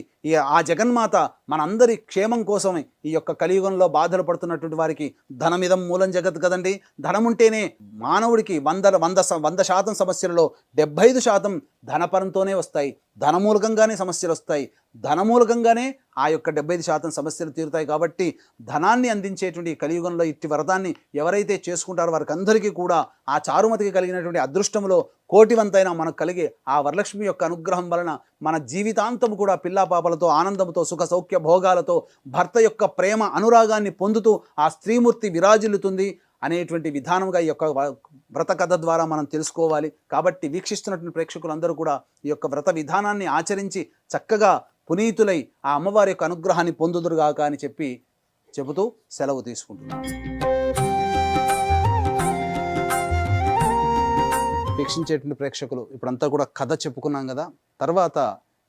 ఆ జగన్మాత మనందరి క్షేమం కోసమే ఈ యొక్క కలియుగంలో బాధలు పడుతున్నటువంటి వారికి ధనమిదం మూలం జగత్ కదండి. ధనం ఉంటేనే మానవుడికి 100% సమస్యలలో 75% ధనపరంతోనే వస్తాయి. ధనమూలకంగానే సమస్యలు వస్తాయి. ధనమూలకంగానే ఆ యొక్క 75% సమస్యలు తీరుతాయి. కాబట్టి ధనాన్ని అందించేటువంటి కలియుగంలో ఇట్టి వ్రతాన్ని ఎవరైతే చేసుకుంటారో వారికి అందరికీ కూడా ఆ చారుమతికి కలిగినటువంటి అదృష్టములో కోటివంతైన మనకు కలిగే ఆ వరలక్ష్మి యొక్క అనుగ్రహం వలన మన జీవితాంతం కూడా పిల్లాపాపలతో ఆనందంతో సుఖ సౌఖ్య భోగాలతో భర్త యొక్క ప్రేమ అనురాగాన్ని పొందుతూ ఆ స్త్రీమూర్తి విరాజిల్లుతుంది అనేటువంటి విధానంగా ఈ యొక్క వ్రత కథ ద్వారా మనం తెలుసుకోవాలి. కాబట్టి వీక్షిస్తున్నటువంటి ప్రేక్షకులందరూ కూడా ఈ యొక్క వ్రత విధానాన్ని ఆచరించి చక్కగా పునీతులై ఆ అమ్మవారి యొక్క అనుగ్రహాన్ని పొందుదురుగాక అని చెబుతూ సెలవు తీసుకుంటున్నాను. వీక్షించేటువంటి ప్రేక్షకులు ఇప్పుడంతా కూడా కథ చెప్పుకున్నాం కదా. తర్వాత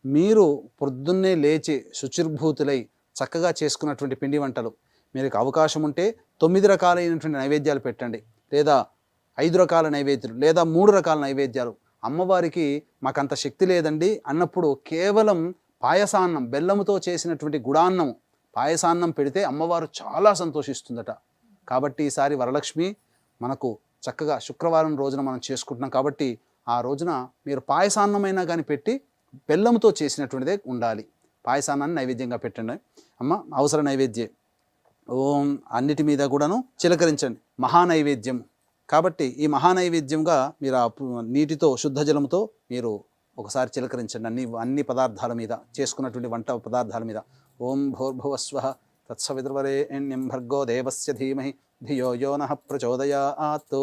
మీరు పొద్దున్నే లేచి శుచిర్భూతులై చక్కగా చేసుకున్నటువంటి పిండి వంటలు, మీకు అవకాశం ఉంటే 9 రకాలైనటువంటి నైవేద్యాలు పెట్టండి, లేదా 5 రకాల నైవేద్యాలు, లేదా 3 రకాల నైవేద్యాలు. అమ్మవారికి మాకంత శక్తి లేదండి అన్నప్పుడు కేవలం పాయసాన్నం, బెల్లముతో చేసినటువంటి గుడాన్నం, పాయసాన్నం పెడితే అమ్మవారు చాలా సంతోషిస్తుందట. కాబట్టి ఈసారి వరలక్ష్మి మనకు చక్కగా శుక్రవారం రోజున మనం చేసుకుంటున్నాం. కాబట్టి ఆ రోజున మీరు పాయసాన్నమైనా కానీ పెట్టి బెల్లంతో చేసినటువంటిదే ఉండాలి. పాయసాన్నాన్ని నైవేద్యంగా పెట్టండి. అమ్మ అవసర నైవేద్యం ఓం అన్నిటి మీద కూడాను చిలకరించండి. మహానైవేద్యం కాబట్టి ఈ మహానైవేద్యంగా మీరు నీటితో శుద్ధ జలంతో మీరు ఒకసారి చిలకరించండి అన్ని పదార్థాల మీద, చేసుకున్నటువంటి వంట పదార్థాల మీద. ఓం భూర్భువస్వః తత్సవితుర్వరేణ్యం భర్గో దేవస్య ధీమహి ధియో యో నః ప్రచోదయాత్.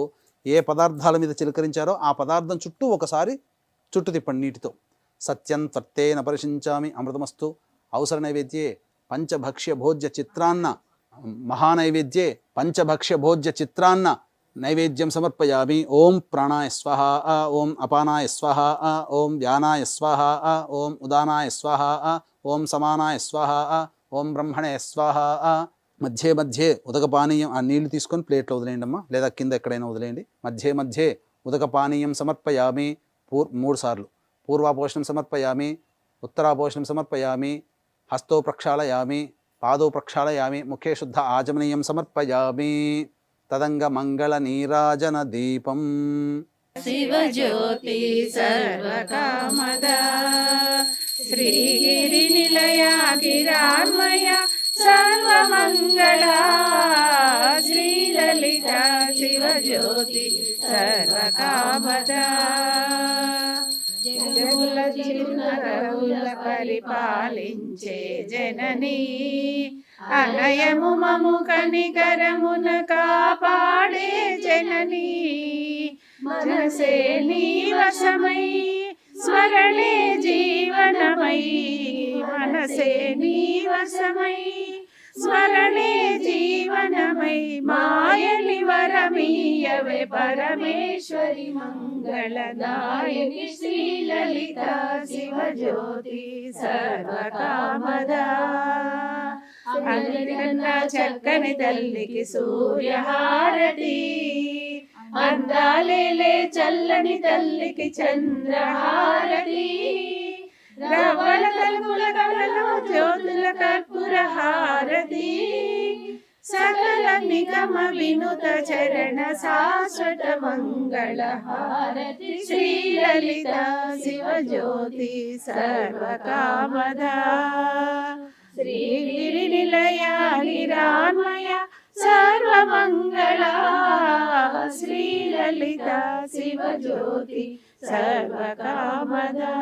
ఏ పదార్థాల మీద చిలకరించారో ఆ పదార్థం చుట్టూ ఒకసారి చుట్టు తిప్పండి నీటితో. సత్యం త్వర్తేన పరిశించామి అమృతమస్తు. అవసర నైవేద్యే పంచభక్ష్య భోజ్య చిత్రాన్న, మహానైవేద్యే పంచభక్ష్య భోజ్య చిత్రాన్న నైవేద్యం సమర్పయామి. ఓం ప్రాణాయ స్వహ, ఓం అపానాయ స్వహ, ఓం వ్యానాయ స్వహ, ఓం ఉదానాయ స్వహ, ఓం సమానాయ స్వహ, ఓం బ్రహ్మణే స్వహ. మధ్యే ఉదక పానీయం, ఆ నీళ్లు తీసుకొని ప్లేట్లో వదిలేయండి అమ్మా, లేదా కింద ఎక్కడైనా వదిలేయండి. మధ్యే ఉదక పానీయం సమర్పయామి 3 సార్లు. పూర్వాపోషణం సమర్పయామి, ఉత్తరాపోషణం సమర్పయామి, హస్తో ప్రక్షాళయామి, పాదో ప్రక్షాళయామి, ముఖే శుద్ధ ఆచమనీయం సమర్పయామి. తదంగ మంగళ నీరాజన దీపం. శివజ్యోతి సర్వకామద శ్రీగిరి నిలయ గిరాన్మయ సర్వమంగళ శ్రీలలిత శివజ్యోతి సర్వకామద. జగముల చిరునగముల పరిపాలించే జననీ, అనయము మము కనికరమున కాపాడే జననీ. మనసే నీ వశమై స్మరణే జీవనమై, మనసే నీ వశమై స్మరణే జీవనమై. మాయని వరమీయ ఇయ్యవే పరమేశ్వరి మంగళదాయిని శ్రీలలిత శివజ్యోతి సర్వకామదా అందరికన్నా చక్కని తల్లికి సూర్యహారతి అందాలేలే చల్లని తల్లికి చంద్రహారతి రవళ తలుపుల కళలో జ్యోతుల కర్పూర హారతి సకల నిగమ వినుత చరణ శాశ్వత మంగళ హారతి శ్రీలలిత శివజ్యోతి సర్వకామదా శ్రీగిరి నిలయ హిరాన్మయ సర్వమంగళ శ్రీలలిత శివజ్యోతి సర్వకామదా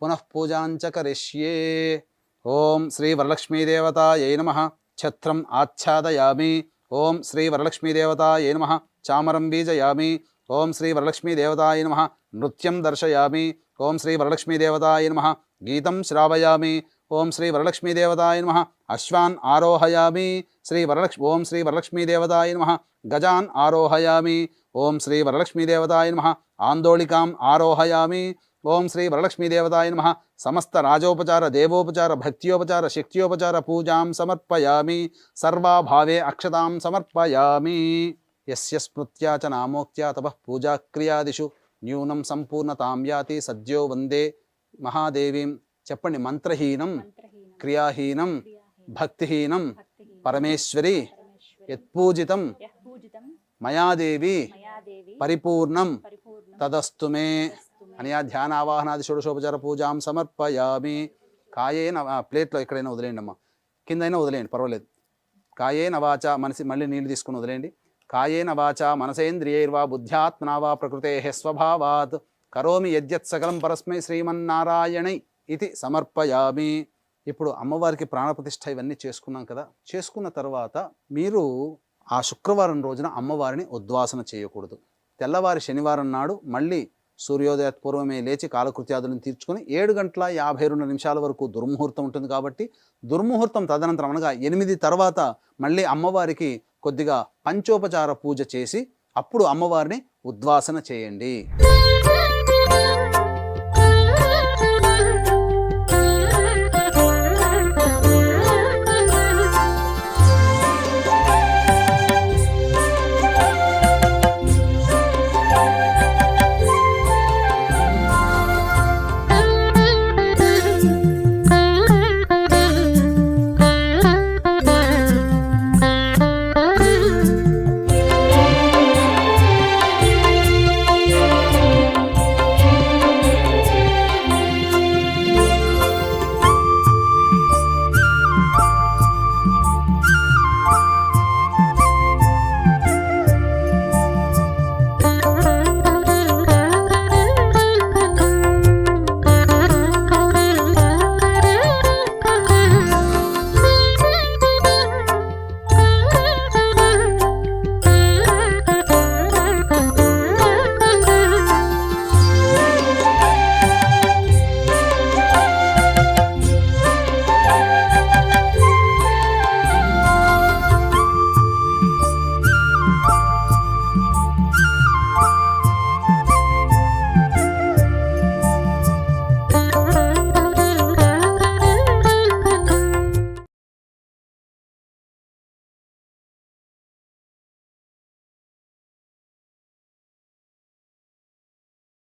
పునః పూజాంచ కరిష్యే. ఓం శ్రీ వరలక్ష్మీదేవతాయై నమః. ఛత్రం ఆచ్ఛాదయామి. ఓం శ్రీ వరలక్ష్మీదేవతాయై నమః. చామరం బీజయామి. ఓం శ్రీ వరలక్ష్మీదేవతాయై నమః. నృత్యం దర్శయామి. ఓం శ్రీ వరలక్ష్మీదేవతాయై నమః. గీతం శ్రావయామి. ఓం శ్రీ వరలక్ష్మీదేవతాయై నమః. అశ్వాన్ ఆరోహయామి. ఓం శ్రీ వరలక్ష్మీదేవతాయై నమః. గజాన్ ఆరోహయామి. ఓం శ్రీ వరలక్ష్మీదేవతాయై నమః. ఆందోళికాం ఆరోహయామి. ఓం శ్రీ వరలక్ష్మీదేవతాయ నమః. సమస్త రాజోపచార దేవోపచార భక్త్యోపచార శక్త్యోపచార పూజాం సమర్పయామి. సర్వాభావే అక్షతాం సమర్పయామి. యస్య స్మృత్యా చ నామోక్త్యా తపః పూజాక్రియాదిషు న్యూనం సంపూర్ణతాం యాతి సద్యో వందే మహాదేవీం. చెప్పండి. మంత్రహీనం క్రియాహీనం భక్తిహీనం పరమేశ్వరి యత్పూజితం మయాదేవి పరిపూర్ణం తదస్తు మే. అనయా ధ్యాన ఆవాహనాది షోడశోపచార పూజాం సమర్పయామి. కాయేన ప్లేట్లో ఎక్కడైనా వదిలేయండి అమ్మా, కిందైనా వదిలేయండి పర్వాలేదు. కాయేన వాచ మనసి మళ్ళీ నీళ్ళు తీసుకుని వదిలేయండి. కాయేన వాచ మనసేంద్రియైర్వా బుద్ధ్యాత్మనా వా ప్రకృతే స్వభావాత్ కరోమి యద్యత్ సకలం పరస్మై శ్రీమన్నారాయణై ఇది సమర్పయామి. ఇప్పుడు అమ్మవారికి ప్రాణప్రతిష్ఠ ఇవన్నీ చేసుకున్నాం కదా. చేసుకున్న తర్వాత మీరు ఆ శుక్రవారం రోజున అమ్మవారిని ఉద్వాసన చేయకూడదు. తెల్లవారి శనివారం నాడు మళ్ళీ సూర్యోదయ పూర్వమే లేచి కాలకృత్యాదులను తీర్చుకొని 7:52 వరకు దుర్ముహూర్తం ఉంటుంది కాబట్టి దుర్ముహూర్తం తదనంతరం అనగా 8 తర్వాత మళ్ళీ అమ్మవారికి కొద్దిగా పంచోపచార పూజ చేసి అప్పుడు అమ్మవారిని ఉద్వాసన చేయండి.